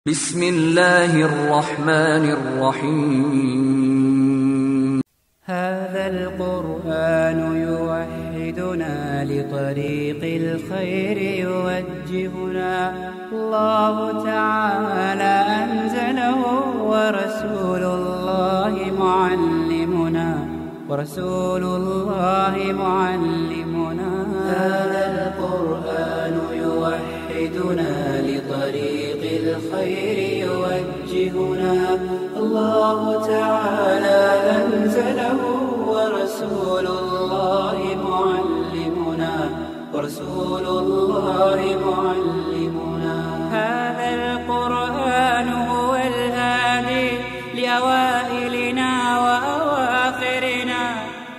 بسم الله الرحمن الرحيم هذا القرآن يوحدنا لطريق الخير يوجهنا الله تعالى أنزله ورسول الله معلمنا هذا القرآن يوحدنا لطريق الخير يوجهنا الله تعالى أنزله ورسول الله معلمنا هذا القرآن هو الهادي لأوائلنا وأواخرنا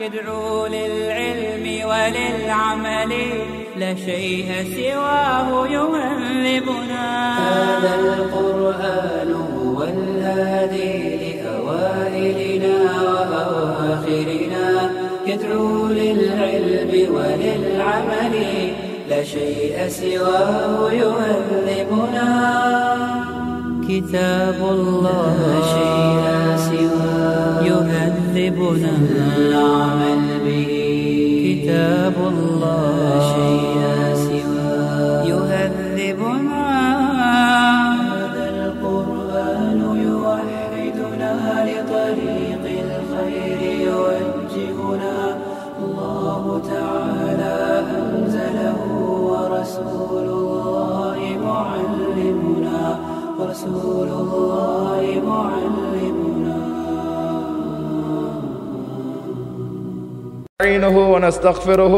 يدعو للعلم وللعمل لا شيء سواه يهذبنا هذا القرآن هو الهادي لأوائلنا وأواخرنا يدعو للعلم وللعمل لا شيء سواه يهذبنا كتاب الله لا شيء سواه يهذبنا العمل به كتاب الله لا شيء سواه يهذبنا هذا القرآن يوحدنا لطريق الخير يوجهنا الله تعالى أنزله ورسول الله معلمنا نستعينه ونستغفره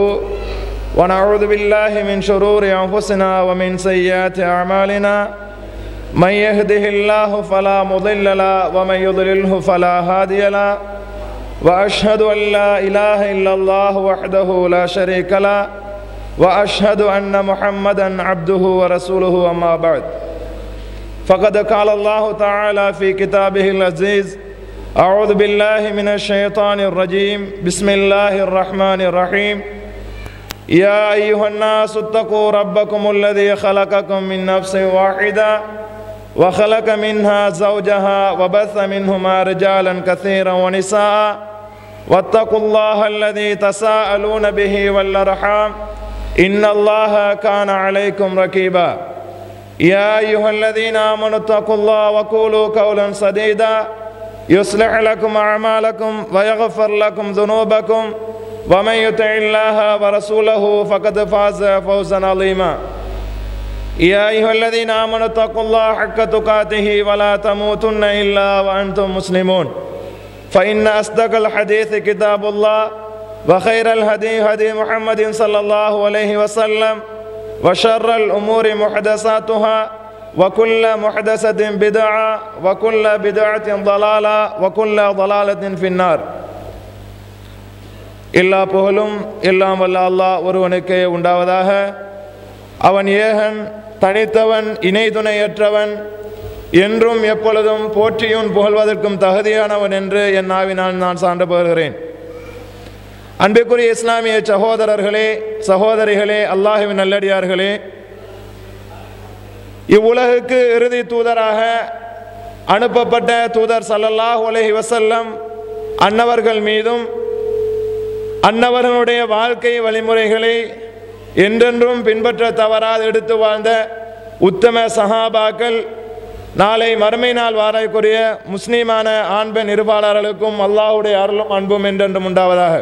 ونعوذ بالله من شرور أنفسنا ومن سيئات أعمالنا من يهده الله فلا مضل له ومن يضلله فلا هادي له وأشهد أن لا إله إلا الله وحده لا شريك له وأشهد أن محمدا عبده ورسوله أما بعد فقد قال الله تعالى في كتابه العزيز أعوذ بالله من الشيطان الرجيم بسم الله الرحمن الرحيم يا أيها الناس اتقوا ربكم الذي خلقكم من نفس واحدة وخلق منها زوجها وبث منهما رجالا كثيرا ونساء واتقوا الله الذي تساءلون به والأرحام إن الله كان عليكم رقيبا يا أيها الذين آمنوا اتقوا الله وقولوا قولا سديدا يصلح لكم أعمالكم ويغفر لكم ذنوبكم ومن يطع الله ورسوله فقد فاز فوزا عظيما يا أيها الذين آمنوا اتقوا الله حق تقاته ولا تموتن إلا وأنتم مسلمون فإن أصدق الحديث كتاب الله وخير الهدي هدي محمد صلى الله عليه وسلم وشر الأمور محدثاتها وكل محدثة بدعة وكل بدعة ضلالة وكل ضلالة في النار எல்லா புகழும் எல்லாம் வல்ல அல்லாஹ் ஒருவனுக்கே உண்டாவதாக. அவன் ஏகன், தனித்தவன், இணை துணையற்றவன், என்றும் எப்பொழுதும் போற்றியும் புகழ்வதற்கும் தகுதியானவன் என்று என் நாவினால் நான் சான்று பகர்கிறேன். அன்பிற்குரிய இஸ்லாமிய சகோதரர்களே, சகோதரிகளே, அல்லாஹ்வின் நல்லடியார்களே, இவ்வுலகுக்கு இறுதி தூதராக அனுப்பப்பட்ட தூதர் ஸல்லல்லாஹு அலைஹி வஸல்லம் அன்னவர்கள் மீதும் அன்னவர்களுடைய வாழ்க்கை வழிமுறைகளை என்றென்றும் பின்பற்ற தவறாது எடுத்து வாழ்ந்த உத்தம சஹாபாக்கள், நாளை மறுமை நாள் வாரக்கூடிய முஸ்லிமான ஆண் பெண் இருபாளர்களுக்கும் அல்லாஹ்வுடைய அருளும் அன்பும் என்றென்றும் உண்டாவதாக.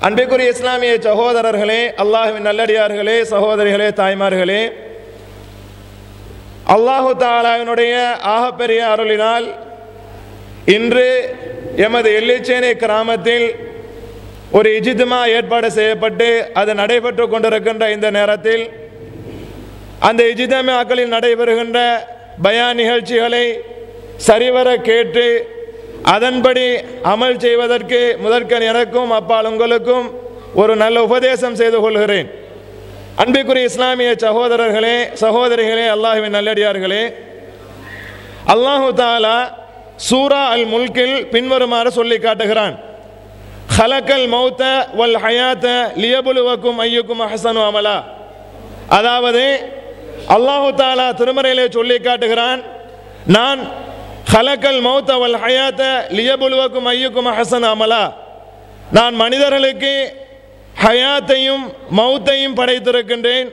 அன்பிற்குரிய இஸ்லாமிய சகோதரர்களே, அல்லாஹ்வின் நல்லடியார்களே, சகோதரிகளே, தாய்மார்களே, அல்லாஹு தஆலாவினுடைய ஆகப்பெரிய அருளினால் இன்று எமது எல்லைச்சேனை கிராமத்தில் ஒரு இஜ்திமா ஏற்பாடு செய்யப்பட்டு அது நடைபெற்று கொண்டிருக்கின்ற இந்த நேரத்தில் அந்த இஜ்திமாக்களில் நடைபெறுகின்ற பயான் நிகழ்ச்சிகளை சரிவர கேட்டு அதன்படி அமல் செய்வதற்கு முதற்கண் எனக்கும் அப்பால் உங்களுக்கும் ஒரு நல்ல உபதேசம் செய்து கொள்கிறேன். அன்பிற்குரிய இஸ்லாமிய சகோதரர்களே, சகோதரிகளே, அல்லாஹ்வின் நல்லடியார்களே, அல்லாஹு தஆலா சூரா அல் முல்கில் பின்வருமாறு சொல்லி காட்டுகிறான். ஹலக்கல் மௌத்த வல் ஹயாத்த லியபுலுவக்கும் ஐயுக்கும் அஹ்சனு அமலா. அதாவது அல்லாஹு தாலா திருமறையிலே சொல்லி காட்டுகிறான், நான் ஹலக்கல் மௌத வல் ஹயாத்த லியபுலுவக்கும் ஐயுக்கும் அஹ்சனு அமலா, நான் மனிதர்களுக்கு ஹயாத்தையும் மௌத்தையும் படைத்திருக்கின்றேன்.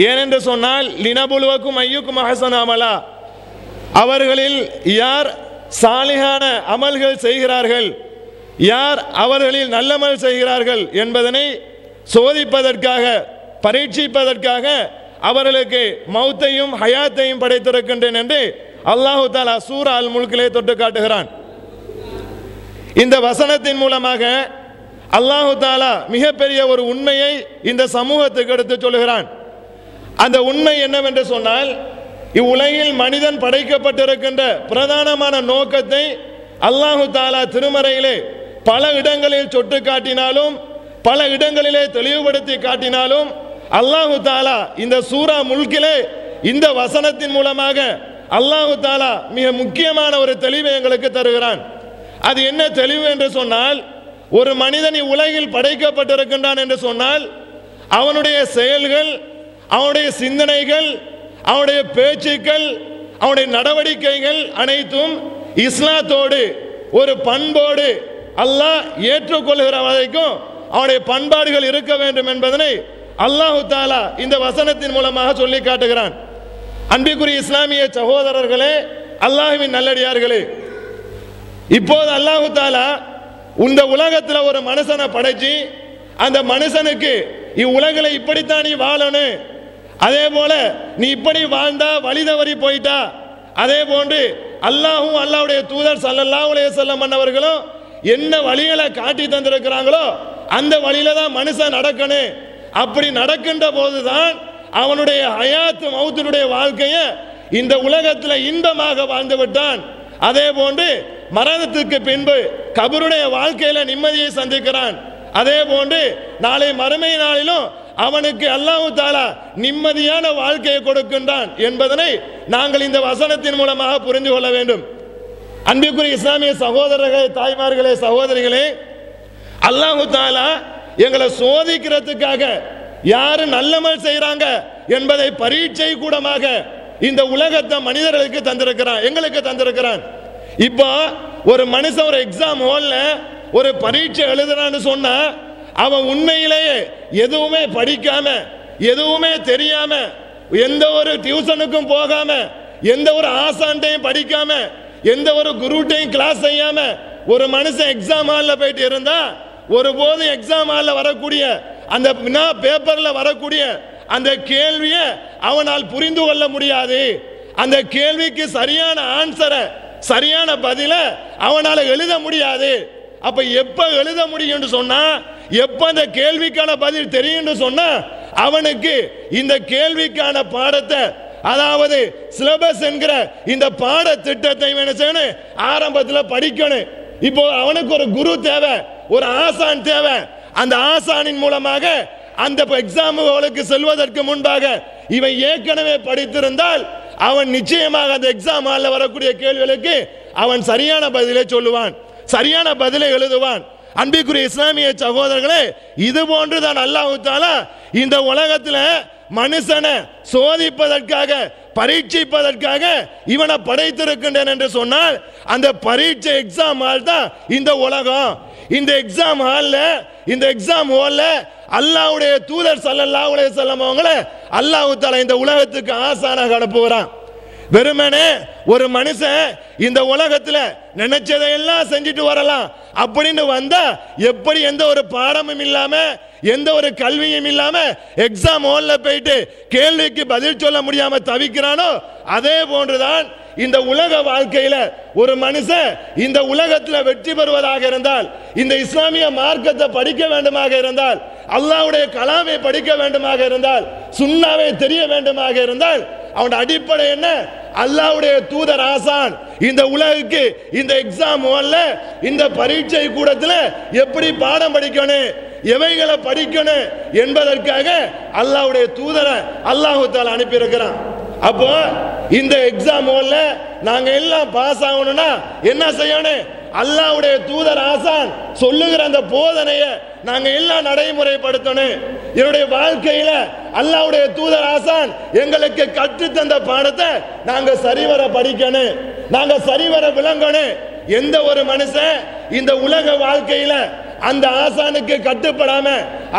ஏனென்று சொன்னால் லினபுலுவக்கும் ஐயுக்கும் அஹ்சனு அமலா, அவர்களில் யார் சாலிஹான அமல்கள் செய்கிறார்கள், யார் அவர்களில் நல்லமல் செய்கிறார்கள் என்பதனை சோதிப்பதற்காக, பரீட்சிப்பதற்காக அவர்களுக்கு மௌத்தையும் ஹயாத்தையும் படைத்திருக்கின்றேன் என்று அல்லாஹு தாலா சூரா அல் முல்கிலே தொட்டு காட்டுகிறான். இந்த வசனத்தின் மூலமாக அல்லாஹு தாலா மிகப்பெரிய ஒரு உண்மையை இந்த சமூகத்துக்கு எடுத்து சொல்லுகிறான். அந்த உண்மை என்னவென்று சொன்னால், இவ்வுலகில் மனிதன் படைக்கப்பட்டிருக்கின்ற பிரதானமான நோக்கத்தை அல்லாஹு தாலா திருமறையிலே பல இடங்களில் சொட்டு காட்டினாலும், பல இடங்களிலே தெளிவுபடுத்தி காட்டினாலும், அல்லாஹு தாலா இந்த சூரா முல்கிலே இந்த வசனத்தின் மூலமாக அல்லாஹு தாலா மிக முக்கியமான ஒரு தெளிவை எங்களுக்கு தருகிறான். அது என்ன தெளிவு என்று சொன்னால், ஒரு மனிதன் உலகில் படைக்கப்பட்டிருக்கின்றான் என்று சொன்னால் அவனுடைய செயல்கள், அவனுடைய சிந்தனைகள், அவனுடைய பேச்சுக்கள், அவனுடைய நடவடிக்கைகள் அனைத்தும் இஸ்லாத்தோடு ஒரு பண்போடு அல்லாஹ் ஏற்றுக்கொள்கிற வரைக்கும் அவனுடைய பண்பாடுகள் இருக்க வேண்டும் என்பதனை அல்லாஹு தாலா இந்த வசனத்தின் மூலமாக சொல்லி காட்டுகிறான். அன்பிற்குரிய இஸ்லாமிய சகோதரர்களே, அல்லாஹ்வின் நல்லடியார்களே, இப்போது அல்லாஹு தாலா இந்த உலகத்தில் ஒரு மனுஷனை படைச்சு அந்த மனுஷனுக்கு இவ்வுலகில் இப்படித்தான் நீ வாழணும், அதே போல நீ இப்படி வாழ்ந்தா வழி தவறி போயிட்டா, அதே போன்று அல்லாஹும் அல்லாஹ்வுடைய தூதர் ஸல்லல்லாஹு அலைஹி வஸல்லம் அவர்களும் என்ன வழிகளை காட்டி தந்திருக்கிறாங்களோ அந்த வழியில தான் மனுஷன் நடக்கணும். அப்படி நடக்கின்ற போதுதான் அவனுடைய ஹயாத் மௌத்தினுடைய வாழ்க்கையை இந்த உலகத்தில் இன்பமாக வாழ்ந்து விட்டான். அதே போன்று மரணத்துக்கு பின்பு கபருடைய வாழ்க்கையில நிம்மதியை சந்திக்கிறான். அதே போன்று நாளை மறுமை நாளிலும் அவனுக்கு அல்லாஹ் தஆலா நிம்மதியான வாழ்க்கையை கொடுக்கின்றான் என்பதனை நாங்கள் இந்த வசனத்தின் மூலமாக புரிந்து கொள்ள வேண்டும். அன்பிற்குரிய இஸ்லாமிய சகோதரர்களே, தாய்மார்களே, சகோதரிகளே, அல்லாஹ் தஆலா எங்களை சோதிக்கிறதுக்காக யாரு நல்லமல் செய்யறாங்க என்பதை பரீட்சை கூடமாக இந்த உலகத்தை மனிதர்களுக்கு தந்திருக்கிறான், எங்களுக்கு தந்திருக்கிறான். இப்போ ஒரு மனுஷன் ஒரு எக்ஸாம் ஹால்ல ஒரு பரீட்சை எழுதுறான்னு சொன்னா அவன் உண்மையிலேயே எதுவுமே படிக்காம, எதுவுமே தெரியாம, எந்த ஒரு டியூஷனுக்கும் போகாம, எந்த ஒரு ஆசான்ட்டையும் படிக்காம, எந்த ஒரு குருட்டையும் கிளாஸ் செய்யாம ஒரு மனுஷன் எக்ஸாம் ஹால்ல போயிட்டு இருந்தா ஒருபோது எக்ஸாம் ஹால்ல வரக்கூடிய அந்த பேப்பர்ல வரக்கூடிய அந்த கேள்வியை அவனால் புரிந்து கொள்ள முடியாது. அந்த கேள்விக்கு சரியான ஆன்சரை, சரியான பதில அவனால எழுத முடியாது. அப்ப எப்ப எழுத முடியும் சொன்னா, எப்ப அந்த கேள்விக்கான பதில் தெரியும் சொன்னா அவனுக்கு இந்த கேள்விக்கான பாடத்தை, அதாவது சிலபஸ் என்கிற இந்த பாட திட்டத்தை என்ன செய்யணும், ஆரம்பத்தில் படிக்கணும். இப்போ அவனுக்கு ஒரு குரு தேவை, ஒரு ஆசான் தேவை. அந்த ஆசானின் மூலமாக அந்த எக்ஸாமுகளுக்கு செல்வதற்கு முன்பாக இவன் ஏற்கனவே படித்திருந்தால் அவன் நிச்சயமாக அந்த எக்ஸாம் ஹால்ல வரக்கூடிய கேள்விகளுக்கு அவன் சரியான பதிலை சொல்லுவான், சரியான பதிலை எழுதுவான். அன்பிற்குரிய இஸ்லாமிய சகோதரர்களே, இது போன்றுதான் அல்லாஹ் தஆலா இந்த உலகத்தில் மனுஷனை சோதிப்பதற்காக, பரீட்சிப்பதற்காக இவனை படைத்திருக்கின்றேன் என்று சொன்னால் அந்த பரீட்சை எக்ஸாம் ஹால் தான் இந்த உலகம். இந்த எக்ஸாம் ஹால்ல, இந்த எக்ஸாம் ஹால்ல அல்லாஹ்வுடைய தூதர் ஸல்லல்லாஹு அலைஹி வஸல்லம் அவங்களை அல்லாஹ் தஆலா இந்த உலகத்துக்கு ஆசானாக அனுப்புகிறான். வெறுமனே ஒரு மனுஷன் இந்த உலகத்தில் நினைச்சதையெல்லாம் செஞ்சுட்டு வரலாம் அப்படின்னு வந்தா எப்படி எந்த ஒரு பாடமும் இல்லாம, எந்த ஒரு கல்வியும் இல்லாம எக்ஸாம் ஹால்ல போயிட்டு கேள்விக்கு பதில் சொல்ல முடியாம தவிக்கிறானோ அதே போன்றுதான் இந்த உலக வாழ்க்கையில ஒரு மனுஷன் இந்த உலகத்தில் வெற்றி பெறுவதாக இருந்தால், இந்த இஸ்லாமிய மார்க்கத்தை படிக்க வேண்டுமாக இருந்தால், அல்லாஹ்வுடைய கலாமை படிக்க வேண்டுமாக இருந்தால், சுன்னாவை தெரிய வேண்டுமாக இருந்தால் அவன் அடிப்படை என்ன? அல்லாஹ்வுடைய தூதர் ஆசான் இந்த உலகுக்கு இந்த எக்ஸாம் ஹால்ல, இந்த பரீட்சை கூடத்தில் எப்படி பாடம் படிக்கணும், எவைகளை படிக்கணும் என்பதற்காக அல்லாஹ்வுடைய தூதரை அல்லாஹ் தஆலா அனுப்பி இருக்கிறான். அப்போ இந்த எக்ஸாம் ஹால்ல நாங்க எல்லாம் பாஸ் ஆகணும்னா என்ன செய்யணும்? அல்லாஹ்வுடைய தூதர் ஆசான் சொல்லுகிற அந்த போதனையை நாங்க எல்லாம் நடைமுறைப்படுத்தணும். என்னுடைய வாழ்க்கையில அல்லாஹ்வுடைய தூதர் ஆசான் எங்களுக்கு கற்றுத் தந்த பாடத்தை நாங்க சரிவர படிக்கணும், நாங்க சரிவர விளங்கணும். எந்த ஒரு மனுஷன் இந்த உலக வாழ்க்கையில அந்த ஆசானுக்கு கட்டுப்படாம,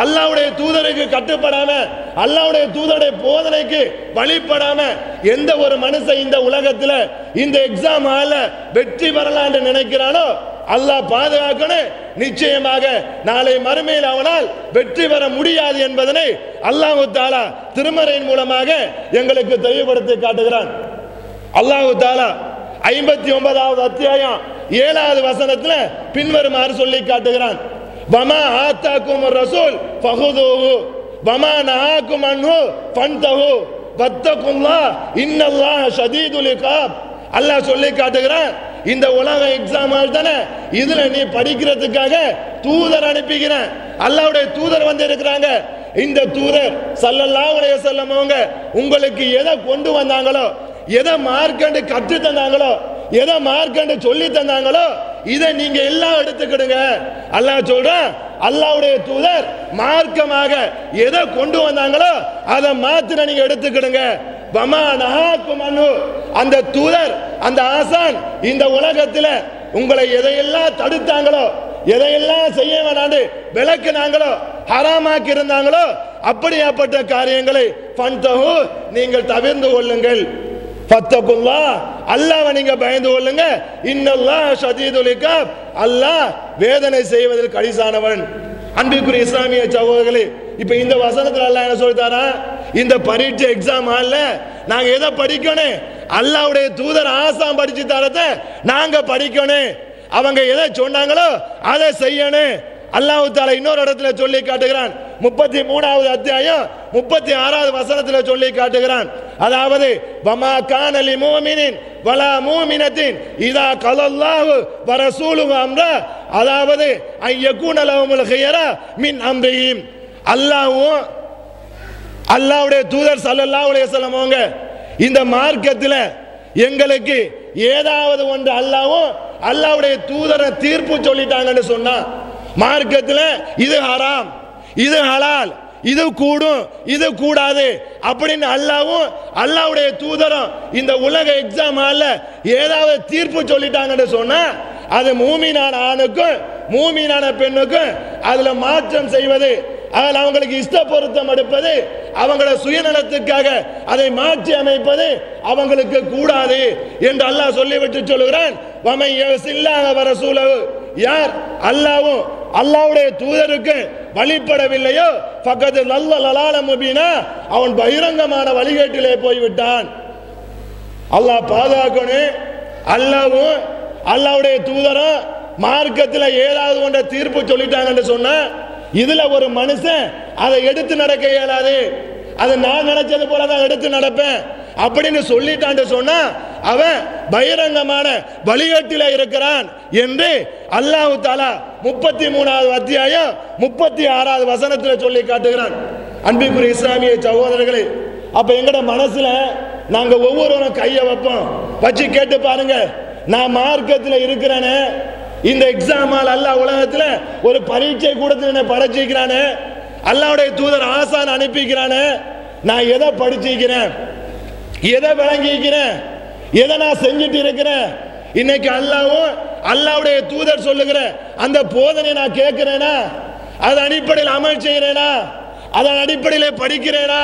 அல்லாஹ்வுடைய தூதருக்கு கட்டுப்படாம, அல்லாஹ்வுடைய தூதருடைய போதனைக்கு வழிபடாம எந்த ஒரு மனுஷன் இந்த உலகத்துல இந்த எக்ஸாம் ஹால்ல வெற்றி பெறலாம் நினைக்கிறானோ அல்லாஹ் பாதுகாக்கணும். நிச்சயமாக நாளை மறுமையில் அவனால் வெற்றி பெற முடியாது என்பதனை அல்லாஹ் தஆலா திருமறையின் மூலமாக எங்களுக்கு தெளிவுபடுத்தி காட்டுகிறான். அல்லாஹ் தஆலா 59வது அத்தியாயம் 7வது வசனத்துல பின்வருமாறு சொல்லி காட்டுகிறான். வமா ஆத்தாக்கும் ரசூல் ஃபஹுதுஹு வமா நஹாக்கும் அன்ஹு ஃபன்தஹு வத்தகுல்லாஹ் இன்னல்லாஹ ஷதீதுல் இகாப். அல்லாஹ் சொல்லி காட்டுகிறான், இந்த உலக எக்ஸாம் தானே, இதுல நீ படிக்கிறதுக்காக தூதர் அனுப்பிக்கிறேன். அல்லாஹ்வுடைய தூதர் வந்து இருக்கிறாங்க. இந்த தூதர் ஸல்லல்லாஹு அலைஹி வஸல்லம் அவங்க உங்களுக்கு எதை கொண்டு வந்தாங்களோ, எதை மார்க்கண்டு கற்று தந்தாங்களோ, எதை மார்க்கண்டு சொல்லி தந்தாங்களோ இதை நீங்க எல்லாம் எடுத்துக்கிடுங்க. அல்லாஹ் சொல்றான், அல்லாஹ்வுடைய தூதர் மார்க்கமாக எதை கொண்டு வந்தாங்களோ அதை மாத்திர நீங்க எடுத்துக்கிடுங்க. வமா நஹாக்கும் அன்ஹு, அந்த தூதர் அந்த ஆசான் இந்த உலகத்துல உங்களை எதையெல்லாம் தடுத்தாங்களோ, எதையெல்லாம் செய்ய வேண்டாண்டு விளக்குனாங்களோ, ஹராமாக்கி இருந்தாங்களோ அப்படியாப்பட்ட காரியங்களை ஃபன்தஹு, நீங்கள் தவிர்ந்து கொள்ளுங்கள். ஃபத்தகுல்லாஹ், அல்லாஹ்வை நீங்க பயந்து கொள்ளுங்க. இன்னல்லாஹ ஷதீதுல் இகாப், அல்லாஹ் வேதனை செய்வதில் கடிசானவன். அன்பிற்குரிய இஸ்லாமிய சகோதரர்களே, இப்ப இந்த வசனத்துல அல்லாஹ் என்ன சொல்லிட்டாரா, இந்த பரீட்சை எக்ஸாம் ஹால்ல நாங்க எதை படிக்கணும், அல்லாஹ்வுடைய தூதர் ஆசான் படிச்சு தரத நாங்க படிக்கணும். அவங்க எதை சொன்னாங்களோ அதை செய்யணும். அல்லாஹ் தஆலா இன்னொரு இடத்துல சொல்லி காட்டுகிறான். 33வது அத்தியாயம் 36வது வசனத்துல சொல்லி காட்டுகிறான். அதாவது வமா கான லிமுமினின் வலா மூமினத்தின் இதா கலல்லாஹு வ ரசூலுஹு அம்ரா, அதாவது ஐயகுன லஹுமுல் ஹியரா மின் அம்ரிஹிம். அல்லாஹ்வுடைய தூதர் ஸல்லல்லாஹு அலைஹி வஸல்லம் அவங்க இந்த மார்க்கத்துல எங்களுக்கு ஏதாவது ஒன்று அல்லாஹ்வும் அல்லாஹ்வுடைய தூதரை தீர்ப்பு சொல்லிட்டாங்கன்னு சொன்னா, மார்க்கத்தில் இது ஹராம், இது ஹலால், இது கூடும், இது கூடாது அப்படின்னு அல்லாஹ்வும் அல்லாஹ்வுடைய தூதரும் இந்த உலக எக்ஸாம் ஹால்ல ஏதாவது தீர்ப்பு சொல்லிட்டாங்கன்னு சொன்னா, அது மூமினான ஆணுக்கும் மூமினான பெண்ணுக்கும் அதுல மாற்றம் செய்வது, அதில் அவங்களுக்கு இஷ்ட பொருத்தம் எடுப்பது, அவங்கள சுயநலத்துக்காக அதை மாற்றி அமைப்பது அவங்களுக்கு கூடாது என்று அல்லாஹ் சொல்லிவிட்டு சொல்லுகிறான். வமை யஸில்லாஹ வ ரசூலஹு, யார் அல்லாஹ்வும் அல்லாஹ்வுடைய தூதருக்கு வழிபடவில்லையோ ஃபகத் லல்ல லலால முபீனா, அவன் பகிரங்கமான வழிகேட்டிலே போய்விட்டான். அல்லாஹ் பாதுகாக்கணும். அல்லாஹ்வும் அல்லாஹ்வுடைய தூதரும் மார்க்கத்தில் ஏதாவது ஒன்ற தீர்ப்பு சொல்லிட்டாங்கன்னு சொன்னா, இதுல ஒரு மனுஷன் அதை எடுத்து நடக்க இயலாது, அதை நான் நினைச்சது போல தான் எடுத்து நடப்பேன் அப்படின்னு சொல்லிட்டான்னு சொன்னா அவன் பகிரங்கமான வழிகாட்டில இருக்கிறான் என்று அல்லாஹ் தஆலா 33வது அத்தியாயம் 36வது வசனத்தில் சொல்லி காட்டுகிறான். அன்பிற்குரிய இஸ்லாமிய சகோதரர்களே, அப்ப எங்கட மனசுல நாங்க ஒவ்வொருவரும் கையை வைப்போம், வச்சு கேட்டு பாருங்க, நான் மார்க்கத்தில் இருக்கிறேன்னு, இந்த எக்ஸாம் அல்லாஹ் உலகத்துல ஒரு பரீட்சை கூடத்துல படைச்சிக்கிறானே, அல்லாஹ்வுடைய தூதர் ஆசான் அனுப்பிக்கிறானே, நான் எதை படிச்சிருக்கிறேன், எதை விளங்கிக்கிறேன், எதை நான் செஞ்சுட்டு இருக்கிறேன், இன்னைக்கு அல்லாஹ்வும் அல்லாஹ்வுடைய தூதர் சொல்லுகிற அந்த போதனை நான் கேட்கிறேனா, அதன் அடிப்படையில் அமல் செய்கிறேனா, அதன் அடிப்படையில் படிக்கிறேனா,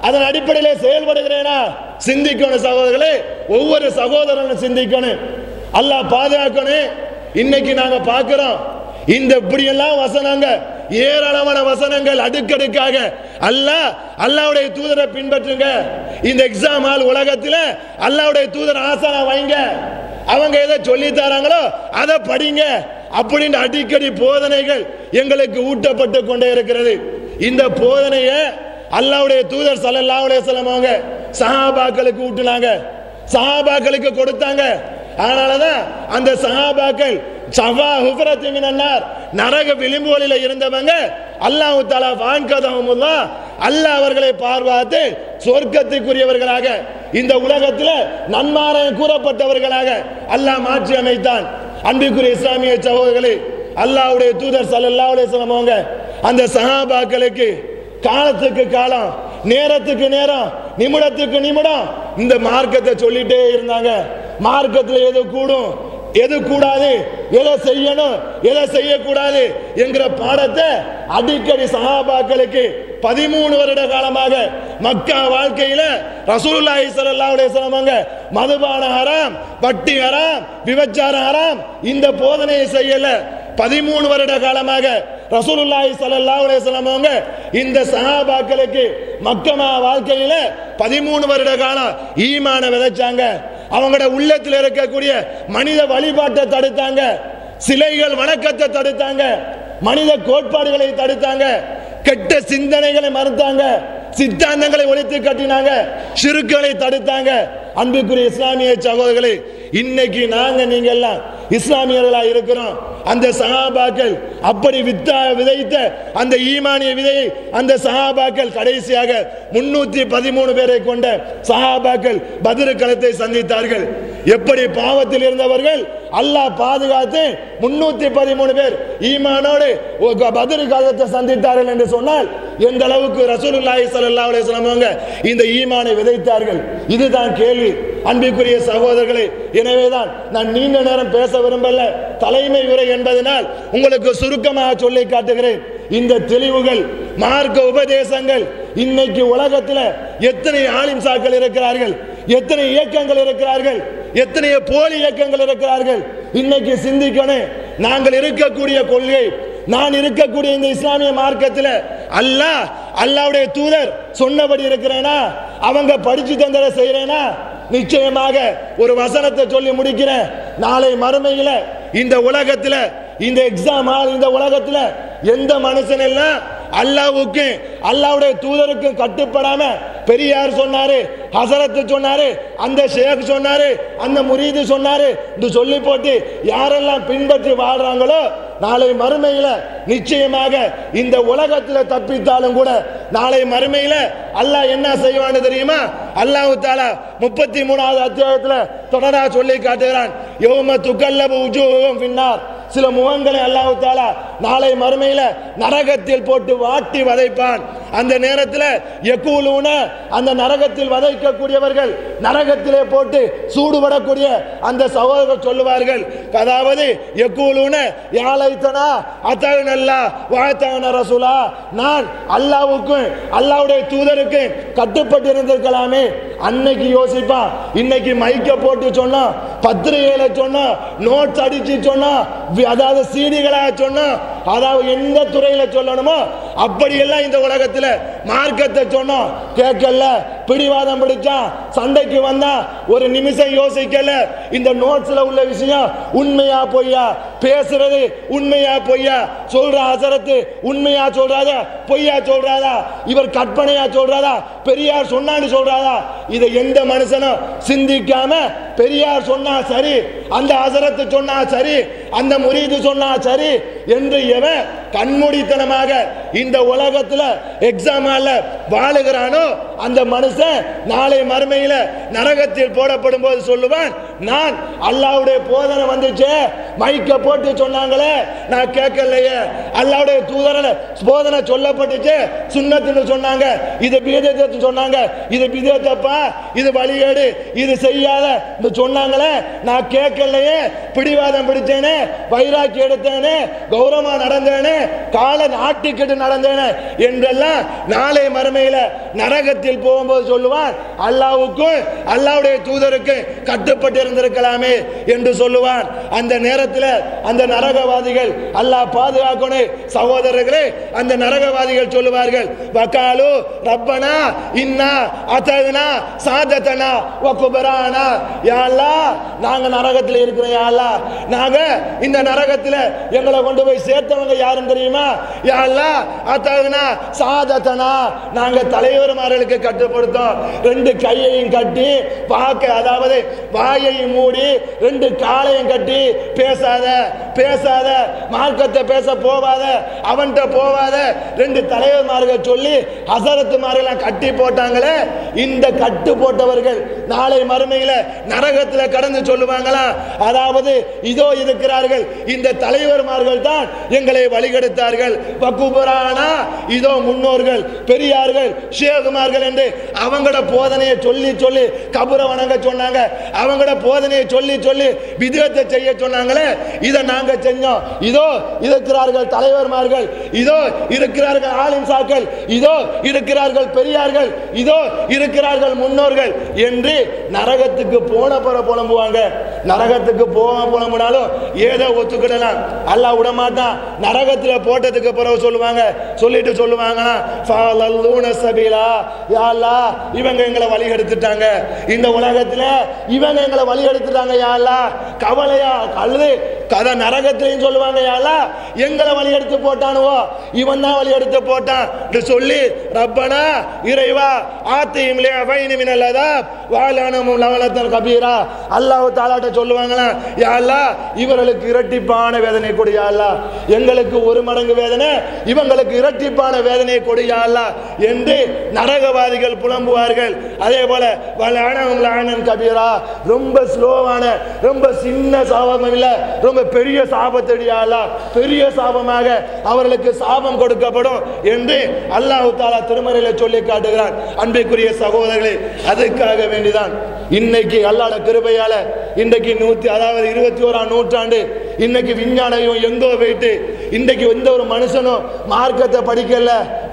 அதன் அடிப்படையில் செயல்படுகிறேனா, சிந்திக்கணும் சகோதரர்களே. ஒவ்வொரு சகோதரனும் சிந்திக்கணும். அல்லாஹ் பாதுகாக்கணும். இன்னைக்கு நாங்க பார்க்கிறோம் இந்த இப்படியெல்லாம் வசனங்கள், ஏராளமான வசனங்கள் அடுக்கடுக்காக அல்லாஹ்வுடைய தூதரை பின்பற்றுங்க, இந்த எக்ஸாம் ஹால் உலகத்தில் அல்லாஹ்வுடைய தூதர் ஆசானா வைங்க, அவங்க எதை சொல்லி தராங்களோ அதை படிங்க அப்படின்னு அடிக்கடி போதனைகள் எங்களுக்கு ஊட்டப்பட்டு கொண்டே இருக்கிறது. இந்த போதனையை அல்லாஹ்வுடைய தூதர் ஸல்லல்லாஹு அலைஹி வஸல்லம் அவங்க சஹாபாக்களுக்கு ஊட்டினாங்க, சஹாபாக்களுக்கு கொடுத்தாங்க. அதனாலதான் அந்த சஹாபாக்கள் சஃபா ஹுஃபரத்தி மினன்னார், நரக விளிம்புகளில் இருந்தவங்க அல்லாஹ் தஆலா வான்கதஹுமுல்லாஹ், அல்லாஹ் அவர்களை பார்வாத்து சொர்க்கத்துக்குரியவர்களாக இந்த உலகத்தில் நன்மாராயம் கூறப்பட்டவர்களாக அல்லாஹ் மாற்றி அமைத்தான். அன்பிற்குரிய இஸ்லாமிய சகோதரர்களே, அல்லாஹ்வுடைய தூதர் ஸல்லல்லாஹு அலைஹி வஸல்லம் அவங்க அந்த சஹாபாக்களுக்கு காலத்துக்கு காலம், நேரத்துக்கு நேரம், நிமிடத்துக்கு நிமிடம் இந்த மார்க்கத்தை சொல்லிட்டே இருந்தாங்க. மார்க்கத்தில் எது கூடும், எது கூடாது, எதை செய்யணும், எதை செய்யக்கூடாது என்கிற பாடத்தை அடிக்கடி சஹாபாக்களுக்கு 13 வருட காலமாக மக்கா வாழ்க்கையில ரசூலுல்லாஹி ஸல்லல்லாஹு அலைஹி வஸல்லம் மதுபான ஹராம், வட்டி ஹராம், விபச்சாரம் ஹராம் இந்த போதனையை செய்யல. 13 வருட காலமாக ரசூலுல்லாஹி ஸல்லல்லாஹு அலைஹி வஸல்லம் இந்த சஹாபாக்களுக்கு மக்கமா வாழ்க்கையில 13 வருட காலம் ஈமான விதைச்சாங்க. அவங்களோட உள்ளத்தில் இருக்கக்கூடிய மனித வழிபாட்டை தடுத்தாங்க, சிலைகள் வணக்கத்தை தடுத்தாங்க, மனித கோட்பாடுகளை தடுத்தாங்க, கெட்ட சிந்தனைகளை மறுத்தாங்க, சித்தாந்தங்களை ஒழித்து கட்டினாங்க, ஷிர்க்குகளை தடுத்தாங்க. அன்புக்குரிய இஸ்லாமிய சகோதரர்களே, இன்னைக்கு நாங்க நீங்க எல்லாம் இஸ்லாமியர்களா இருக்கிறோம். அந்த சஹாபாக்கள் அப்படி விதைத்த அந்த ஈமானிய விதையை அந்த சஹாபாக்கள் கடைசியாக 313 பேரை கொண்ட சஹாபாக்கள் பத்ர் களத்தை சந்தித்தார்கள். எப்படி பாவத்தில் இருந்தவர்கள் அல்லாஹ் பாதுகாத்து 313 பேர் ஈமானோடு பத்ர் களத்தை சந்தித்தார்கள் என்று சொன்னால் எந்த அளவுக்கு ரசூலுல்லாஹி ஸல்லல்லாஹு அலைஹி வஸல்லம் இந்த ஈமானை விதைத்தார்கள். இதுதான் கேள்வி. அன்பிற்குரிய சகோதரர்களே, எனவேதான் நான் நீண்ட நேரம் பேச விரும்பல, தலைமை உரை என்பதனால் உங்களுக்கு சுருக்கமாக சொல்லி காட்டுகிறேன். இந்த தெளிவுகள், மார்க்க உபதேசங்கள் இன்னைக்கு உலகத்தில் எத்தனை ஆலிம்சாக்கள் இருக்கிறார்கள், எத்தனை இயக்கங்கள் இருக்கிறார்கள், எத்தனை போலி இயக்கங்கள் இருக்கிறார்கள். இன்னைக்கு சிந்திக்கணும். நாங்கள் இருக்கக்கூடிய கொள்கை, நான் இருக்கக்கூடிய இந்த இஸ்லாமிய மார்க்கத்தில் அல்லாஹ்வுடைய தூதர் சொன்னபடி இருக்கிறேனா, அவங்க படிச்சு தந்ததை செய்யறேனா? நிச்சயமாக ஒரு வசனத்தை சொல்லி முடிக்கிறேன். நாளை மறுமையில இந்த உலகத்துல, இந்த எக்ஸாம் இந்த உலகத்துல எந்த மனுஷன் எல்லாம் அல்லாஹ்வுக்கு அல்லாஹ்வுடைய தூதருக்கு கட்டுப்படாம பெரியார் சொன்னாரு, ஹசரத் சொன்னாரு, அந்த ஷேக் சொன்னாரு, அந்த முரீது சொன்னாரு என்று சொல்லி போட்டு யாரெல்லாம் பின்பற்றி வாழ்றாங்களோ நாளை மறுமையில நிச்சயமாக இந்த உலகத்தில் தப்பித்தாலும் கூட நாளை மறுமையில அல்லாஹ் என்ன செய்வான்னு தெரியுமா? அல்லாஹ் தஆலா 33வது அத்தியாயத்தில் தொடரா சொல்லி காட்டுகிறான். யௌம துகல்லபு உஜூஹும் ஃபின்னார். சில முகங்களை அல்லாஹ் தஆலா நாளை மறுமையில நரகத்தில் போட்டு வாட்டி வதைப்பான். அந்த நேரத்தில் யகூலூன, அந்த நரகத்தில் வதைக்கக்கூடியவர்கள், நரகத்திலே போட்டு சூடுபடக்கூடிய அந்த சகோதரர்கள் சொல்லுவார்கள், அதாவது யகூலூன யா லைத்தனா அத்தஅனல்லாஹ் வ அத்தஅன ரசூலா, நான் அல்லாஹ்வுக்கும் அல்லாஹ்வுடைய தூதருக்கு கட்டுப்பட்டு இருந்திருக்கலாமே. அன்னைக்கு யோசிப்பான். இன்னைக்கு மைக்க போட்டு சொன்னோம், பத்திரிகையில சொன்னோம், நோட்ஸ் அடிச்சு சொன்னோம், அதாவது சீடிகளாக சொன்னோம், அதாவது எந்த துறையில சொல்லணுமோ அப்படியெல்லாம் இந்த உலகத்தில் மார்க்கத்தை சொன்னோம், கேட்கல, பிடிவாதம் பிடிச்சா, சண்டைக்கு வந்தா, ஒரு நிமிஷம் யோசிக்கல. இந்த நோட்ஸ்ல உள்ள விஷயம் உண்மையா பொய்யா, பேசுறது உண்மையா பொய்யா, சொல்ற ஹசரத்து உண்மையா சொல்றாதா பொய்யா சொல்றாதா, இவர் கற்பனையா சொல்றாதா, பெரியார் சொன்னான்னு சொல்றாதா, இதை எந்த மனுஷனும் சிந்திக்காம பெரியார் சொன்னா சரி, அந்த ஹசரத்து சொன்னா சரி, அந்த முரீது சொன்னா சரி என்று எவன் கண்மூடித்தனமாக இந்த உலகத்தில் எக்ஸாம் வாழுகிறானோ அந்த மனுஷன் நாளை மறுமையில நரகத்தில் போடப்படும் போது சொல்லுவான், நான் அல்லாஹ்வுடைய போதனை வந்துச்சு, மைக்க போட்டு சொன்னாங்களே நான் கேட்கலையே, அல்லாஹ்வுடைய தூதரல போதனை சொல்லப்பட்டுச்சு, சுன்னத்துன்னு சொன்னாங்க, இது பிதஅத் சொன்னாங்க, இது பிதஅத்தப்பா, இது வழிகேடு, இது செய்யாத சொன்னாங்களே நான் கேட்கலையே, பிடிவாதம் பிடிச்சேனே, வைராக்கி எடுத்தேனே, கௌரவமா நடந்தேனே, கால நாட்டிக்கிட்டு நடந்தேனே என்றெல்லாம் நாளை மறுமையில நரகத்தில் போகும்போது சொல்லுவான், அல்லாஹ்வுக்கும் அல்லாஹ்வுடைய தூதருக்கு கட்டுப்பட்டு இருந்திருக்கலாமே என்று சொல்லுவான். அந்த நேரத்தில் அந்த நரகவாதிகள், அல்லாஹ் பாதுகாக்கணும் சகோதரர்களே, அந்த நரகவாதிகள் சொல்லுவார்கள், வகாலு ரப்பனா இன்னா அதனா சாதத்தனா வ குபரானா, யா அல்லாஹ் நாங்க நரகத்தில் இருக்கிறோம், யா அல்லாஹ் நாங்க இந்த நரகத்தில் எங்களை கொண்டு போய் சேர்த்தவங்க யாரும் தெரியுமா? யா அல்லாஹ் அதனா சாதத்தனா, நாங்க தலைவர்மார்களுக்கு கட்டுப்படுத்தோம், 2 கையையும் கட்டி பார்க்க, அதாவது வாயையும் மூடி 2 காலையும் கட்டி பேசாத பேசாத, மார்க்கத்தை பேச போவாத போவாத, அவன்கிட்ட போவாத, 2 தலைவர்மார்கள் சொல்லி ஹசரத்துமாரெல்லாம் கட்டி போட்டாங்களே. இந்த கட்டு போட்டவர்கள் நாளை மறுமையில நரகத்துல கடந்து சொல்லுவாங்களா, அதாவது இதோ இருக்கிறார்கள் இந்த தலைவர்மார்கள் தான் எங்களை வழிகெடுத்தார்கள், வகுபரானா இதோ முன்னோர்கள் பெரியார்கள் ஷேகுமார்கள் என்று அவங்களோட போதனையை சொல்லி சொல்லி கபரை வணங்க சொன்னாங்க, அவங்களோட போதனையை சொல்லி சொல்லி விதத்தை செய்ய சொன்னாங்களே, இதை நாங்க செஞ்சோம். இதோ இருக்கிறார்கள் தலைவர்மார்கள், இதோ இருக்கிறார்கள் ஆலிம்சாக்கள், இதோ இருக்கிறார்கள் பெரியார்கள், இதோ இருக்கிறார்கள் முன்னோர்கள் என்று நரகத்துக்கு போன பிற புலம்புவாங்க. நரகத்துக்கு புலம்புனாலும் ஏதோ ஒத்துக்கிடலாம், அல்லாஹ் விட மாட்டான். நரகத்துல போட்டதுக்கு பிறகு சொல்லுவாங்க, சொல்லிட்டு சொல்லுவாங்கன்னா இவங்க எங்களை வழி எடுத்துட்டாங்க, இந்த உலகத்துல இவங்க எங்களை வழி எடுத்துட்டாங்க யா அல்லாஹ், கவலையா அழுது கதை நரகத்திலையும் சொல்லுவாங்க யா அல்லாஹ் எங்களை வழி எடுத்து போட்டானுவோ, இவன் தான் வழி எடுத்து போட்டான் சொல்லி ரப்பனா இறைவா ஆத்தியும் மினல் அதாப் வஅலனஹும் லஅனத்தன் கபீரா அல்லாஹ் தஆலாட்ட சொல்லுவாங்களா, யா அல்லாஹ் இவர்களுக்கு இரட்டிப்பான வேதனை கொடு யா அல்லாஹ், எங்களுக்கு 1 மடங்கு வேதனை, இவங்களுக்கு இரட்டிப்பான வேதனையை கொடு யா அல்லாஹ் என்று நரகவாதிகள் புலம்புவார்கள். அதே போல வஅலனஹும் லஅனன் கபீரா, ரொம்ப ஸ்லோவான ரொம்ப சின்ன சாபம் இல்ல, ரொம்ப பெரிய சாபத்தடி யா அல்லாஹ், பெரிய சாபமாக அவர்களுக்கு சாபம் கொடுக்கப்படும் என்று அல்லாஹ் தஆலா திருமறையில சொல்லி காட்டுகிறான். அன்பிற்குரிய சகோதரர்களே, அதுக்காக வேண்டிதான் இன்னைக்கு அல்லாஹ்வுடைய கிருபையால இன்றைக்கு 21ஆம் நூற்றாண்டு இன்னைக்கு விஞ்ஞானம் எங்கோ போயிட்டு இன்றைக்கு எந்த ஒரு மனுஷனும் மார்க்கத்தை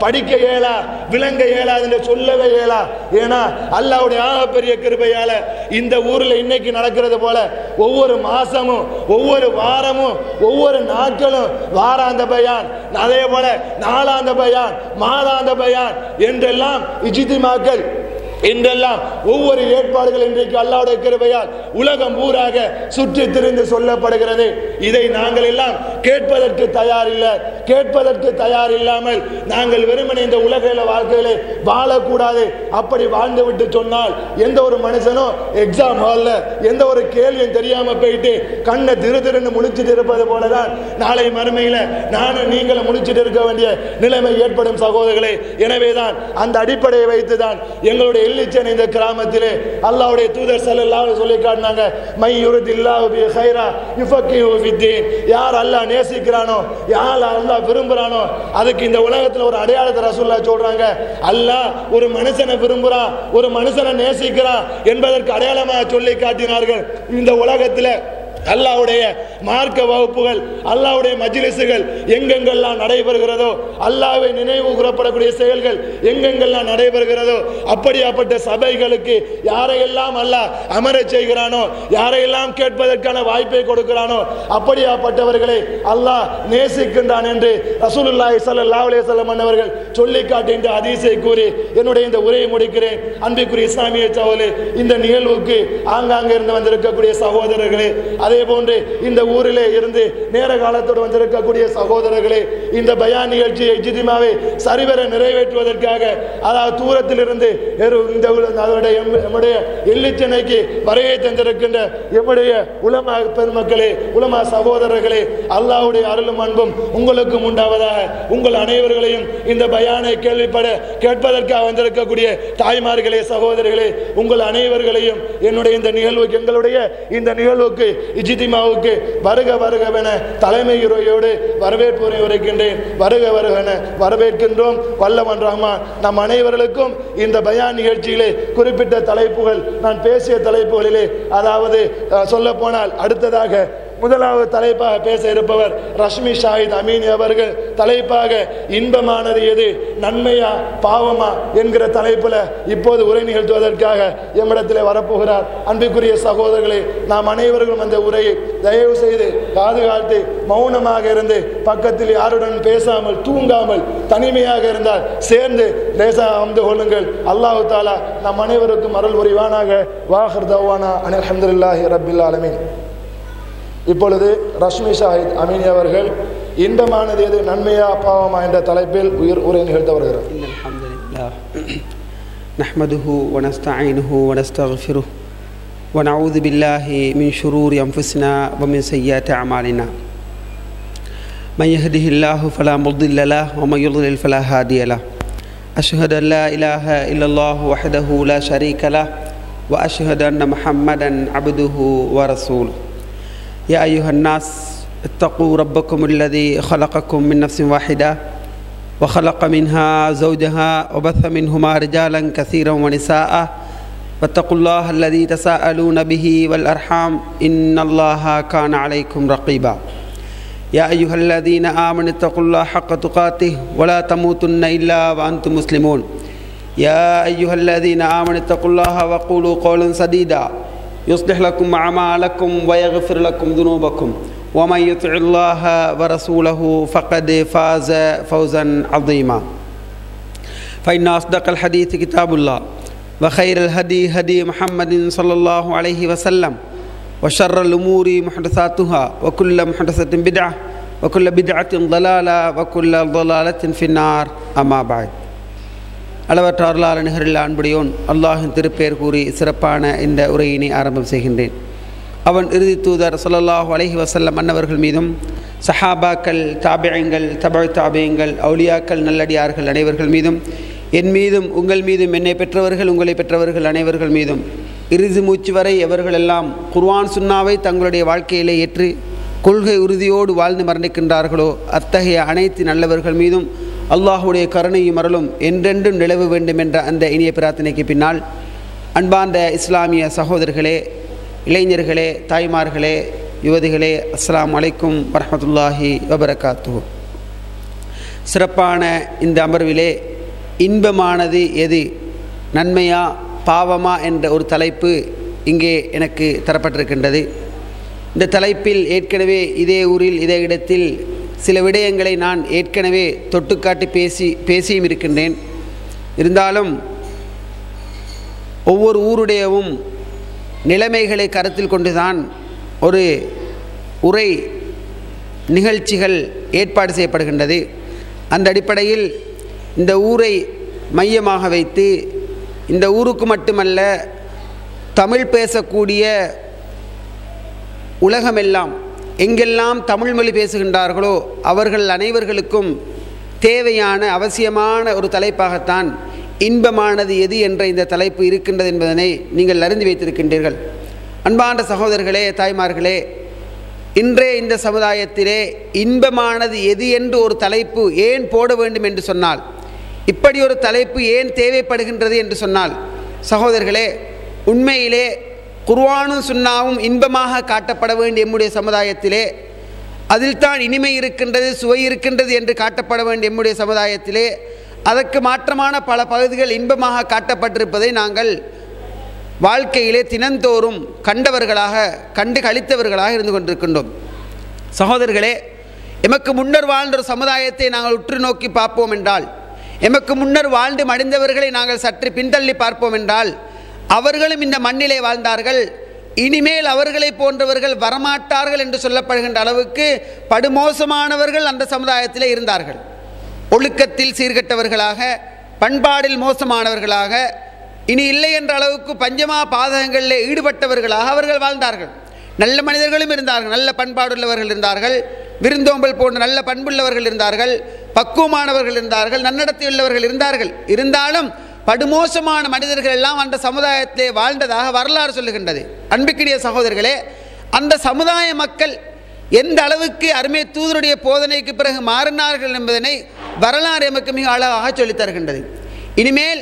படிக்க இயலா விளங்க இயலாதுன்னு சொல்லவே இயலா. ஏன்னா அல்லாஹ்வுடைய பெரிய கிருபையால இந்த ஊர்ல இன்னைக்கு நடக்கிறது போல ஒவ்வொரு மாசமும் ஒவ்வொரு வாரமும் ஒவ்வொரு நாட்களும் வாராந்த பயான், அதே போல நாளாந்த பயான், மாதாந்த பயான் என்றெல்லாம் இஜ்திமாக்கள் என்றெல்லாம் ஒவ்வொரு ஏற்பாடுகள் இன்றைக்கு அல்லாஹ்வுடைய கிருபையால் உலகம் ஊராக சுற்றி திரிந்து சொல்லப்படுகிறது. இதை நாங்கள் எல்லாம் கேட்பதற்கு தயார் இல்லாமல் நாங்கள் வெறுமனே இந்த உலக வாழ்க்கையிலே வாழக்கூடாது, அப்படி வாழ்ந்து விட்டு சொன்னால் எந்த ஒரு மனுஷனும் எக்ஸாம் ஹால்ல எந்த ஒரு கேள்வியும் தெரியாம போயிட்டு கண்ணை திருன்னு முழிச்சிட்டு இருப்பது போலதான் நாளை மறுமையில நானும் நீங்களும் முழிச்சிட்டு இருக்க வேண்டிய நிலைமை ஏற்படும் சகோதரர்களே. எனவேதான் அந்த அடிப்படையை வைத்துதான் எங்களுடைய எல்லிச்சன் இந்த கிராமத்திலே அல்லாஹ்வுடைய தூதர் ஸல்லல்லாஹு அலைஹி சொல்லி காட்டினாங்க, மை யுரிதில்லாஹு பி கைரா யுஃபக்கிஹு ஃபித்தீன், யார் அல்லாஹ் நேசிக்கிறானோ யார் அல்லாஹ் விரும்புறானோ அதுக்கு இந்த உலகத்துல ஒரு அடையாளத்தை ரசூலுல்லாஹ் சொல்றாங்க. அல்லாஹ் ஒரு மனுஷனை விரும்புறான், ஒரு மனுஷனை நேசிக்கிறான் என்பதற்கு அடையாளமாக சொல்லி காட்டினார்கள். இந்த உலகத்துல அல்லாஹ்வுடைய மார்க்க வகுப்புகள், அல்லாஹ்வுடைய மஜ்லிஸ்கள் எங்கெங்கெல்லாம் நடைபெறுகிறதோ, அல்லாஹ்வை நினைவு கூறப்படக்கூடிய செயல்கள் எங்கெங்கெல்லாம் நடைபெறுகிறதோ அப்படியாப்பட்ட சபைகளுக்கு யாரையெல்லாம் அல்லாஹ் அமர செய்கிறானோ, யாரையெல்லாம் கேட்பதற்கான வாய்ப்பை கொடுக்கிறானோ அப்படியாப்பட்டவர்களை அல்லாஹ் நேசிக்கின்றான் என்று ரசூலுல்லாஹி ஸல்லல்லாஹு அலைஹி வஸல்லம் அவர்கள் சொல்லி காட்டுகின்ற ஹதீஸை கூறி என்னுடைய இந்த உரையை முடிக்கிறேன். அன்பிற்குரிய இஸ்லாமிய சகோதரர்களே, இந்த நிகழ்வுக்கு ஆங்காங்கே இருந்து வந்திருக்கக்கூடிய சகோதரர்களே, அதே போன்று இந்த ஊரிலே இருந்து நேர காலத்தோடு வந்திருக்கக்கூடிய சகோதரர்களே, இந்த பயான் நிகழ்ச்சியை இஜ்திமாவை சரிவர நிறைவேற்றுவதற்காக அதாவது தூரத்தில் இருந்து நம்முடைய எல்லிச்சனைக்கு வருகை தந்திருக்கின்ற எம்முடைய உலமா பெருமக்களே, உலமா சகோதரர்களே, அல்லாஹ்வுடைய அருளும் அன்பும் உங்களுக்கு உண்டாவதாக. உங்கள் அனைவர்களையும் இந்த பயானை கேட்பதற்காக வந்திருக்கக்கூடிய தாய்மார்களே, சகோதரர்களே, உங்கள் அனைவர்களையும் என்னுடைய இந்த நிகழ்வுக்கு எங்களுடைய இந்த நிகழ்வுக்கு இஜ்திமாவுக்கு வருக வருகவென தலைமை உரையோடு வரவேற்புரை உரைக்கின்றேன். வருக வருகவென வரவேற்கின்றோம். வல்லவன் ரஹ்மான் நம் அனைவர்களுக்கும் இந்த பயான் நிகழ்ச்சியிலே குறிப்பிட்ட தலைப்புகள், நான் பேசிய தலைப்புகளிலே, அதாவது சொல்ல போனால் அடுத்ததாக முதலாவது தலைப்பாக பேச இருப்பவர் ரஷ்மி ஷாஹித் அமீனி அவர்கள். தலைப்பாக இன்பமானது எது, நன்மையா பாவமா என்கிற தலைப்பில் இப்போது உரை நிகழ்த்துவதற்காக எம்மிடத்தில் வரப்போகிறார். அன்பிற்குரிய சகோதரர்களே, நாம் அனைவர்களும் அந்த உரையை தயவு செய்து பாதுகாத்து மௌனமாக இருந்து பக்கத்தில் யாருடன் பேசாமல் தூங்காமல் தனிமையாக இருந்தால் சேர்ந்து லேசா அமர்ந்து கொள்ளுங்கள். அல்லாஹ் தஆலா நம் அனைவருக்கும் அருள் புரிவானாக. வாஹிர் தஅவானா அனில் ஹம்துலில்லாஹி ரப்பில் ஆலமீன். இப்பொழுது ரஷ்மி ஷாஹித் அமீனி அவர்கள் இன்பமானது எது, நன்மையா பாவமா என்ற தலைப்பில் உரை நிகழ்த்த வருகிறார். அல்ஹம்துலில்லாஹ் நஹ்மதுஹு வ நஸ்தஈனுஹு வ நஸ்தக்ஃபிருஹு வ நஊது பில்லாஹி மின் ஷுரூரி அன்ஃபுஸினா வ மின் ஸய்யிஆத்தி அமாலினா من يهده الله فلا مضل له ومن يضلل فلا هادي له أشهد أن لا إله إلا الله وحده لا شريك له وأشهد أن محمدا عبده ورسوله يا أيها الناس اتقوا ربكم الذي خلقكم من نفس واحدة وخلق منها زوجها وبث منهما رجالا كثيرا ونساء واتقوا الله الذي تساءلون به والأرحام إن الله كان عليكم رقيبا يا أيها الذين آمنوا اتقوا الله حق تقاته ولا تموتن إلا وأنتم مسلمون يا أيها الذين آمنوا اتقوا الله وقولوا قولا سديدا يصلح لكم أعمالكم ويغفر لكم ذنوبكم ومن يطع الله ورسوله فقد فاز فوزا عظيما فإن أصدق الحديث كتاب الله وخير الهدي هدي محمد صلى الله عليه وسلم وشر الأمور محدثاتها وكل محدثة بدعة وكل بدعة ضلالة وكل ضلالة في النار أما بعد அளவற்ற அருளாளர் நிகரில் அன்புடையோன் அல்லாஹின் திருப்பெயர் கூறி சிறப்பான இந்த உரையினை ஆரம்பம் செய்கின்றேன். அவன் இறுதி தூதர் ஸல்லல்லாஹு அலைஹி வஸல்லம் அன்னவர்கள் மீதும் சஹாபாக்கள், தாபியங்கள், தபஅ தாபியங்கள், அவுலியாக்கள், நல்லடியார்கள் அனைவர்கள் மீதும், என் மீதும், உங்கள் மீதும், என்னை பெற்றவர்கள், உங்களை பெற்றவர்கள் அனைவர்கள் மீதும் இறுதி மூச்சு வரை எவர்களெல்லாம் குர்ஆன் சுன்னாவை தங்களுடைய வாழ்க்கையிலே ஏற்று கொள்கை உறுதியோடு வாழ்ந்து மரணிக்கின்றார்களோ அத்தகைய அனைத்து நல்லவர்கள் மீதும் அல்லாஹுடைய கருணையும் அருளும் என்றென்றும் நிலவ வேண்டும் என்ற அந்த இனிய பிரார்த்தனைக்கு பின்னால், அன்பார்ந்த இஸ்லாமிய சகோதரர்களே, இளைஞர்களே, தாய்மார்களே, யுவதிகளே, அஸ்ஸலாமு அலைக்கும் வரஹ்மத்துல்லாஹி வபரகாத்துஹு. சிறப்பான இந்த அமர்விலே இன்பமானது எது, நன்மையா பாவமா என்ற ஒரு தலைப்பு இங்கே எனக்கு தரப்பட்டிருக்கின்றது. இந்த தலைப்பில் ஏற்கனவே இதே ஊரில் இதே இடத்தில் சில விடயங்களை நான் ஏற்கனவே தொட்டுக்காட்டி பேசியும் இருக்கின்றேன். இருந்தாலும் ஒவ்வொரு ஊருடையவும் நிலைமைகளை கருத்தில் கொண்டுதான் ஒரு உரை நிகழ்ச்சிகள் ஏற்பாடு செய்யப்படுகின்றது. அந்த அடிப்படையில் இந்த ஊரை மையமாக வைத்து இந்த ஊருக்கு மட்டுமல்ல, தமிழ் பேசக்கூடிய உலகமெல்லாம் எங்கெல்லாம் தமிழ் மொழி பேசுகின்றார்களோ அவர்கள் அனைவர்களுக்கும் தேவையான அவசியமான ஒரு தலைப்பாகத்தான் இன்பமானது எது என்ற இந்த தலைப்பு இருக்கின்றது என்பதனை நீங்கள் அறிந்து வைத்திருக்கின்றீர்கள். அன்பான சகோதரர்களே, தாய்மார்களே, இன்றே இந்த சமுதாயத்திலே இன்பமானது எது என்று ஒரு தலைப்பு ஏன் போட வேண்டும் என்று சொன்னால், இப்படி ஒரு தலைப்பு ஏன் தேவைப்படுகின்றது என்று சொன்னால், சகோதரர்களே, உண்மையிலே குர்ஆனும் சுன்னாவும் இன்பமாக காட்டப்பட வேண்டிய எம்முடைய சமுதாயத்திலே, அதில் தான் இனிமை இருக்கின்றது, சுவை இருக்கின்றது என்று காட்டப்பட வேண்டிய எம்முடைய சமுதாயத்திலே அதற்கு மாற்றமான பல பகுதிகள் இன்பமாக காட்டப்பட்டிருப்பதை நாங்கள் வாழ்க்கையிலே தினந்தோறும் கண்டு கழித்தவர்களாக இருந்து கொண்டிருக்கின்றோம். சகோதரர்களே, எமக்கு முன்னர் வாழ்ந்த ஒரு சமுதாயத்தை நாங்கள் உற்று நோக்கி பார்ப்போம் என்றால், எமக்கு முன்னர் வாழ்ந்து மடிந்தவர்களை நாங்கள் சற்று பின்தள்ளி பார்ப்போம் என்றால், அவர்களும் இந்த மண்ணிலே வாழ்ந்தார்கள். இனிமேல் அவர்களை போன்றவர்கள் வரமாட்டார்கள் என்று சொல்லப்படுகின்ற அளவுக்கு படுமோசமானவர்கள் அந்த சமுதாயத்திலே இருந்தார்கள். ஒழுக்கத்தில் சீர்கெட்டவர்களாக, பண்பாடில் மோசமானவர்களாக, இனி இல்லை என்ற அளவுக்கு பஞ்சமா பாதகங்களில் ஈடுபட்டவர்களாக அவர்கள் வாழ்ந்தார்கள். நல்ல மனிதர்களும் இருந்தார்கள், நல்ல பண்பாடுள்ளவர்கள் இருந்தார்கள், விருந்தோம்பல் போன்ற நல்ல பண்புள்ளவர்கள் இருந்தார்கள், பக்குவமானவர்கள் இருந்தார்கள், நன்னடத்தையுள்ளவர்கள் இருந்தார்கள். இருந்தாலும் படுமோசமான மனிதர்கள் எல்லாம் அந்த சமுதாயத்திலே வாழ்ந்ததாக வரலாறு சொல்லுகின்றது. அன்பிற்குரிய சகோதரர்களே, அந்த சமுதாய மக்கள் எந்த அளவுக்கு அருமை தூதருடைய போதனைக்கு பிறகு மாறினார்கள் என்பதனை வரலாறு எமக்கு மிக அழகாக சொல்லித் தருகின்றது. இனிமேல்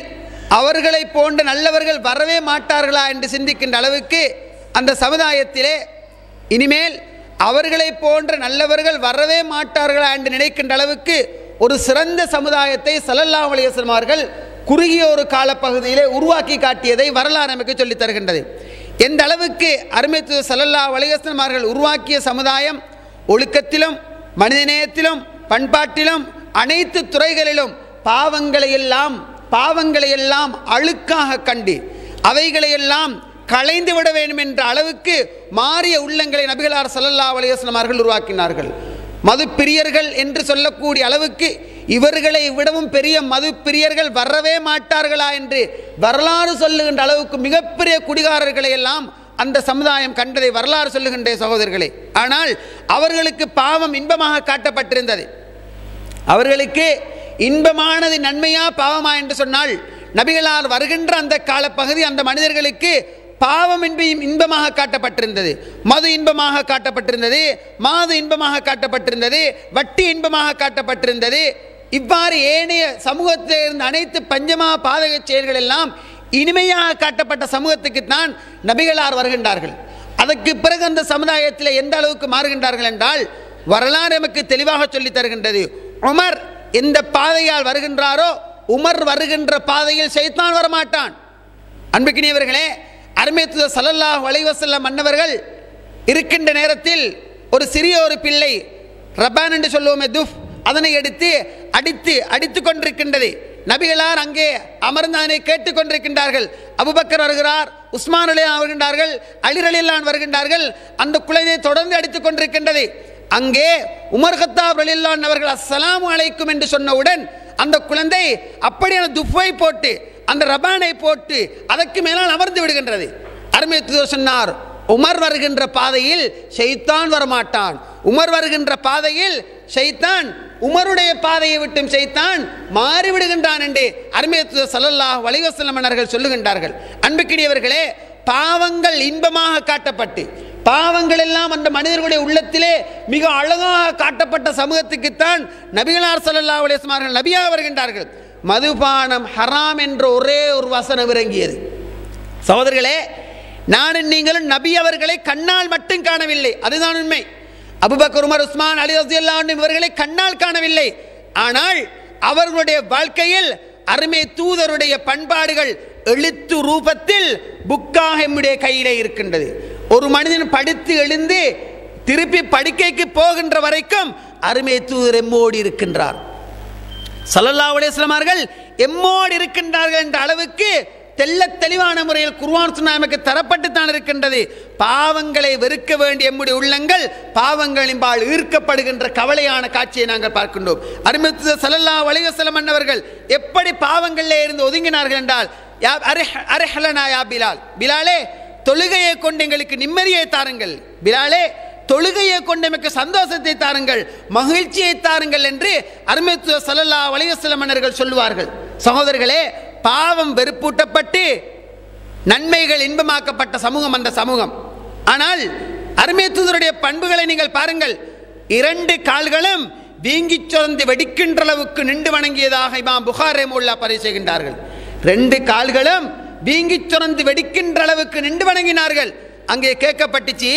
அவர்களை போன்ற நல்லவர்கள் வரவே மாட்டார்களா என்று சிந்திக்கின்ற அளவுக்கு அந்த சமுதாயத்திலே இனிமேல் அவர்களை போன்ற நல்லவர்கள் வரவே மாட்டார்களா என்று நினைக்கின்ற அளவுக்கு ஒரு சிறந்த சமுதாயத்தை ஸல்லல்லாஹு அலைஹி வஸல்லம் அவர்கள் குறுகிய ஒரு காலப்பகுதியிலே உருவாக்கி காட்டியதை வரலாறு நமக்கு சொல்லித் தருகின்றது. எந்த அளவுக்கு அருமை தூதர் ஸல்லல்லாஹு அலைஹி வஸல்லம் அவர்கள் உருவாக்கிய சமுதாயம் ஒழுக்கத்திலும், மனிதநேயத்திலும், பண்பாட்டிலும், அனைத்து துறைகளிலும் பாவங்களையெல்லாம் அழுக்காக கண்டு அவைகளையெல்லாம் களைந்து விட வேண்டும் என்ற அளவுக்கு மாறிய உள்ளங்களை நபிகளார் ஸல்லல்லாஹு அலைஹி வஸல்லம் அவர்கள் உருவாக்கினார்கள். மது பிரியர்கள் என்று சொல்லக்கூடிய அளவுக்கு இவர்களை விடவும் பெரிய மது பிரியர்கள் வரவே மாட்டார்களா என்று வரலாறு சொல்லுகின்ற அளவுக்கு மிகப்பெரிய குடிகாரர்களை எல்லாம் அந்த சமுதாயம் கண்டதை வரலாறு சொல்லுகின்ற சகோதரர்களே. ஆனால் அவர்களுக்கு பாவம் இன்பமாக காட்டப்பட்டிருந்தது. அவர்களுக்கு இன்பமானது நன்மையா பாவமா என்று சொன்னால், நபிகளால் வருகின்ற அந்த காலப்பகுதி அந்த மனிதர்களுக்கு பாவம் இன்பமாக காட்டப்பட்டிருந்தது, மது இன்பமாக காட்டப்பட்டிருந்தது, மாது இன்பமாக காட்டப்பட்டிருந்தது, வட்டி இன்பமாக காட்டப்பட்டிருந்தது. இவ்வாறு ஏனைய சமூகத்தில் இருந்த அனைத்து பஞ்சமா பாதக செயல்கள் எல்லாம் இனிமையாக காட்டப்பட்ட சமூகத்துக்குத்தான் நபிகளார் வருகின்றார்கள். அதற்கு பிறகு அந்த சமுதாயத்தில் எந்த அளவுக்கு மாறுகின்றார்கள் என்றால், வரலாறு நமக்கு தெளிவாக சொல்லி தருகின்றது. உமர் எந்த பாதையால் வருகின்றாரோ, உமர் வருகின்ற பாதையில் ஷைத்தான் வரமாட்டான். அன்புக்கினியவர்களே, அருமை தூதர் ஸல்லல்லாஹு அலைஹி வஸல்லம் அன்னவர்கள் இருக்கின்ற நேரத்தில் ஒரு சிறிய ஒரு பிள்ளை, ரபான் என்று சொல்லுவோமே, துஃப், அதனை எடுத்து அடித்து கொண்டிருக்கின்றது. நபிகளார் அங்கே அமர்ந்து அதனை கேட்டுக்கொண்டிருக்கின்றார்கள். அபூபக்கர் வருகிறார், உஸ்மான் ரலியல்லாஹு வருகின்றார்கள், அலி ரலியல்லாஹு வருகின்றார்கள். அந்த குழந்தை தொடர்ந்து அடித்துக் கொண்டிருக்கின்றது. அங்கே உமர் கத்தாப் ரலியல்லாஹு அவர்கள் அஸ்ஸலாமு அலைக்கும் என்று சொன்னவுடன் அந்த குழந்தை அப்படியான துஃபை போட்டு, அந்த ரபானை போட்டு அதற்கு மேலால் அமர்ந்து விடுகின்றது. அருமை தூதர் சொன்னார், உமர் வருகின்ற பாதையில் ஷைத்தான் வரமாட்டான். உமர் வருகின்ற பாதையில் ஷைத்தான், உமருடைய பாதையை விட்டும் ஷைத்தான் மாறிவிடுகின்றான் என்று அருமை தூதர் ஸல்லல்லாஹு அலைஹி வஸல்லம் அவர்கள் சொல்லுகின்றார்கள். அன்புக்கினியவர்களே, பாவங்கள் இன்பமாக காட்டப்பட்டு, பாவங்கள் எல்லாம் அந்த மனிதர்களுடைய உள்ளத்திலே மிக அழகாக காட்டப்பட்ட சமூகத்துக்குத்தான் நபிகளார் ஸல்லல்லாஹு அலைஹி வஸல்லம் அவர்கள் நபியாக வருகின்றார்கள். மதுபானம் ஹராம் என்ற ஒரே ஒரு வசனம் இறங்கியது. சகோதரர்களே, நானும் நீங்களும் நபி அவர்களை கண்ணால் மட்டும் காணவில்லை, அதுதான் உண்மை. அபூபக்கர், உமர், உஸ்மான், அலி ரலியல்லாஹு அன்ஹு இவர்களை கண்ணால் காணவில்லை. ஆனால் அவர்களுடைய வாழ்க்கையில் அருமை தூதருடைய பண்பாடுகள் எழுத்து ரூபத்தில் புக்காக நம்முடைய கையிலே இருக்கின்றது. ஒரு மனிதன் படித்து எழுந்து திருப்பி படுக்கைக்கு போகின்ற வரைக்கும் அருமை தூதர் எம்மோடு இருக்கின்றார். ஸல்லல்லாஹு அலைஹி வஸல்லம் அவர்கள் எம்மோடு இருக்கின்றார்கள் என்ற அளவுக்கு தெள்ள தெளிவான முறையில் குர்ஆன் சுன்னா நமக்கு தரப்பட்டு தான் இருக்கின்றது. பாவங்களை வெறுக்க வேண்டிய நம்முடைய உள்ளங்கள் பாவங்களின்பால் ஈர்க்கப்படுகின்ற கவலையான காட்சியை நாங்கள் பார்க்கின்றோம். அருமை தூதர் ஸல்லல்லாஹு அலைஹி வஸல்லம் அன்னவர்கள் எப்படி பாவங்களிலே இருந்து ஒதுங்கினார்கள் என்றால், அரஹலனா யா பிலால், பிலாலே தொழுகையை கொண்டு எங்களுக்கு நிம்மதியை தாருங்கள், பிலாலே தொழுகையை கொண்டு எமக்கு சந்தோஷத்தை தாருங்கள், மகிழ்ச்சியை தாருங்கள் என்று அருமை தூதர் ஸல்லல்லாஹு அலைஹி வஸல்லம் அவர்கள் சொல்லுவார்கள். சகோதரர்களே, பாவம் வெறுப்பூட்டப்பட்டு நன்மைகள் இன்பமாக்கப்பட்ட சமூகம் அந்த சமூகம். ஆனால் அருமை தூதருடைய பண்புகளை நீங்கள் பாருங்கள். 2 கால்களும் வீங்கி சுரந்து வெடிக்கின்ற அளவுக்கு நின்று வணங்கியதாக இமாம் புகாரி ரஹ்மத்துல்லாஹி பதிவு செய்கின்றார்கள். 2 கால்களும் வீங்கி சுரந்து வெடிக்கின்ற அளவுக்கு நின்று வணங்கினார்கள். அங்கே கேட்கப்பட்டுச்சு,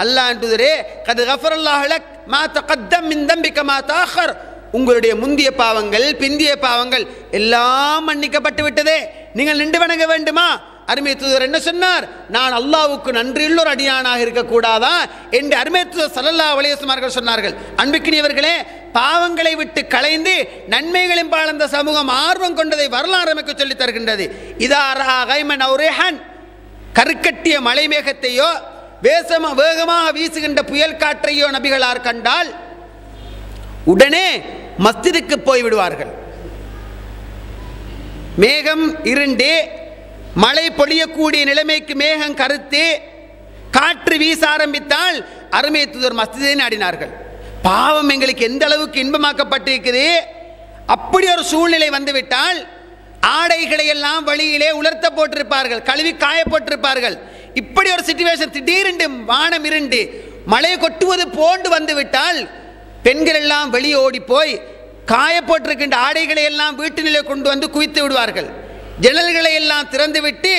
அல்லாஹ் தூதரே, கத் கஃபரல்லாஹு லக் மா தகத்தம் மின் தம்பிக மா தஅخر, உங்களுடைய முந்திய பாவங்கள் பிந்திய பாவங்கள் எல்லாம் மன்னிக்கப்பட்டு விட்டதே, நீங்கள் நின்று வணங்க வேண்டுமா? அருமை தூதர் என்ன சொன்னார்? நான் அல்லாஹ்வுக்கு நன்றியுள்ள ஒரு அடியானாக இருக்கக்கூடாதா என்று அருமை தூதர் ஸல்லல்லாஹு அலைஹி வஸல்லம் அவர்கள் சொன்னார்கள். அன்பிற்கினியவர்களே, பாவங்களை விட்டு களைந்து நன்மைகளின் பால் அந்த சமூகம் ஆர்வம் கொண்டதை வரலாறு நமக்கு சொல்லித் தருகின்றது. இதா ரா கைமன் அவ் ரிஹன், கருக்கட்டிய மலை மேகத்தையோ வேகமாக வீசுகின்ற புயல் காற்றையோ நபிகளார் கண்டால் உடனே மஸ்ஜிதுக்கு போய் விடுவார்கள். மேகம் இருண்டு மழை பொழியக்கூடிய நிலைமைக்கு மேகம் கருத்து காற்று வீச ஆரம்பித்தால் அருமை தூதர் மஸ்ஜிதை நாடினார்கள். பாவம் எங்களுக்கு எந்த அளவுக்கு இன்பமாக்கப்பட்டிருக்குது, அப்படி ஒரு சூழ்நிலை வந்துவிட்டால் ஆடைகளை எல்லாம் வழியிலே உலர்த்த போட்டிருப்பார்கள், கழுவி காய போட்டிருப்பார்கள். இப்படி ஒரு சிச்சுவேஷன் திடீரென்று வானம் இருண்டு மழை கொட்டுவது போன்று வந்துவிட்டால் பெண்கள் எல்லாம் வெளியே ஓடி போய் காய போட்டிருக்கின்ற ஆடைகளை எல்லாம் வீட்டிலே கொண்டு வந்து குவித்து விடுவார்கள். ஜன்னல்களை எல்லாம் திறந்துவிட்டு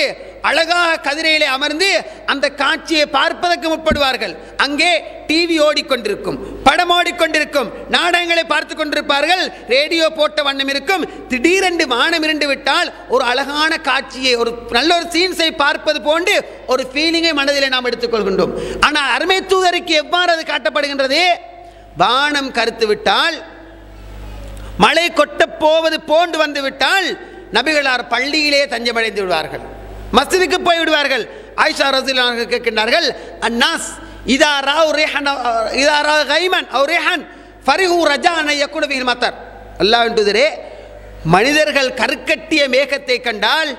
அழகாக கதிரையிலே அமர்ந்து அந்த காட்சியை பார்ப்பதற்கு முற்படுவார்கள். அங்கே டிவி ஓடிக்கொண்டிருக்கும், படம் ஓடிக்கொண்டிருக்கும், நாடகங்களை பார்த்து கொண்டிருப்பார்கள், ரேடியோ போட்ட வண்ணம் இருக்கும். திடீரென்று வானம் இருண்டு விட்டால் ஒரு அழகான காட்சியை, ஒரு நல்ல ஒரு சீன்ஸை பார்ப்பது போன்று ஒரு ஃபீலிங்கை மனதிலே நாம் எடுத்துக்கொள்கின்றோம். ஆனால் அருமை தூதருக்கு எவ்வாறு அது காட்டப்படுகின்றது? வானம் கருத்து விட்டால், மழை கொட்டப் போவது போன்று வந்து விட்டால் நபிகளார் பள்ளியிலே தஞ்சமடைந்து விடுவார்கள், மஸ்ஜிதுக்கு போய் விடுவார்கள். ஆயிஷா ரலியல்லாஹு அன்ஹா கேட்கின்றார்கள், அன்னாஸ் இதா ராவ் ரிஹன் இதா ரா கைமன் அவ் ரிஹன் ஃபரிஹு ரஜான் யகுனு பில் மத்தர். அல்லாஹ்வின் தூதரே, மனிதர்கள் கருக்கட்டிய மேகத்தை கண்டால்,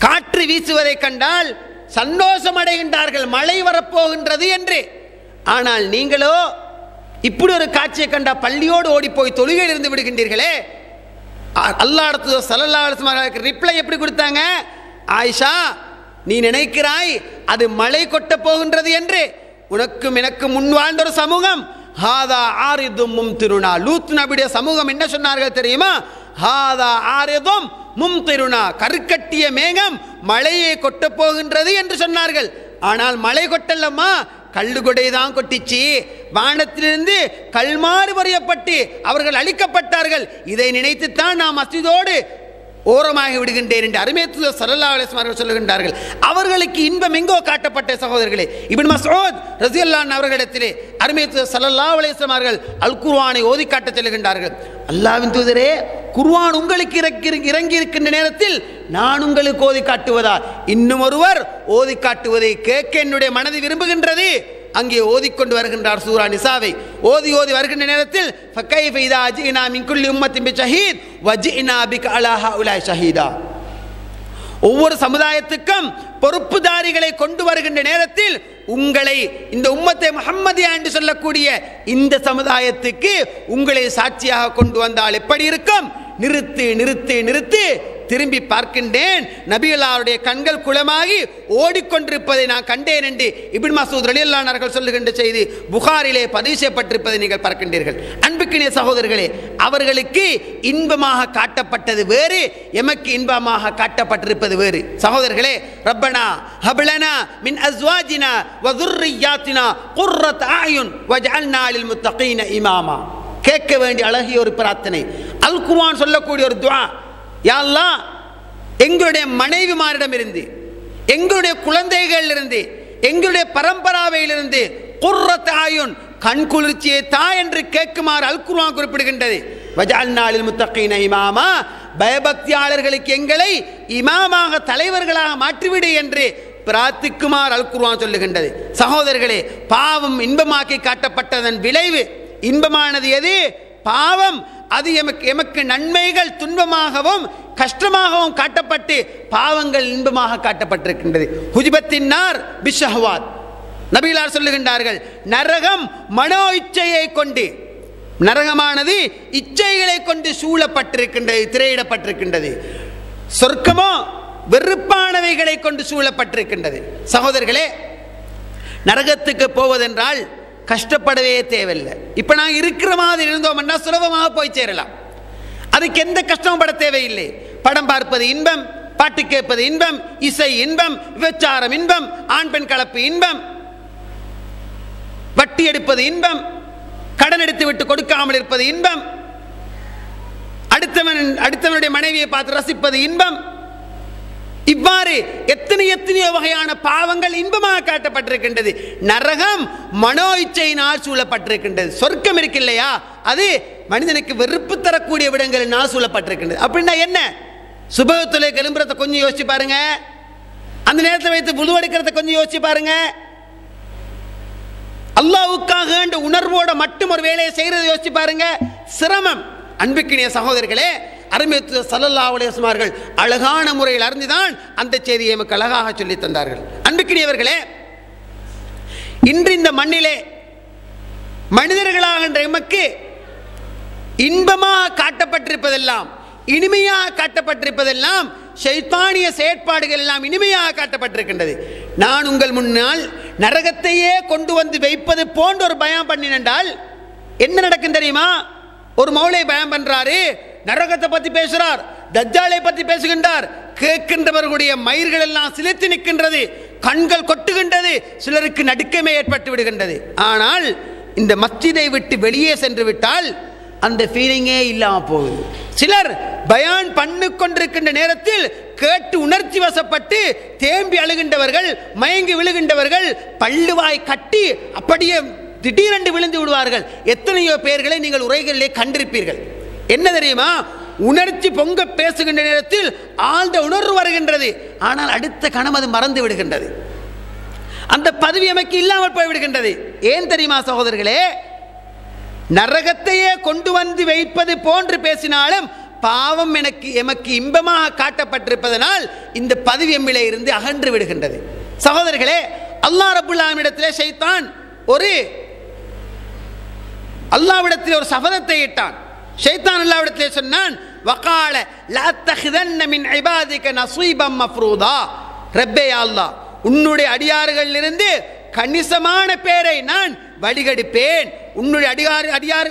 காற்று வீசுவதை கண்டால் சந்தோஷம் அடைகின்றார்கள் மழை வரப்போகின்றது என்று. ஆனால் நீங்களோ இப்படி ஒரு காட்சியை கண்டா பள்ளியோடு ஓடி போய் தொழுகையில் இருந்து விடுகின்றீர்களே. அல்லாஹ் ஸல்லல்லாஹு அலைஹி வஸல்லம் ரிப்ளை எப்படி கொடுத்தாங்க? ஆயிஷா, நீ நினைக்கிறாய் அது மழை கொட்ட போகின்றது என்று. உனக்கும் எனக்கு முன் வாழ்ந்த ஒரு சமூகம் ஹாதா ஆரிதும் மும்திருனா, லூத் நபியுடைய சமூகம் என்ன சொன்னார்கள் தெரியுமா? ஹாதா ஆரிதும் மும்திருனா, கருக்கட்டிய மேகம் மழையை கொட்ட போகின்றது என்று சொன்னார்கள். ஆனால் மழை கொட்டல்லம்மா, கல்லுகொடை தான் கொட்டிச்சு. வானத்திலிருந்து கல்மாறு வரையப்பட்டு அவர்கள் அழிக்கப்பட்டார்கள். இதை நினைத்துத்தான் நாம் மஸ்ஜிதோடு ஓரமாகி விடுகின்றேன் என்று அருமை தூதர் ஸல்லல்லாஹு அலைஹி வஸல்லம் சொல்லுகின்றார்கள். அவர்களுக்கு இன்பம் எங்கோ காட்டப்பட்ட சகோதரர்களே. இப்னு மஸ்ஊத் ரலியல்லாஹு அன்ஹு அவர்களிடத்திலே அருமை தூதர் ஸல்லல்லாஹு அலைஹி வஸல்லம் அவர்கள் அல் குர்ஆனை ஓதி காட்டச் சொல்லுகின்றார்கள். அல்லாஹ்வின் தூதரே, குர்ஆன் உங்களுக்கு இறங்கி இருக்கின்ற நேரத்தில் நான் உங்களுக்கு ஓதி காட்டுவதா? இன்னும் ஒருவர் ஓதி காட்டுவதை கேட்க என்னுடைய மனது விரும்புகின்றது. அங்கே ஓதிக்கொண்டு வருகின்றார் சூரா நிசாவை. ஓதி வருகின்ற நேரத்தில் ஃபகைஃப இதா ஜினா மின் குல்லி உம்மத்தின் பிஷஹீத் வஜினா பிக அலா ஹஉலாய் ஷஹீதா, ஒவ்வொரு சமுதாயத்துக்கும் பொறுப்புதாரிகளை கொண்டு வருகின்ற நேரத்தில் உங்களை, இந்த உம்மத்தை முஹம்மதியா என்று சொல்லக்கூடிய இந்த சமுதாயத்துக்கு உங்களை சாட்சியாக கொண்டு வந்தால் எப்படி இருக்கும்? நிறுத்து நிறுத்து நிறுத்து. திரும்பி பார்க்கின்றேன், நபிகளாருடைய கண்கள் குளமாகி ஓடிக்கொண்டிருப்பதை நான் கண்டேன் என்று இப்னு மஸ்ஊத் ரலியல்லாஹு அன்ஹு அவர்கள் சொல்லுகின்ற செய்தி புகாரிலே பதிவு செய்யப்பட்டிருப்பதை நீங்கள் பார்க்கின்றீர்கள். அன்புக்கினிய சகோதரர்களே, அவர்களுக்கு இன்பமாக காட்டப்பட்டது வேறு, எமக்கு இன்பமாக காட்டப்பட்டிருப்பது வேறு. சகோதரர்களே, ரப்பனா ஹப்லனா மின் அஸ்வாஜினா வ ذُرِّيَّاتِنَا قُرَّةَ أَعْيُنٍ وَاجْعَلْنَا لِلْمُتَّقِينَ إِمَامًا. கேட்க வேண்டிய அழகிய ஒரு பிரார்த்தனை, அல் குர்ஆன் சொல்லக்கூடிய ஒரு துஆ. யா அல்லாஹ், எங்களுடைய மனைவிமாரிடமிருந்து, எங்களுடைய குழந்தைகளிலிருந்து, எங்களுடைய பரம்பராவையிலிருந்து குர்ரத் ஆயுன், கண் குளிர்ச்சியை தா என்று கேட்குமாறு அல் குர்ஆன் குறிப்பிடுகின்றது. வஜஅல்னா லில் முத்தகீன இமாமா, பயபக்தியாளர்களுக்கு எங்களை இமாமாக, தலைவர்களாக மாற்றிவிடு என்று பிரார்த்திக்குமாறு அல் குர்ஆன் சொல்லுகின்றது. சகோதரர்களே, பாவம் இன்பமாக்கி காட்டப்பட்டதன் விளைவு, இன்பமானது எது? பாவம். அது எமக்கு நன்மைகள் துன்பமாகவும் கஷ்டமாகவும் காட்டப்பட்டு பாவங்கள் இன்பமாக காட்டப்பட்டிருக்கின்றது. ஹுஜ்பத்தின் நார் பிஷஹ்வாத், நபிகளார் சொல்லுகின்றார்கள், நரகம் மனோ இச்சையை கொண்டு, நரகமானது இச்சைகளை கொண்டு சூழப்பட்டிருக்கின்றது, திரையிடப்பட்டிருக்கின்றது. சொர்க்கமோ வெறுப்பானவைகளை கொண்டு சூழப்பட்டிருக்கின்றது. சகோதரர்களே, நரகத்துக்கு போவதென்றால் கஷ்டப்படவே தேவையில்லை. இப்போ நாங்கள் இருக்கிற மாதிரி இருந்தோம்னா சுலபமாக போய் சேரலாம். அதுக்கு எந்த கஷ்டமும் பட தேவையில்லை. படம் பார்ப்பது இன்பம், பாட்டு கேட்பது இன்பம், இசை இன்பம், விபச்சாரம் இன்பம், ஆண் பெண் கலப்பு இன்பம், வட்டி எடுப்பது இன்பம், கடன் எடுத்து விட்டு கொடுக்காமல் இருப்பது இன்பம், அடுத்தவனுடைய மனைவியை பார்த்து ரசிப்பது இன்பம். இவ்வாறு எத்தனையோ வகையான பாவங்கள் இன்பமாக காட்டப்பட்டிருக்கின்றது. நரகம் மனோ இச்சையினால் சூழப்பட்டிருக்கின்றது. சொர்க்கம் இருக்கு இல்லையா, அது மனிதனுக்கு வெறுப்பு தரக்கூடிய விடங்களினால் சூழப்பட்டிருக்கின்றது. அப்படின்னா என்ன? சுபகத்துல கிளம்புறத கொஞ்சம் யோசிச்சு பாருங்க. அந்த நேரத்தில் வைத்து புது எடுக்கிறத கொஞ்சம் யோசிச்சு பாருங்க. அல்லாஹ்வுக்காக என்ற உணர்வோட மட்டும் ஒரு வேலையை செய்யறதை யோசிச்சு பாருங்க. சிரமம். அன்புக்கினிய சகோதரர்களே, அருமை ஸல்லல்லாஹு அலைஹி வஸல்லம் அவர்கள் அழகான முறையில் அறிந்துதான் அந்த செய்தியை நமக்கு அழகாக சொல்லி தந்தார்கள். அன்புக்கினியவர்களே, இன்று இந்த மண்ணிலே மனிதர்களாகின்ற எமக்கு இன்பமாக காட்டப்பட்டிருப்பதெல்லாம், இனிமையாக காட்டப்பட்டிருப்பதெல்லாம், ஷைத்தானிய செயற்பாடுகள் எல்லாம் இனிமையாக காட்டப்பட்டிருக்கின்றது. நான் உங்கள் முன்னால் நரகத்தையே கொண்டு வந்து வைப்பது போன்ற ஒரு பயம் பண்ணினால் என்ன நடக்கும் தெரியுமா? ஒரு மௌலை பயம் பண்றாரு, நரகத்தை பத்தி பேசுறார், தஜ்ஜாலை பத்தி பேசுகின்றார். கேட்கின்றவர்களுடைய மயிர்கள் எல்லாம் சிலிர்த்து நிற்கின்றது, கண்கள் கொட்டுகின்றது, சிலருக்கு நடுக்கமே ஏற்பட்டு விடுகின்றது. ஆனால் இந்த மஸ்ஜிதை விட்டு வெளியே சென்று விட்டால் அந்த ஃபீலிங்கே இல்லாம போகுது. சிலர் பயான் பண்ணு கொண்டிருக்கின்ற நேரத்தில் கேட்டு உணர்ச்சி வசப்பட்டு தேம்பி அழுகின்றவர்கள், மயங்கி விழுகின்றவர்கள், பல்லுவாய் கட்டி அப்படியே திடீரென்று விழுந்து விடுவார்கள். எத்தனையோ பேர்களை நீங்கள் உரைகளிலே கண்டிருப்பீர்கள். என்ன தெரியுமா? உணர்ச்சி பொங்க பேசுகின்ற நேரத்தில் ஆழ்ந்த உணர்வு வருகின்றது, ஆனால் அடுத்த கணம் அது மறந்து விடுகின்றது. அந்த பதவி எமக்கு இல்லாமல் போய்விடுகின்றது. ஏன் தெரியுமா சகோதரர்களே? நரகத்தையே கொண்டு வந்து வைப்பது போன்று பேசினாலும் பாவம் எமக்கு இன்பமாக காட்டப்பட்டிருப்பதனால் இந்த பதவி எம்மிலே இருந்து அகன்று விடுகின்றது. சகோதரர்களே, அல்லாஹ் ரப்புல் ஆலமீனிடத்திலே ஷைத்தான் அல்லாஹ்விடத்தில் ஒரு சபதத்தை இட்டான். ஷைத்தான் அல்லாஹ்விடத்திலே சொன்னான், வகால லா தஹிதன்ன மின் இபாதிக நஸீபம் மஃப்ரூதா. ரப்பே அல்லாஹ், உன்னுடைய அடியார்களிலிருந்து கணிசமான பேரை நான் வழிகெடுப்பேன். உன்னுடைய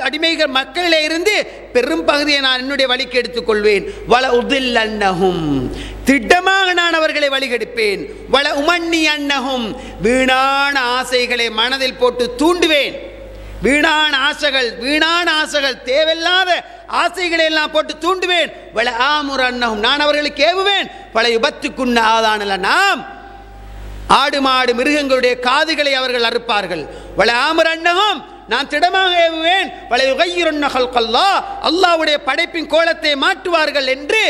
அடிமைகள் மக்களிலே இருந்து பெரும் பகுதியை நான் என்னுடைய வழிக்கு எடுத்துக்கொள்வேன். வல உதில்லன்னஹும், திட்டமாக நான் அவர்களை வழிகெடுப்பேன். வல உமன்னி அன்னஹும், வீணான ஆசைகளை மனதில் போட்டு தூண்டுவேன். வீணான ஆசைகள் தேவையில்லாத ஆசைகளை எல்லாம் போட்டு தூண்டுவேன். வல ஆமுர் அன்னஹும், நான் அவர்களுக்கு ஏவுவேன். வல யுபத்துக்குன்ன ஆதானல, நாம் ஆடு மாடு மிருகங்களுடைய காதுகளை அவர்கள் அறுப்பார்கள். வல ஆமுர் அன்னஹும், நான் திடமாக ஏவுவேன். வல யுகையிருன்ன ஹல்கல்லாஹ், அல்லாஹ்வுடைய படைப்பின் கோலத்தை மாற்றுவார்கள் என்று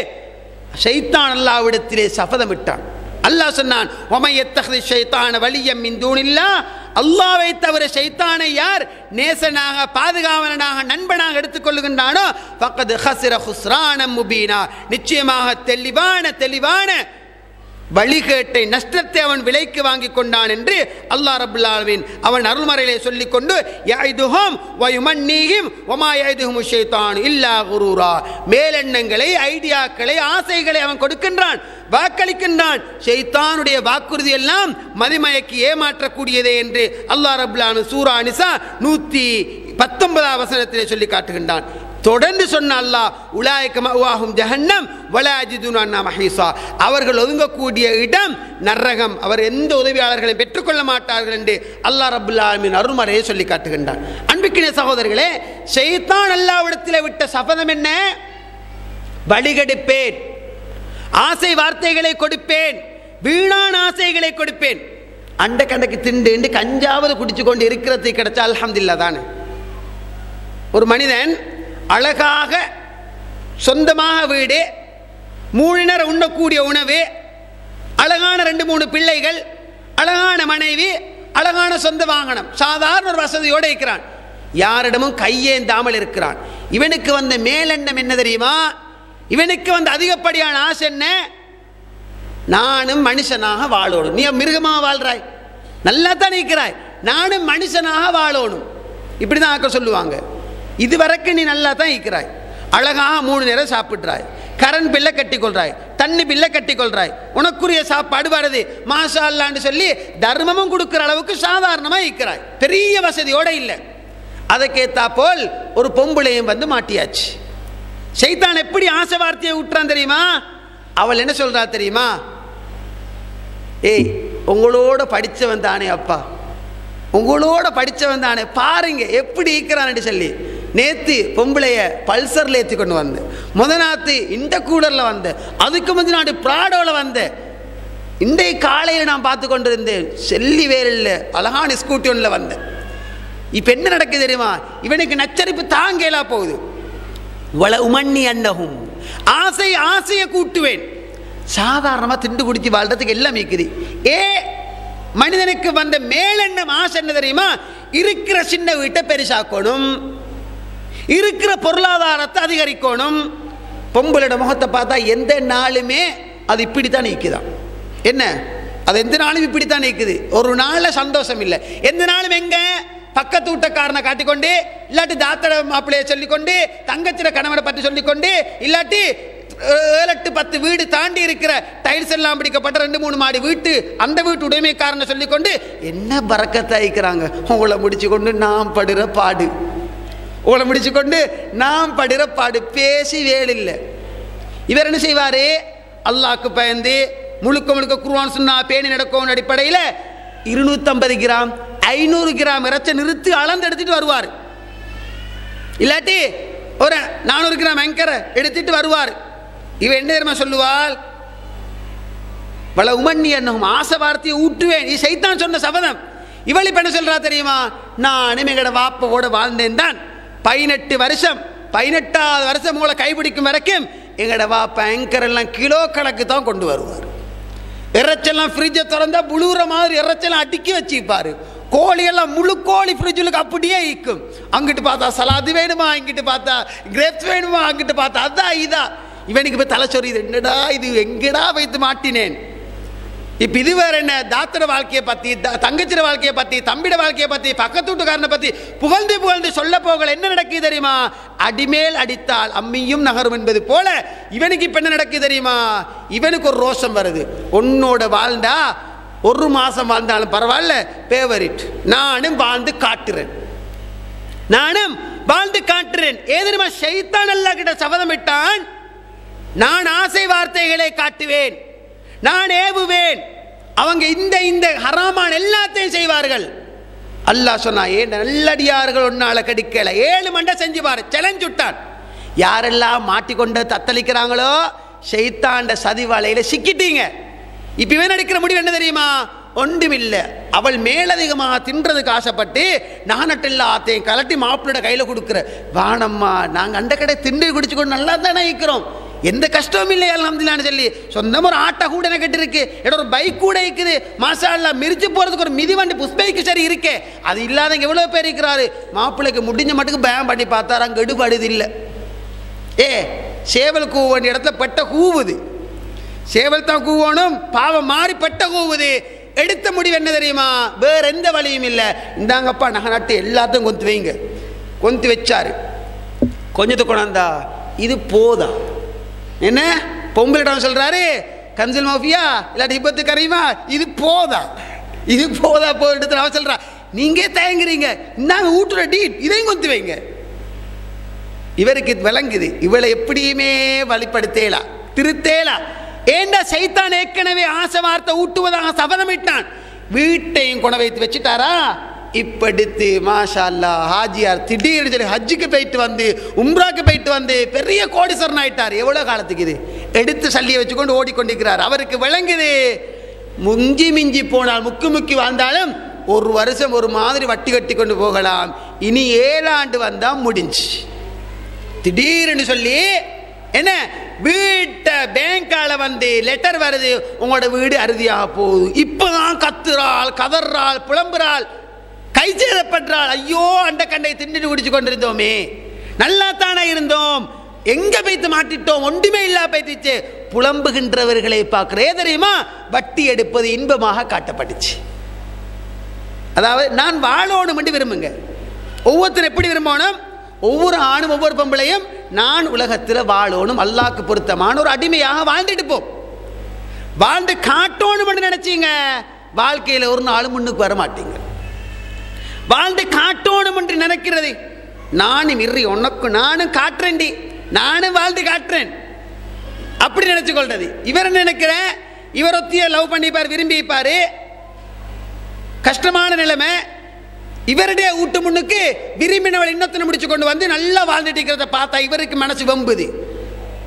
ஷைத்தான் அல்லாஹ்விடத்திலே சபதமிட்டான். அல்லாஹ் சொன்னான், வமை யத்தஹ்தி ஷைத்தான வலியம் மின் தூனில்லாஹ், அல்லாஹ்வை தவிர ஷைத்தானை யார் நேசனாக, பாதுகாவலனாக, நண்பனாக எடுத்துக்கொள்ளுகின்றானோ ஃபக்கத் ஹஸிர ஹுஸ்ரானம் முபீனா, நிச்சயமாக தெளிவான வழிகேட்டை, நஷ்டத்தை அவன் விலைக்கு வாங்கி கொண்டான் என்று அல்லாஹ் ரப்பல் ஆலமீன் அவன் அருள்மறையிலே சொல்லிக் கொண்டு, யஇதுஹும் வ யுமன்னீஹிம் வமா யஇதுஹும் ஷைத்தான் இல்லா குரூரா, மேலெண்ணங்களை, ஐடியாக்களை, ஆசைகளை அவன் கொடுக்கின்றான், வாக்களிக்கின்றான். ஷைத்தானுடைய வாக்குறுதி எல்லாம் மதிமயக்கி ஏமாற்றக்கூடியதே என்று அல்லாஹ் ரப்பல் ஆலமீன் சூரா நிசா 119 வசனத்திலே சொல்லி காட்டுகின்றான். தொடர்ந்து சொன்ன அல்லாஹ், உலாயிக மஅவாஹும் ஜஹன்னம் வலா யஜிதுன அன்ஹா மஹீஸா, அவர்கள் ஒதுங்கக்கூடிய இடம் நரகம், அவர் எந்த உதவியாளர்களையும் பெற்றுக்கொள்ள மாட்டார்கள் என்று அல்லாஹ் ரப்பல் ஆலமீன் அருள்மறையை சொல்லி காட்டுகின்றான். அன்பிற்கினிய சகோதரர்களே, ஷைத்தான் அல்லாஹ்விடத்தில் விட்ட சபதம் என்ன? வழிகெடுப்பேன், ஆசை வார்த்தைகளை கொடுப்பேன், வீணான ஆசைகளை கொடுப்பேன். அண்ட கண்டக்கு திண்டு கஞ்சாவது குடிச்சு கொண்டு இருக்கிறது கிடைச்சா அல்ஹம்துலில்லாஹ் தானே. ஒரு மனிதன் அழகாக சொந்தமாக வீடு, 3 நேரம் உண்ணக்கூடிய உணவு, அழகான 2-3 பிள்ளைகள், அழகான மனைவி, அழகான சொந்த வாகனம், சாதாரண ஒரு வசதியோடு இருக்கிறான். யாரிடமும் கையேந்தாமல் இருக்கிறான். இவனுக்கு வந்த மேலெண்ணம் என்ன தெரியுமா? இவனுக்கு வந்த அதிகப்படியான ஆசை என்ன? நானும் மனுஷனாக வாழணும். நீ மிருகமாக வாழ்றாய், நல்லா தான் இருக்கிறாய், நானும் மனுஷனாக வாழணும். இப்படி தான் ஆக்க சொல்லுவாங்க. இதுவரைக்கும் நீ நல்லா தான் இருக்கிறாய், அழகாக 3 நேரம் சாப்பிட்றாய், கரண்ட் பில்லை கட்டிக்கொள்றாய், தண்ணி பில்லை கட்டிக்கொள்றாய், உனக்குரிய சாப்பாடு வருது, மாஷா அல்லான்னு சொல்லி தர்மமும் கொடுக்குற அளவுக்கு சாதாரணமாக இருக்கிறாய், பெரிய வசதியோடு இல்லை. அதுக்கேற்றா போல் ஒரு பொம்பளையும் வந்து மாட்டியாச்சு. ஷைத்தான் எப்படி ஆசை வார்த்தையை விட்டுறான் தெரியுமா? அவள் என்ன சொல்றா தெரியுமா? ஏய், உங்களோட படித்தவன் தானே அப்பா, உங்களோட படித்தவன் தானே, பாருங்க எப்படி இருக்கிறான்னு சொல்லி நேற்று பொம்பளைய பல்சரில் ஏற்றி கொண்டு வந்தேன், முதநாத்து இந்த கூலரில் வந்தேன், அதுக்கு முந்தி நாடு ப்ராடோவில் வந்தேன், இன்றைய காலையில் நான் பார்த்து கொண்டு இருந்தேன் செல்லி வேலில் அழகான ஸ்கூட்டி ஒன்றில் வந்தேன். இப்போ என்ன நடக்குது தெரியுமா? இவனுக்கு நச்சரிப்பு தாங்கலா போகுது. வள உமன்னி அன்னகும், ஆசையை கூட்டுவேன். சாதாரணமாக திண்டு குடிச்சு வாழ்றதுக்கு எல்லாம் இருக்குது. மனிதனுக்கு வந்த மேலெண்ணம் ஆசை என்ன தெரியுமா? இருக்கிற சின்ன வீட்டை பெருசாக்கணும், இருக்கிற பொருளாதாரத்தை அதிகரிக்கணும். பொம்பளோட முகத்தை பார்த்தா எந்த நாளுமே அது இப்படித்தான் நிற்குதான். என்ன அது எந்த நாளும் இப்படித்தான் நிற்குது. ஒரு நாளில் சந்தோஷம் இல்லை. எந்த நாளும் எங்க பக்கத்து வீட்டக்காரனை காட்டிக்கொண்டு, இல்லாட்டி தாத்தட மாப்பிள்ளையை சொல்லிக்கொண்டு, தங்கச்சிட கணவனை பற்றி சொல்லிக்கொண்டு, இல்லாட்டி 7-8-10 வீடு தாண்டி இருக்கிற டைல்ஸ் எல்லாம் பிடிக்கப்பட்ட 2-3 மாடி வீட்டு அந்த வீட்டு உடைமைக்காரனை சொல்லிக்கொண்டு என்ன பறக்கத்தை இருக்கிறாங்க. உங்களை முடிச்சு கொண்டு நாம் படுற பாடு, உங்களை முடிச்சு கொண்டு நாம் படுற பாடு, பேசி வேலில்லை. இவர் என்ன செய்வாரு? அல்லாஹ்க்கு பயந்து முழுக்க குர்ஆன் சுன்னா பேணி நடக்கும் அடிப்படையில் 250 கிராம் 500 கிராம் இறைச்ச நிறுத்தி அளந்து எடுத்துட்டு வருவார். இல்லாட்டி ஒரு 400 கிராம் அங்கரை எடுத்துட்டு வருவார். இவன் என்ன தெரியுமா சொல்லுவாள்? வள உமன்னி என்னும் ஆசை வார்த்தையை ஊட்டுவேன். இது ஷைத்தான் சொன்ன சபதம். இவள் இப்ப என்ன சொல்றா தெரியுமா? நானும் எங்கட வாப்பவோட வாழ்ந்தேன் தான் 18 வருஷம், 18வது வருஷம் உங்களை கைப்பிடிக்கும் வரைக்கும் எங்கட வாப்ப அங்கர் எல்லாம் கிலோ கணக்கு தான் கொண்டு வருவார். இறைச்செல்லாம் ஃப்ரிட்ஜை திறந்தா புழுற மாதிரி இறைச்செல்லாம் அடுக்கி வச்சுப்பாரு. கோழியெல்லாம் முழு கோழி ஃப்ரிட்ஜுக்கு அப்படியே ஈக்கும். அங்கிட்டு பார்த்தா சலாது வேணுமா, இங்கிட்டு பார்த்தா கிரேப்ஸ் வேணுமா, அங்கிட்டு பார்த்தா அதான் இதா. இவனுக்கு இப்போ தலை சொறியுது, என்னடா இது எங்கடா வைத்து மாட்டினேன். இப்போ இது வேற என்ன, தாத்தட வாழ்க்கையை பற்றி, தங்கச்சிட வாழ்க்கையை பற்றி, தம்பிட வாழ்க்கையை பற்றி, பக்கத்து வீட்டுக்காரனை பற்றி புகழ்ந்து புகழ்ந்து சொல்ல போகல. என்ன நடக்குது தெரியுமா? அடிமேல் அடித்தால் அம்மியும் நகரும் என்பது போல இவனுக்கு இப்போ என்ன நடக்குது தெரியுமா? இவனுக்கு ஒரு ரோஷம் வருது. உன்னோட வாழ்ந்தா ஒரு மாதம் வாழ்ந்தாலும் பரவாயில்ல, ஃபேவரிட், நானும் வாழ்ந்து காட்டுறேன், நானும் வாழ்ந்து காட்டுறேன். ஏதேனுமா ஷைத்தான் அல்லாஹ் கிட்ட சபதமிட்டான், நான் ஆசை வார்த்தைகளை காட்டுவேன், நான் ஏவுவேன், அவங்க இந்த இந்த ஹராமான எல்லாத்தையும் செய்வார்கள். அல்லாஹ் சொன்னா, ஏன் நல்லடியார்கள் ஒன்னால கடிக்கல, 7 மண்டை செஞ்சு பாரு, சேலஞ்ச் விட்டான். யாரெல்லாம் மாட்டிக்கொண்டு தத்தளிக்கிறாங்களோ ஷைத்தாண்ட சதி வலையில சிக்கிட்டீங்க. இப்ப இவன் எடுக்கிற முடிவு என்ன தெரியுமா? ஒன்றுமில்லை, அவள் மேலதிகமாக தின்றதுக்கு ஆசைப்பட்டு நானட்டு எல்லாத்தையும் கலட்டி மாப்பிள்ளோட கையில கொடுக்குற, வானம்மா நாங்கள் அந்த கடை திண்டு குடிச்சுக்கொண்டு நல்லா தானே இருக்கிறோம், எந்த கஷ்டமும் இல்லை அல்ஹம்துலில்லாஹ்னு சொல்லி சொந்தமாக ஒரு ஆட்டை கூட எனக்கு கட்டிருக்கு, ஒரு பைக் கூட இருக்குது, மாஷா அல்லாஹ் மிரிச்சு போகிறதுக்கு ஒரு மிதிவண்டி புஷ்பைக்கு சரி இருக்கே, அது இல்லாதவங்க எவ்வளோ பேர் இருக்கிறாரு. மாப்பிள்ளைக்கு முடிஞ்ச மட்டுக்கு பயம் பண்ணி பார்த்தாரு, அங்கே எடுபடுது இல்லை. சேவல் கூவ வேண்டிய இடத்துல பெட்ட கூவுது, சேவல் தான் கூவணும், பாவம் மாறி பெட்ட கூவுது. எடுத்த முடிவு என்ன தெரியுமா? வேற எந்த வழியும் இல்லை, இந்தாங்கப்பா நகை நட்டு எல்லாத்தையும் கொந்து வைங்க. கொந்து வச்சாரு, கொஞ்சத்தை கொண்டாந்தா இது போதா. என்ன பொம்பளிடம் சொல்றாரு, கன்சல் மாஃபியா இல்லாட்டி இப்பத்து கரையுமா, இது போதா, இது போதா போட்டு அவன் சொல்றா, நீங்க தயங்குறீங்க, இந்தாங்க ஊட்டுற டீட், இதையும் கொந்து வைங்க. இவருக்கு விளங்குது, இவளை எப்படியுமே வழிபடுத்தேலா, திருத்தேலா. ஏண்டா சைத்தான் ஏற்கனவே ஆசை வார்த்தை ஊட்டுவதாக சபதமிட்டான். வீட்டையும் கொண வைத்து வச்சுட்டாரா. இப்ப எடுத்து மாஷா அல்லாஹ் ஹாஜியார் திடீர்னு சொல்லி ஹஜ்ஜுக்கு போயிட்டு வந்து உம்ராக்கு போயிட்டு வந்து பெரிய கோடீஸ்வரன் ஆயிட்டார். எவ்வளவு காலத்துக்கு இது எடுத்து சல்லியை வச்சுக்கொண்டு ஓடிக்கொண்டிருக்கிறார். அவருக்கு விளங்குது, முஞ்சி மிஞ்சி போனால் முக்கி முக்கி வாழ்ந்தாலும் ஒரு வருஷம் ஒரு மாதிரி வட்டி கட்டி கொண்டு போகலாம், இனி 7 ஆண்டு வந்தா முடிஞ்சு. திடீர்னு சொல்லி என்ன வீட்டை பேங்கால வந்து லெட்டர் வருது, உங்களோட வீடு அறுதியாக போகுது. இப்பதான் கத்துறாள், கதறாள், புலம்புறாள், கை சேதப்படுறாள். ஐயோ அண்ட கண்டை திண்டு குடிச்சு கொண்டிருந்தோமே, நல்லா தானே இருந்தோம், எங்க போய்த்து மாட்டிட்டோம், ஒன்றுமே இல்லா போய்த்துச்சு. புலம்புகின்றவர்களை பார்க்கிறே தெரியுமா, வட்டி எடுப்பது இன்பமாக காட்டப்பட்டுச்சு. அதாவது நான் வாழணும் என்று விரும்புங்க. ஒவ்வொருத்தரும் எப்படி விரும்பணும்? ஒவ்வொரு ஆணும் ஒவ்வொரு பொம்பளையும் நான் உலகத்தில் வாழணும், அல்லாஹ்க்கு பொருத்தமான ஒரு அடிமையாக வாழ்ந்துட்டு போம். வாழ்ந்து காட்டணும் என்று நினைச்சீங்க, வாழ்க்கையில் ஒரு நாள் முன்னுக்கு வர மாட்டீங்க. வாழ்ந்து காட்டணும் என்று நினைக்கிறது, நானும் இறி உனக்கு நானும் காட்டுறேன்டி, நானும் வாழ்ந்து காட்டுறேன் அப்படி நினைச்சு கொள்றது. இவர் என்ன நினைக்கிறேன், இவர் ஒத்திய லவ் பண்ணிப்பார், விரும்பிப்பாரு, கஷ்டமான நிலைமை, இவருடைய வீட்டு முன்னுக்கு விரும்பினவள் இன்னொத்தனை முடிச்சு கொண்டு வந்து நல்லா வாழ்ந்துட்டு இருக்கிறத பார்த்தா இவருக்கு மனசு வெம்புது,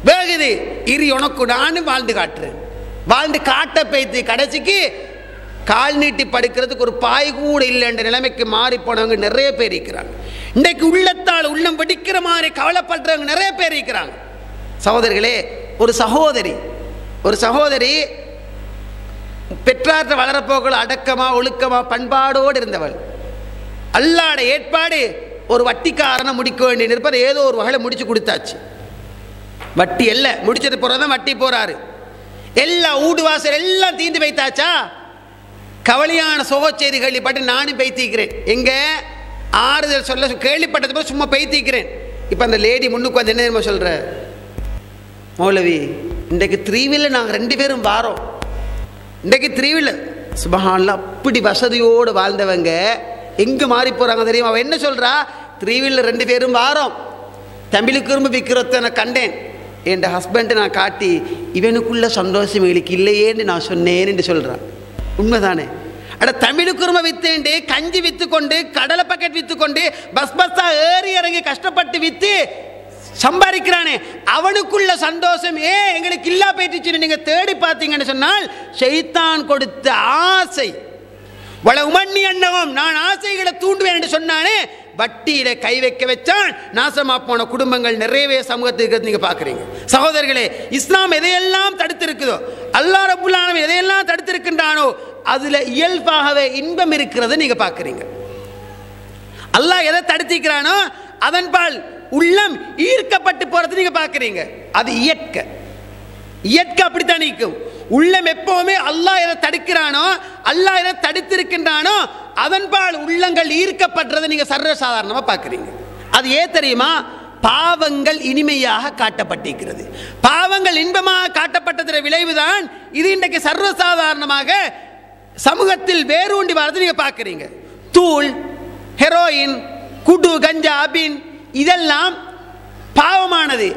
வேகுது. இரு உனக்கு நானும் வாழ்ந்து காட்டுறேன். வாழ்ந்து காட்ட பேத்து கடைசிக்கு கால் நீட்டி படுக்கிறதுக்கு ஒரு பாய் கூட இல்லை என்ற நிலைமைக்கு மாறி போனவங்க நிறைய பேர் இருக்கிறாங்க. இன்றைக்கு உள்ளத்தால் உள்ளம் வெடிக்கிற மாதிரி கவலைப்படுறவங்க நிறைய பேர் இருக்கிறாங்க. சகோதரிகளே, ஒரு சகோதரி பெற்றாற்ற வளரப்போக்கள் அடக்கமா ஒழுக்கமா பண்பாடோடு இருந்தவள். அல்லாட ஏற்பாடு ஒரு வட்டிக்காரனை முடிக்க வேண்டிய நிற்பதை ஏதோ ஒரு வகையில் முடிச்சு கொடுத்தாச்சு. வட்டி இல்லை, முடிச்சது போறதான் வட்டி போறாரு. எல்லா ஊடு வாசல் எல்லாம் தீந்து வைத்தாச்சா. கவலையான சோக செய்தி கேள்விப்பட்டு நானும் பைத்திக்கிறேன். எங்க ஆறுதல் சொல்ல கேள்விப்பட்டது போது சும்மா பைத்திக்கிறேன். இப்போ அந்த லேடி முன்னுக்கு வந்து என்ன தெரியுமா சொல்ற, மௌலவி இன்றைக்கு 3 வீலர் நாங்கள் 2 பேரும் வாரோம். இன்றைக்கு 3 வீலர் சுபஹானல்லாஹ், அப்படி வசதியோடு வாழ்ந்தவங்க எங்க மாறி போறாங்க தெரியுமா? அவன் என்ன சொல்றா, 3 வீலர் 2 பேரும் வாரோம், தமிழுக்கு இரும்பு விற்கிறத கண்டேன், என் ஹஸ்பண்ட் நான் காட்டி இவனுக்குள்ள சந்தோஷம் எங்களுக்கு இல்லையேன்னு நான் சொன்னேன்னு சொல்றான். உண்மைதானே? அட தமிழுக்கு இரும்பு வித்தேன்ட்டு கஞ்சி வித்து கொண்டு கடலை பக்கெட் வித்து கொண்டு பஸ்ஸா ஏறி இறங்கி கஷ்டப்பட்டு வித்து சம்பாதிக்கிறானே, அவனுக்குள்ள சந்தோஷம் எங்களுக்கு இல்லா போயிட்டுச்சுன்னு நீங்க தேடி பார்த்தீங்கன்னு சொன்னால் ஷைத்தான் கொடுத்த ஆசை. வள உமன்னி அன்னவம், நான் ஆசைகளை தூண்டுவேன் என்று சொன்னானே, வட்டியில கை வைக்க வச்சான். நாசமா போன குடும்பங்கள் நிறையவே சமூகத்துக்கு நீங்க பாக்குறீங்க. சகோதரர்களே, இஸ்லாம் எதையெல்லாம் தடுத்திருக்குதோ, அல்லாஹ் ரப்பல் ஆலமீன் எதையெல்லாம் தடுத்திருக்கின்றானோ அதுல இயல்பாகவே இன்பம் இருக்கிறது நீங்க பாக்குறீங்க. அல்லாஹ் எதை தடுத்திருக்கிறானோ அதன்பால் உள்ளம் ஈர்க்கப்பட்டு போறது நீங்க பாக்குறீங்க. அது இயற்கை அப்படித்தான் நிற்கும். உள்ளம் எப்பவுமே அல்லாஹ் எதை தடுக்கிறானோ, அல்லாஹ் எதை தடுத்திருக்கின்றானோ அதன்பால் உள்ளங்கள் ஈர்க்கப்படுறதை நீங்க சர்வசாதாரணமா பார்க்குறீங்க. அது ஏன் தெரியுமா? பாவங்கள் இனிமையாக காட்டப்பட்டிருக்கிறது. பாவங்கள் இன்பமாக காட்டப்பட்டதின் விளைவுதான் இது இன்றைக்கு சர்வசாதாரணமாக சமூகத்தில் வேரூண்டி வரது நீங்க பார்க்குறீங்க. தூள், ஹெரோயின், குடு, கஞ்சா, அபின் இதெல்லாம் பாவமானது.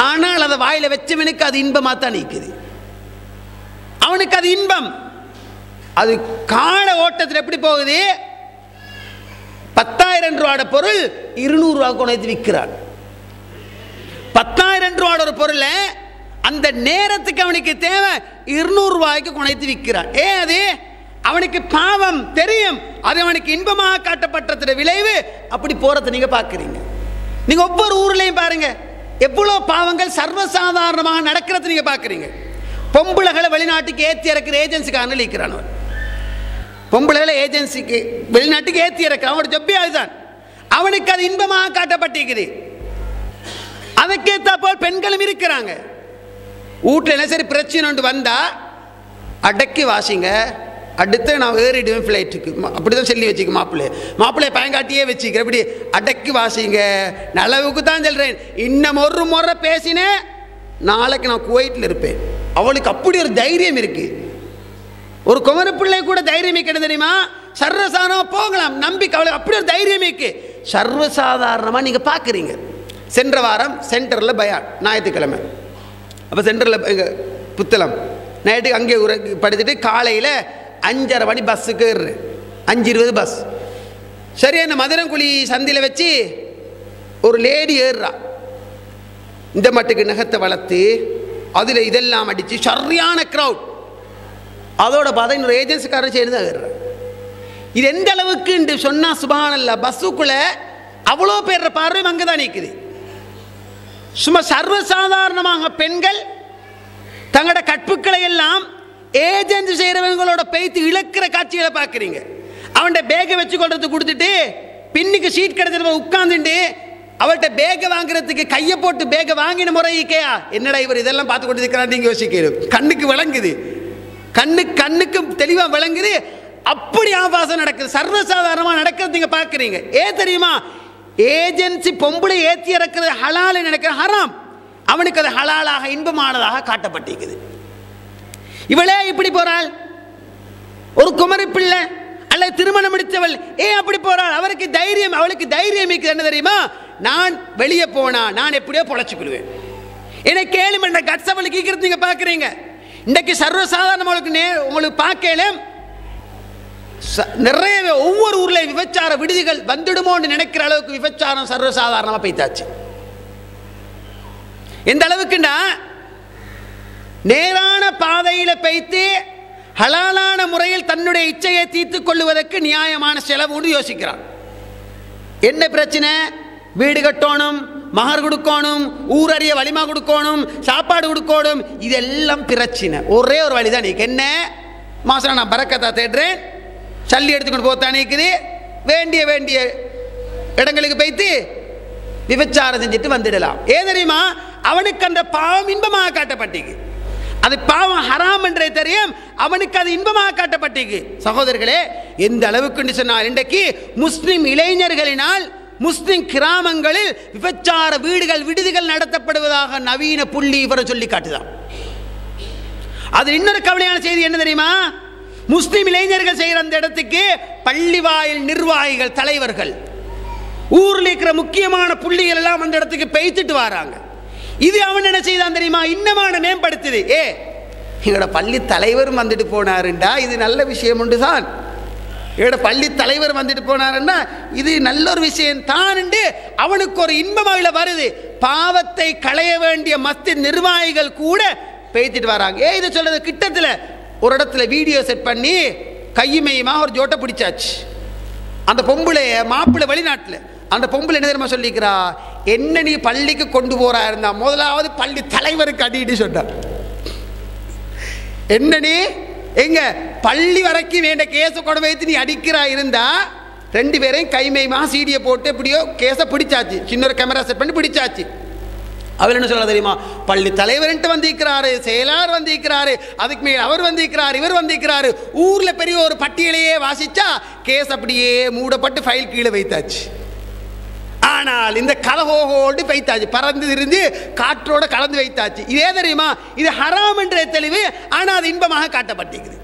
ஆனால் அதை வாயில வச்சவனுக்கு அது இன்பமாக தான் நிற்குது. அவனுக்கு அது இன்பம். அது கால ஓட்டத்தில் எப்படி போகுது? 10,000 ரூபாய் பொருள் 200 ரூபாய் கொண்டு விற்கிறான். 10,000 ரூபாய் ஒரு பொருளை அந்த நேரத்துக்கு அவனுக்கு தேவை 200 ரூபாய்க்கு கொண்டு விற்கிறான். ஏன்? அது அவனுக்கு பாவம் தெரியும், அது அவனுக்கு இன்பமாக காட்டப்பட்டது விளைவு. அப்படி போறதை நீங்க பார்க்குறீங்க. நீங்க ஒவ்வொரு ஊர்லையும் பாருங்க, எவ்வளோ பாவங்கள் சர்வசாதாரணமாக நடக்கிறது நீங்க பார்க்குறீங்க. பொம்பளைகளை வெளிநாட்டுக்கு ஏற்றி இறக்குற ஏஜென்சிக்காரன் இருக்கிறான். பொம்பளைகளை ஏஜென்சிக்கு வெளிநாட்டுக்கு ஏற்றி இறக்கிறான். அவனோட ஜொப்பே அதுதான். அவனுக்கு அது இன்பமாக காட்டப்பட்டிருக்குது. அதற்கேற்ற போல் பெண்களும் இருக்கிறாங்க. வீட்டில் என்ன சரி பிரச்சனை ஒன்று வந்தா அடக்கி வாசிங்க, அடுத்து நான் ஏறிடுவேன் ஃப்ளைட்டுக்கு, அப்படிதான் சொல்லி வச்சுக்க. மாப்பிள்ளைய பயங்காட்டியே வச்சுக்கிறேன். இப்படி அடக்கி வாசிங்க. நல்லவுக்கு தான் சொல்றேன். இன்னும் ஒரு முறை பேசினேன், நாளைக்கு நான் குவைட்டில் இருப்பேன். அவளுக்கு அப்படி ஒரு தைரியம் இருக்கு. ஒரு குமர பிள்ளை கூட தைரியம் இருக்கிறது தெரியுமா? சர்வசாதாரணமாக போகலாம், நம்பிக்கை. அவளுக்கு அப்படி ஒரு தைரியம் இருக்கு. சர்வசாதாரணமாக நீங்க பார்க்குறீங்க. சென்ற வாரம் சென்டரில் பயான், ஞாயிற்றுக்கிழமை. அப்போ சென்டரில் எங்கள் புத்தளம் நைட்டுக்கு அங்கே படுத்துட்டு காலையில் 5:30 மணி பஸ்ஸுக்கு 5:20 பஸ். சரி, என்ன மதுரங்குழி சந்தியில் வச்சு ஒரு லேடி ஏறுறா. இந்த மட்டுக்கு நகத்தை வளர்த்து அதில் இதெல்லாம் அடித்து சரியான க்ரௌட். அதோட பார்த்தா இன்னொரு ஏஜென்சிக்காரன் சேர்ந்து தான் ஏறுறான். இது எந்த அளவுக்கு என்று சொன்னால் சுபஹானல்லாஹ், பஸ்ஸுக்குள்ளே அவ்வளோ பேர் பார்வையும் அங்கே தான் நிற்குது. சும்மா சர்வசாதாரணமாக பெண்கள் தங்களோட கற்புக்களை எல்லாம் ஏஜென்சி செய்கிறவங்களோட பேய்த்து இழக்கிற காட்சிகளை பார்க்குறீங்க. அவன்கிட்ட பேக்கை வச்சு கொள்றது கொடுத்துட்டு பின்னுக்கு சீட் கிடைச்சது உட்காந்துட்டு அவள்கிட்ட பேக்கை வாங்குறதுக்கு கையை போட்டு பேக்கை வாங்கின முறைக்கே என்னடா இவர் இதெல்லாம் பார்த்து கொண்டு இருக்கிறான் நீங்கள் யோசிக்கிறோம். கண்ணுக்கு விளங்குது, கண்ணுக்கு தெளிவாக விளங்குது. அப்படி ஆபாசம் நடக்குது, சர்வசாதாரணமாக நடக்கிறது நீங்கள் பார்க்குறீங்க. ஏன் தெரியுமா? ஏஜென்சி பொம்பளை ஏற்றி இறக்கிறது ஹலாலை நினைக்கிற ஹராம். அவனுக்கு அது ஹலாலாக இன்பமானதாக காட்டப்பட்டிருக்குது. இவளே இப்படி போறாள். ஒரு குமரி பிள்ளை அல்லது திருமணம் முடித்தவள் ஏன் அப்படி போறாள்? அவருக்கு தைரியம், அவளுக்கு தைரியம் என்ன தெரியுமா? நான் வெளியே போனா நான் எப்படியோ பொழைச்சுக்கிடுவேன். எனக்கு கேளும் என்ற கட்ஸ் அவளுக்கு ஈக்கிறது நீங்க பாக்குறீங்க. இன்றைக்கு சர்வசாதாரண உங்களுக்கு பார்க்கல நிறைய ஒவ்வொரு ஊர்ல விபச்சார விடுதிகள் வந்துடுமோன்னு நினைக்கிற அளவுக்கு விபச்சாரம் சர்வசாதாரணமா போய்த்தாச்சு. எந்த அளவுக்குன்னா நேரான பாதையில பைத்து ஹலாலான முறையில் தன்னுடைய இச்சையை தீர்த்துக் கொள்வதற்கு நியாயமான செலவு யோசிக்கிறான். என்ன பிரச்சனை? வீடு கட்டணும், மகர் கொடுக்கணும், ஊரறிய வலிமா கொடுக்கணும், சாப்பாடு கொடுக்கணும். இதெல்லாம் பிரச்சனை. ஒரே ஒரு வழிதான் நீக்கு என்ன? மாசம் நான் பரக்கத்தா தேடுறேன், சல்லி எடுத்துக்கொண்டு போத்தானே இருக்குது. வேண்டிய வேண்டிய இடங்களுக்கு போய்த்து விபச்சாரம் செஞ்சுட்டு வந்துடலாம். ஏன் தெரியுமா? அவனுக்கு அந்த பாவம் இன்பமாக காட்டப்பட்டிருக்கு. அது பாவம் ஹராம் என்றே தெரியும், அவனுக்கு அது இன்பமாக காட்டப்பட்டிருக்கு. சகோதரர்களே, எந்த அளவுக்கு சொன்னால் இன்றைக்கு முஸ்லிம் இளைஞர்களினால் முஸ்லிம் கிராமங்களில் விபச்சார வீடுகள் விடுதிகள் நடத்தப்படுவதாக நவீன புள்ளி இவரை சொல்லி காட்டுதான். அது இன்னொரு கவலையான செய்தி என்ன தெரியுமா? முஸ்லிம் இளைஞர்கள் செய்கிற அந்த இடத்துக்கு பள்ளிவாயில் நிர்வாகிகள், தலைவர்கள், ஊரில் இருக்கிற முக்கியமான புள்ளிகள் எல்லாம் அந்த இடத்துக்கு பெய்த்துட்டு வராங்க. இது அவன் என்ன செய்தான் தெரியுமா? இன்னமான மேம்படுத்துது. எங்களோட பள்ளி தலைவரும் வந்துட்டு போனாருண்டா இது நல்ல விஷயம் உண்டு தான். எங்களோட பள்ளி தலைவர் வந்துட்டு போனாருன்னா இது நல்ல ஒரு விஷயம் தான் என்று அவனுக்கு ஒரு இன்பமாக வருது. பாவத்தை களைய வேண்டிய மஸ்ஜித் நிர்வாகிகள் கூட பேசிட்டு வராங்க. இதை சொல்றது கிட்டத்தில் ஒரு இடத்துல வீடியோ செட் பண்ணி கையுமையுமா ஒரு ஜோட்டை பிடிச்சாச்சு. அந்த பொம்பளைய மாப்பிள்ளை வெளிநாட்டில் அந்த பொம்பளை என்ன தெரியுமா சொல்லிக்கிறா? என்ன நீ பள்ளிக்கு கொண்டு போறா இருந்தா முதலாவது பள்ளி தலைவருக்கு அடிட்டு சொன்னார். என்ன நீ எங்க பள்ளி வரைக்கும் வேண்ட கேஸை கொண்டு வைத்து நீ அடிக்கிறா இருந்தா ரெண்டு பேரையும் கைமையுமா சீடியை போட்டு எப்படியோ கேஸை பிடிச்சாச்சு. சின்ன கேமரா செட் பண்ணி பிடிச்சாச்சு. அவர் என்ன சொல்ல தெரியுமா? பள்ளி தலைவர்ன்ட்டு வந்திருக்கிறாரு, செயலாளர் வந்திருக்கிறாரு, அதுக்கு மேல் அவர் வந்திருக்கிறார், இவர் வந்திருக்கிறாரு. ஊரில் பெரிய ஒரு பட்டியலையே வாசிச்சா கேஸ் அப்படியே மூடப்பட்டு ஃபைல் கீழே வைத்தாச்சு. ஆனால் இந்த கலஹோடு வைத்தாச்சு, பறந்து இருந்து காற்றோட கலந்து வைத்தாச்சு. இதே தெரியுமா? இது ஹராம் என்ற தெளிவு, ஆனால் அது இன்பமாக காட்டப்பட்டிருக்குது.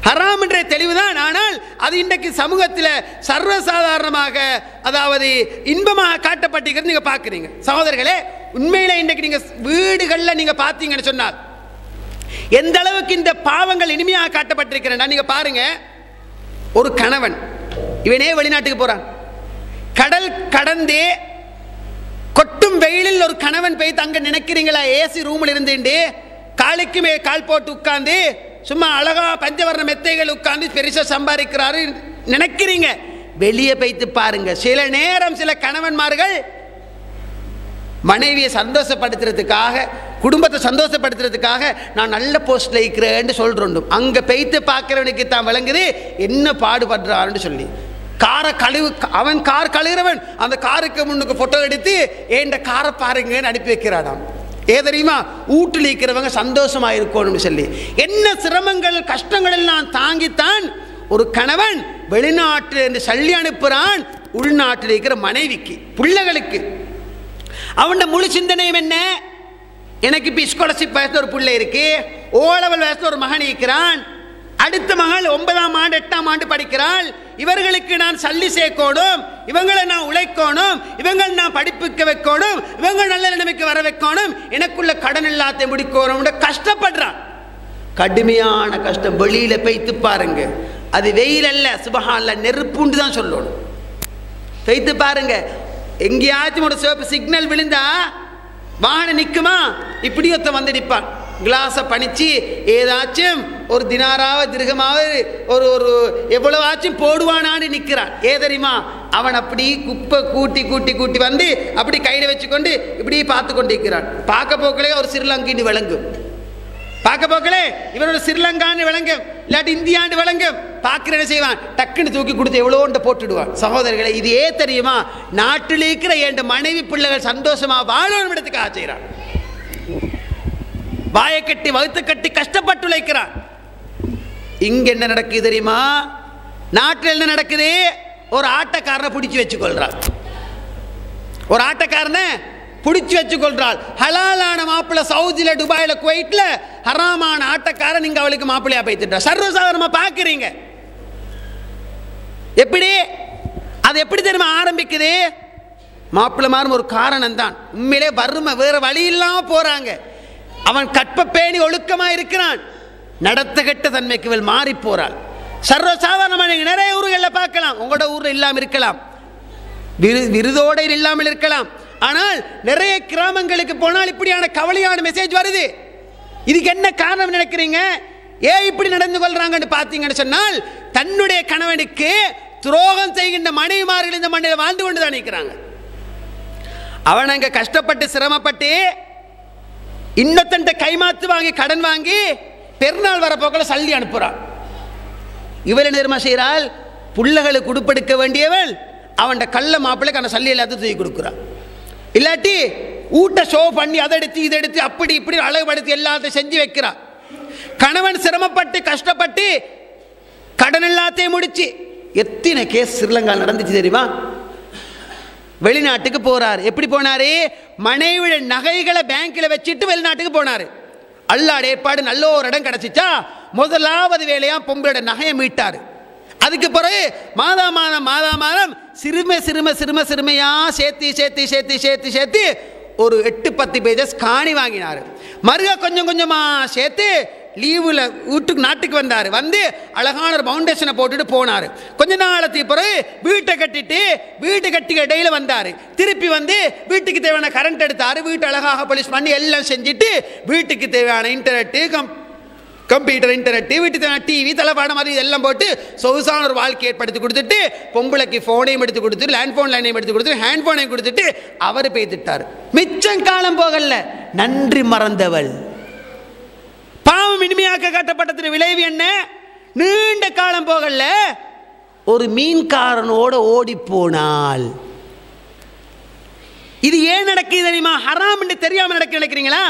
ஹராம் என்ற தெளிவுதான், ஆனால் அது இன்றைக்கு சமூகத்தில் சர்வசாதாரணமாக, அதாவது இன்பமாக காட்டப்பட்டிருக்கிறது நீங்க பார்க்குறீங்க. சகோதரர்களே, உண்மையிலே இன்றைக்கு நீங்க வீடுகளில் நீங்க பார்த்தீங்கன்னு சொன்னால் எந்த அளவுக்கு இந்த பாவங்கள் இனிமையாக காட்டப்பட்டிருக்கிறேன் நீங்க பாருங்க. ஒரு கணவன் இவனே வெளிநாட்டுக்கு போறான், கடல் கடந்தே கொட்டும் வெயிலில் ஒரு கணவன் போய் தங்க நினைக்கிறீங்களா? ஏசி ரூமில் இருந்துட்டு காலுக்கு மேல் கால் போட்டு உட்கார்ந்து சும்மா அழகா பஞ்சவர்ண மெத்தைகள் உட்கார்ந்து பெருசா சம்பாதிக்கிறாரு நினைக்கிறீங்க? வெளியே போய்த்து பாருங்க. சில நேரம் சில கணவன்மார்கள் மனைவியை சந்தோஷப்படுத்துறதுக்காக, குடும்பத்தை சந்தோஷப்படுத்துறதுக்காக நான் நல்ல போஸ்ட்ல இருக்கிறேன்னு சொல்றோம். அங்க போய்த்து பார்க்கிறவனுக்கு தான் விளங்குது என்ன பாடுபடுறாருன்னு சொல்லி. காரை கழுவு, அவன் கார் கழுகிறவன் அந்த காருக்கு முன்னுக்கு போட்டோ எடுத்து ஏண்ட காரை பாருங்கன்னு அனுப்பி வைக்கிறானாம். ஏ தெரியுமா? வீட்டில் இருக்கிறவங்க சந்தோஷமா இருக்கணும்னு சொல்லி. என்ன சிரமங்கள் கஷ்டங்கள் எல்லாம் தாங்கித்தான் ஒரு கணவன் வெளிநாட்டில் இருந்து சொல்லி அனுப்புறான் உள்நாட்டில் இருக்கிற மனைவிக்கு, பிள்ளைகளுக்கு. அவன் முழு சிந்தனையும் என்ன? எனக்கு இப்போ ஸ்காலர்ஷிப் வயசுல ஒரு பிள்ளை இருக்கு, ஓலவல் வயசுல ஒரு மகன் இருக்கிறான், அடுத்த மகள் 9ஆம் ஆண்டு 8ஆம் ஆண்டு படிக்கிறாள், இவர்களுக்கு நான் சல்லி சேர்க்கணும், இவங்களை நான் உழைக்கணும், இவங்கள் நான் படிப்புக்க வைக்கணும், இவங்க நல்ல நிலைமைக்கு வர வைக்கணும், எனக்குள்ள கடன் எல்லாத்தையும் முடிக்கணும், கஷ்டப்படுறான். கடுமையான கஷ்டம். வெளியில போய்த்து பாருங்க, அது வெயில் அல்ல, சுபஹானல்லாஹ், நெருப்புண்டு தான் சொல்லணும். போய்த்து பாருங்க, எங்கேயாச்சும் ஒரு சிவப்பு சிக்னல் விழுந்தா வாகனம் நிற்குமா? இப்படி ஒருத்த வந்து நிற்பான், கிளாஸை பணிச்சு ஏதாச்சும் ஒரு தினாராவது திருகமாவது ஒரு ஒரு எவ்வளவாச்சும் போடுவானான்னு நிற்கிறான். ஏ தெரியுமா? அவன் அப்படி குப்பை கூட்டி கூட்டி கூட்டி வந்து அப்படி கையில் வச்சுக்கொண்டு இப்படி பார்த்து கொண்டு இருக்கிறான். பார்க்க போக்களே ஒரு ஸ்ரீலங்கின்னு விளங்கும், பார்க்க போக்களே இவரோட ஸ்ரீலங்கான்னு விளங்கும், இல்லாட்டி இந்தியான்னு விளங்கும். பார்க்கிற என்ன செய்வான்? டக்குன்னு தூக்கி கொடுத்து எவ்வளோண்ட போட்டுடுவான். சகோதரர்களை, இது ஏ தெரியுமா? நாட்டில் இருக்கிற என் மனைவி பிள்ளைகள் சந்தோஷமா வாழணும் இடத்துக்காக செய்கிறான். வாயை கட்டி வகுத்து கட்டி கஷ்டப்பட்டு உழைக்கிறான். இங்க என்ன நடக்குது தெரியுமா? நாட்டில் என்ன நடக்குது? ஒரு ஆட்டக்காரனை பிடிச்சி வச்சுக்கொள்றான், ஒரு ஆட்டக்காரனை பிடிச்சி வச்சுக்கொள்றாள். ஹலாலான மாப்பிள்ளை சவுதியில, துபாயில, குவைட்ல ஹராமான ஆட்டக்காரன் இங்க அவளுக்கு மாப்பிள்ளையா போய்த்துட்டா. சர்வசாதாரணமா பாக்குறீங்க. எப்படி அது எப்படி தெரியுமா ஆரம்பிக்குது? மாப்பிள்ளைமாரும் ஒரு காரணம் தான். உண்மையிலே வறுமை, வேற வழி இல்லாம போறாங்க. அவன் கற்ப பேணி ஒழுக்கமா இருக்கிறான், நடத்த கெட்ட தன்மைக்கு மாறி போறாள். சர்வசாதாரணமான நிறைய ஊர்களில் பார்க்கலாம். உங்களோட ஊர்ல இல்லாம இருக்கலாம், விருதோட இல்லாமல் இருக்கலாம். ஆனால் நிறைய கிராமங்களுக்கு போனால் இப்படியான கவலையான மெசேஜ் வருது. இதுக்கு என்ன காரணம் நினைக்கிறீங்க? ஏன் இப்படி நடந்து கொள்றாங்கன்னு பார்த்தீங்கன்னு சொன்னால், தன்னுடைய கணவனுக்கு துரோகம் செய்கின்ற மனைவிமார்கள் இந்த மண்ணில் வாழ்ந்து கொண்டு தான் நிற்கிறாங்க. அவன் அங்க கஷ்டப்பட்டு சிரமப்பட்டு இன்னொத்தன்ட்ட கைமாத்து வாங்கி கடன் வாங்கி பெருநாள் வரப்போக்களை சல்லி அனுப்புறான். இவள் என்ன தெரியுமா செய்கிறாள்? புள்ளைகளுக்கு உடுப்பெடுக்க வேண்டியவள் அவன் கள்ள மாப்பிள்ளைக்கு அந்த சல்லி எல்லாத்தையும் தூக்கி கொடுக்குறான். இல்லாட்டி ஊட்ட ஷோ பண்ணி அதை எடுத்து இதை எடுத்து அப்படி இப்படி அழகுபடுத்தி எல்லாத்தையும் செஞ்சு வைக்கிறான். கணவன் சிரமப்பட்டு கஷ்டப்பட்டு கடன் எல்லாத்தையும் முடிச்சு. எத்தனை கேஸ் ஸ்ரீலங்கா நடந்துச்சு தெரியுமா? வெளிநாட்டுக்கு போறாரு. எப்படி போனாரு? மனைவிட நகைகளை பேங்க்ல வச்சுட்டு வெளிநாட்டுக்கு போனாரு. அல்லாஹ் ஏற்பாடு நல்ல ஒரு இடம் கிடைச்சிச்சா முதலாவது வேலையா பொம்பளோட நகையை மீட்டாரு. அதுக்கு பிறகு மாதா மாதம் சிறுமையா சேர்த்து ஒரு 8-10 பேஜஸ் காணி வாங்கினாரு. மறுக கொஞ்சம் கொஞ்சமா சேர்த்து லீவுல வீட்டுக்கு நாட்டுக்கு வந்தாரு. வந்து அழகான ஒரு பவுண்டேஷனை போட்டுட்டு போனாரு. கொஞ்ச நாளத்துக்கு பிறகு வீட்டை கட்டி இடையில வந்தாரு. திருப்பி வந்து வீட்டுக்கு தேவையான கரண்ட் எடுத்தாரு. வீட்டை அழகாக பாலிஷ் பண்ணி எல்லாம் செஞ்சுட்டு வீட்டுக்கு தேவையான இன்டர்நெட்டு, கம்ப்யூட்டர், இன்டர்நெட், வீட்டுக்கு தேவையான டிவி, தலைப்பாடம் மாதிரி இதெல்லாம் போட்டு சொகுசான ஒரு வாழ்க்கை ஏற்படுத்தி கொடுத்துட்டு பொம்பளைக்கு ஃபோனையும் எடுத்து கொடுத்துட்டு லேண்ட்ஃபோன் லைனையும் எடுத்து கொடுத்துட்டு ஹேண்ட்ஃபோனையும் கொடுத்துட்டு அவர் பேத்துட்டார். மிச்சம் காலம் போகல. நன்றி மறந்தவள். பாவம் இனிமையாக்க காட்டப்பட்டதின் விளைவு என்ன? நீண்ட காலம் போகல ஒரு மீன்காரனோட ஓடி போனாள். இது ஏன் நடக்குது தெரியுமா? ஹராம் என்று தெரியாமல் நடக்க நினைக்கிறீங்களா?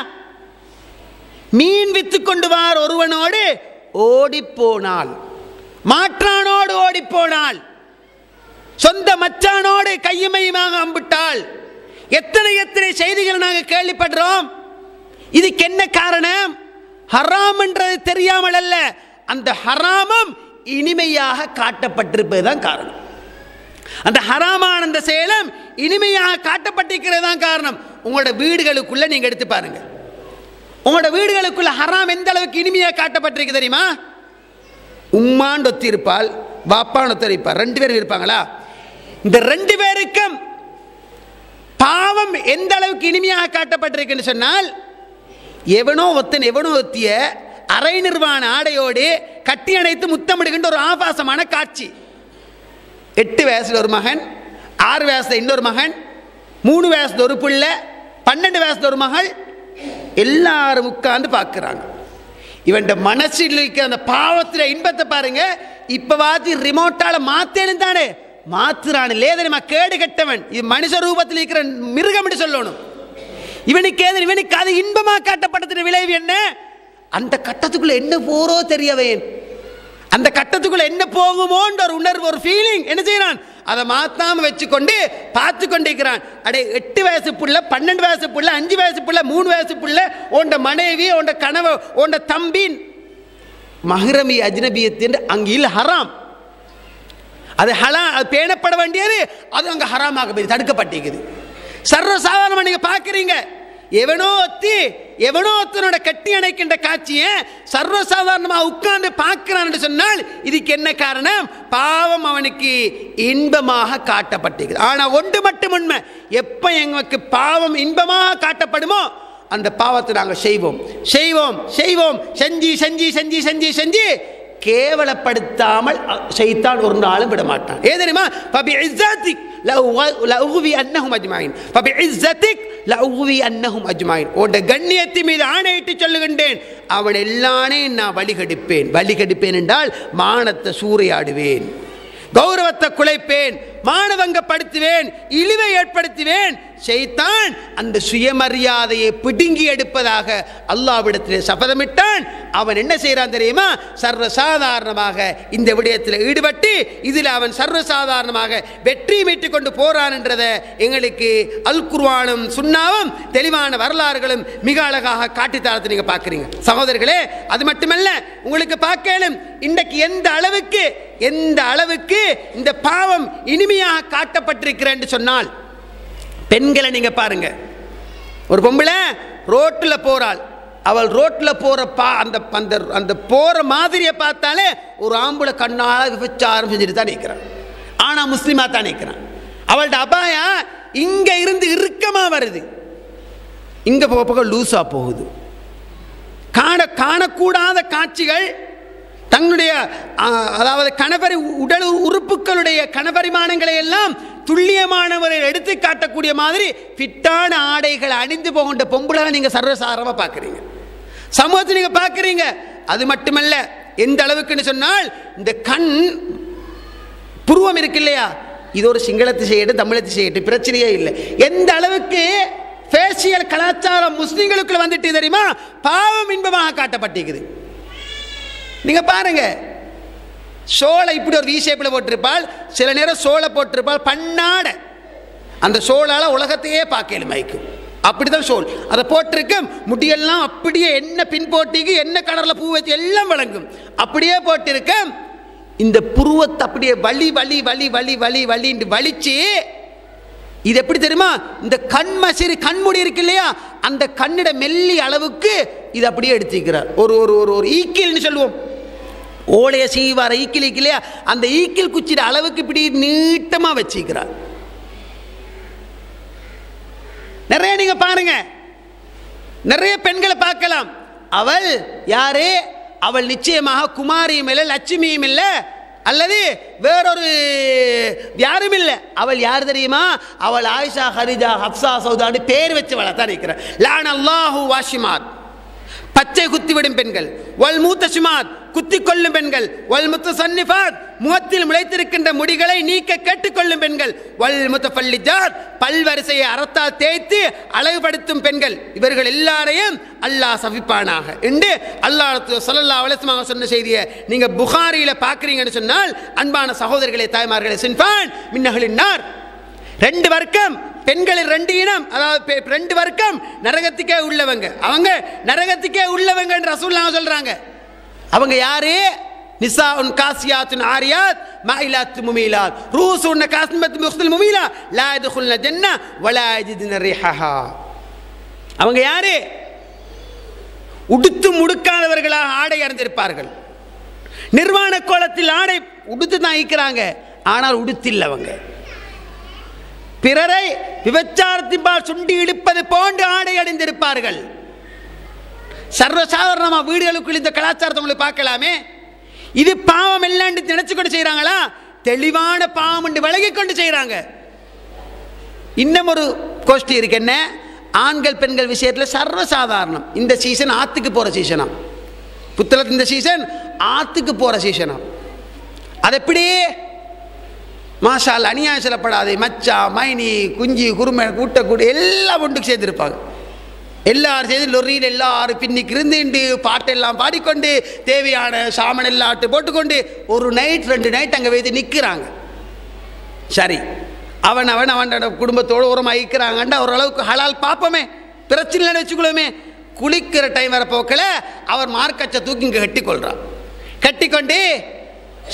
மீன் வித்து கொண்டு வார் ஒருவனோடு ஓடிப்போனால், மாற்றானோடு ஓடிப்போனால், சொந்த மச்சானோடு கையுமையுமாக அம்பிட்டால், எத்தனை எத்தனை செய்திகள் நாங்கள் கேள்விப்படுறோம். இதுக்கு என்ன காரணம்? ஹராம் என்றது தெரியாமல் அல்ல, அந்த ஹராமும் இனிமையாக காட்டப்பட்டிருப்பதுதான் காரணம். அந்த ஹராமான அந்த செயலும் இனிமையாக காட்டப்பட்டிருக்கிறது தான் காரணம். உங்களோட வீடுகளுக்குள்ள நீங்க எடுத்து பாருங்க, உங்களோட வீடுகளுக்குள்ள ஹராம் எந்த அளவுக்கு இனிமையாக காட்டப்பட்டிருக்கு தெரியுமா? உம்மான் ஒத்தி இருப்பாள், பாப்பான் ஒத்தி இருப்பார், 2 பேரும் இருப்பாங்களா? இந்த 2 பேருக்கும் பாவம் எந்த அளவுக்கு இனிமையாக காட்டப்பட்டிருக்குன்னு சொன்னால், எவனோ ஒத்திய அரை நிர்வாண ஆடையோடு கட்டி அணைத்து முத்தமிடுகின்ற ஒரு ஆபாசமான காட்சி. 8 வயசுல ஒரு மகன், 6 வயசுல இன்னொரு மகன், 3 வயசுல ஒரு பிள்ளை, 12 வயசுல ஒரு மகள், எல்லாரும் உட்கார்ந்து பார்க்கிறாங்க. இவன் மனசில் இருக்கிற அந்த பாவத்தில் இன்பத்தை பாருங்க. இப்பவாச்சு ரிமோட்டால மாத்தேன்னு தானே மாத்துறான். லேதனமா கேடு கட்டவன், இது மனுஷ ரூபத்தில் இருக்கிற மிருகம் என்று சொல்லணும். இவனுக்கு அது இன்பமா காட்டப்பட்டது. விளைவு என்ன? அந்த கட்டத்துக்குள்ள என்ன போறோ தெரியவேன், அந்த கட்டத்துக்குள்ள என்ன போகுமோன்ற ஒரு உணர்வு, ஒரு ஃபீலிங் என்ன செய்யறான்? அதை மாத்தாம வச்சுக்கொண்டு பார்த்து கொண்டிருக்கிறான். அடே 8 வயசு புள்ள, 12 வயசு புள்ள, 5 வயசு புள்ள, 3 வயசு புள்ள, உண்ட மனைவி, உண்ட கணவன், உண்ட தம்பி, மஹ்ரமி அஜ்னபியத்தின் அங்கில் ஹராம். அது அது பேணப்பட வேண்டியது, அது அங்க ஹராமாக தடுக்கப்பட்டிருக்குது. சர்வசாதாரணமா நீங்க பாக்குறீங்க, எவனோ ஒருத்தனோட கட்டி அணைக்கின்ற காட்சியை சர்வசாதாரணமாக உட்கார்ந்து பார்க்கிறான் என்று சொன்னால் இதுக்கு என்ன காரணம்? பாவம் அவனுக்கு இன்பமாக காட்டப்பட்டிருக்கிறது. ஆனா ஒன்று மட்டும் உண்மை, எப்ப எங்களுக்கு பாவம் இன்பமாக காட்டப்படுமோ அந்த பாவத்தை நாங்கள் செய்வோம். செஞ்சு கேவலப்படுத்தாமல் ஷைத்தான் ஒரு நாளும் விட மாட்டான். ஏன் தெரியுமா? கண்ணியத்தின் மீது ஆணையிட்டு சொல்லுகின்றேன், அவன் எல்லானே நான் வழிகெடுப்பேன் என்றால் மானத்தை சூறையாடுவேன், கௌரவத்தை குலைப்பேன், மானவங்கப்படுத்துவேன், இழிவை ஏற்படுத்துவேன். ஷைத்தான் அந்த சுயமரியாதையை பிடுங்கி எடுப்பதாக அல்லாஹ்விடத்திலே சபதமிட்டான். அவன் என்ன செய்யறான் தெரியுமா? சர்வசாதாரணமாக இந்த விடயத்தில் ஈடுபட்டு இதில் அவன் சர்வசாதாரணமாக வெற்றி மீட்டுக் கொண்டு போறான் என்றதை எங்களுக்கு அல் குர்ஆனும் சுன்னாவும் தெளிவான வரலாறுகளும் மிக அழகாக காட்டித்தாரத்தை நீங்க பார்க்குறீங்க சகோதரர்களே. அது மட்டுமல்ல, உங்களுக்கு பார்க்கலும் இன்றைக்கு எந்த அளவுக்கு இந்த பாவம் இனிமையாக காட்டப்பட்டிருக்கிறேன் சொன்னால், பெண்களை நீங்க பாருங்க. ஒரு பொம்பளை ரோட்ல போறாள், அவள் ரோட்ல போற அந்த போற மாதிரியை பார்த்தாலே ஒரு ஆம்பளை கண்ணால விபச்சாரம் செஞ்சுட்டு தான் நிற்கிறான். ஆனா முஸ்லிமா தான் நிற்கிறான். அவள்கிட்ட அபாயா இங்க இருந்து இறுக்கமா வருது, இங்க போக லூசா போகுது. காணக்கூடாத காட்சிகள் தன்னுடைய அதாவது கணவரி உடல் உறுப்புகளுடைய கணபரிமாணங்களை எல்லாம் துல்லியமானவரை எடுத்து காட்டக்கூடிய மாதிரி ஃபிட்டான ஆடைகளை அணிந்து போகின்ற பொம்பளை நீங்க சர்வசாதாரணமா பார்க்குறீங்க, சமூகத்தை நீங்க பார்க்குறீங்க. அது மட்டுமல்ல, எந்த அளவுக்குன்னு சொன்னால் இந்த கண் புருவம் இருக்கு இல்லையா, இது ஒரு சிங்களத்தை செய்யட்டும் தமிழத்தை செய்யட்டும் பிரச்சனையே இல்லை. எந்த அளவுக்கு ஃபேஷியல் கலாச்சாரம் முஸ்லிம்களுக்குள்ள வந்துட்டு தெரியுமா? பாவம் இன்பமாக காட்டப்பட்டிருக்குது. நீங்க பாருங்க, சோளை இப்படி ஒரு வி ஷேப்பில் போட்டிருப்பாள், சில நேரம் சோளை போட்டிருப்பாள் பண்ணாட, அந்த சோளால உலகத்தையே பார்க்கல மைக்கும். அப்படிதான் சோல் அதை போட்டிருக்கும். முடியெல்லாம் அப்படியே என்ன பின் போட்டிக்கு என்ன கலர்ல பூ வச்சு எல்லாம் வழங்கும், அப்படியே போட்டிருக்கும். இந்த புருவத்தை அப்படியே வலின்னு வலிச்சு, இது எப்படி தெரியுமா? இந்த கண்முடி இருக்கு இல்லையா, அந்த கண்ணிட மெல்லி அளவுக்கு இது அப்படியே எடுத்துக்கிறார். ஒரு ஈக்கில்னு சொல்லுவோம், ஓலைய செய்வார ஈக்கில் இல்லையா, அந்த ஈக்கில் குச்சிட அளவுக்கு இப்படி நீட்டமா வச்சுக்கிறார். நிறைய நீங்க பாருங்க, நிறைய பெண்களை பார்க்கலாம். அவள் யாரு? அவள் நிச்சயமாக குமாரியும் இல்லை, லட்சுமியும் இல்லை, அல்லது வேறொரு யாரும் இல்லை. அவள் யார் தெரியுமா? அவள் ஆயிஷா, ஹரிஜா, ஹப்சா, சௌதான்னு பேர் வச்சு வளர்த்தான் இருக்கிறார். லான் அல்லாஹு வாஷிமாத், பச்சை குத்திவிடும் பெண்கள், வல் மூத்தசிமாத் குத்தி கொள்ளும் பெண்கள், வல் முத்தசன்னிஃபாத் முகத்தில் முளைத்திருக்கின்ற முடிகளை நீக்க கேட்டுக்கொள்ளும் பெண்கள், வல் முத்தஃபல்லிஜாத் பல்வரிசையை அறத்தால் தேய்த்து அழகுபடுத்தும் பெண்கள், இவர்கள் எல்லாரையும் அல்லாஹ் சபிப்பானாக என்று அல்லாஹ் ஸல்லல்லாஹு அலைஹி வஸல்லம் சொன்ன செய்தியை நீங்க புகாரியில பார்க்குறீங்கன்னு சொன்னால், அன்பான சகோதரர்களே தாய்மார்களே, சின்ஃபான் மின் அஹ்லின் நார், 2 வர்க்கம் பெண்களில் 2 இனம், அதாவது 2 வர்க்கம் நரகத்துக்கே உள்ளவங்க. அவங்க நரகத்துக்கே உள்ளவங்க என்று ரசூலுல்லாஹ் சொல்றாங்க. அவங்க யாரு? நிசாஉன் காசியாத்துன் ஆரியாத் மாயிலாத்துன் முமீலாத் ரூசுன் காஸ்மத்துன் முக்தில் முமீலா லா யதுகுல்ன ஜன்னah வலா யஜிதுன ரிஹஹா. அவங்க யாரு? உடுத்து முடுக்காதவர்களாக ஆடை அணிந்திருப்பார்கள். நிர்வாண கோலத்தில் ஆடை உடுத்து தான் இருக்கிறாங்க, ஆனால் உடுத்தில்லை. அவங்க பிறரை விபச்சாரத்தின்பால் சுண்டி இழுப்பது போன்று ஆடை அணிந்திருப்பார்கள். சர்வசாதாரணமாக வீடுகளுக்குள் இந்த கலாச்சாரத்தை உங்களுக்கு பார்க்கலாமே. இது பாவம் எல்லாம் நினைச்சு கொண்டு செய்யறாங்களா? தெளிவான பாவம் என்று விலகி கொண்டு செய்யறாங்க. இன்னும் ஒரு கோஷ்டி இருக்கு. என்ன? ஆண்கள் பெண்கள் விஷயத்தில் சர்வசாதாரணம். இந்த சீசன் ஆத்துக்கு போற சீசனா, புத்தளத்து இந்த சீசன் ஆத்துக்கு போற சீசனா. அது எப்படி? மாஷா அல்லாஹ், அநியாயம் சொல்லப்படாது. மச்சா மைனி குஞ்சி குருமை கூட்டக்கூடி எல்லாம் ஒன்றுக்கு சேர்ந்துருப்பாங்க. எல்லாரும் சேர்ந்து லொரியில் எல்லாரும் பின்னிக்கு இருந்து பாட்டெல்லாம் பாடிக்கொண்டு தேவையான சாமன் எல்லாம் போட்டுக்கொண்டு ஒரு நைட் 2 நைட் அங்கே வைத்து நிற்கிறாங்க. சரி, அவன் குடும்பத்தோடு உரமாக இருக்கிறாங்கண்டா ஓரளவுக்கு ஹலால் பார்ப்போமே, பிரச்சனை இல்லைன்னு வச்சுக்கொள்ளுமே. குளிக்கிற டைம் வர போக்கில் அவர் மார்க்கச்சை தூக்கி இங்கே கட்டிக்கொள்கிறான். கட்டிக்கொண்டு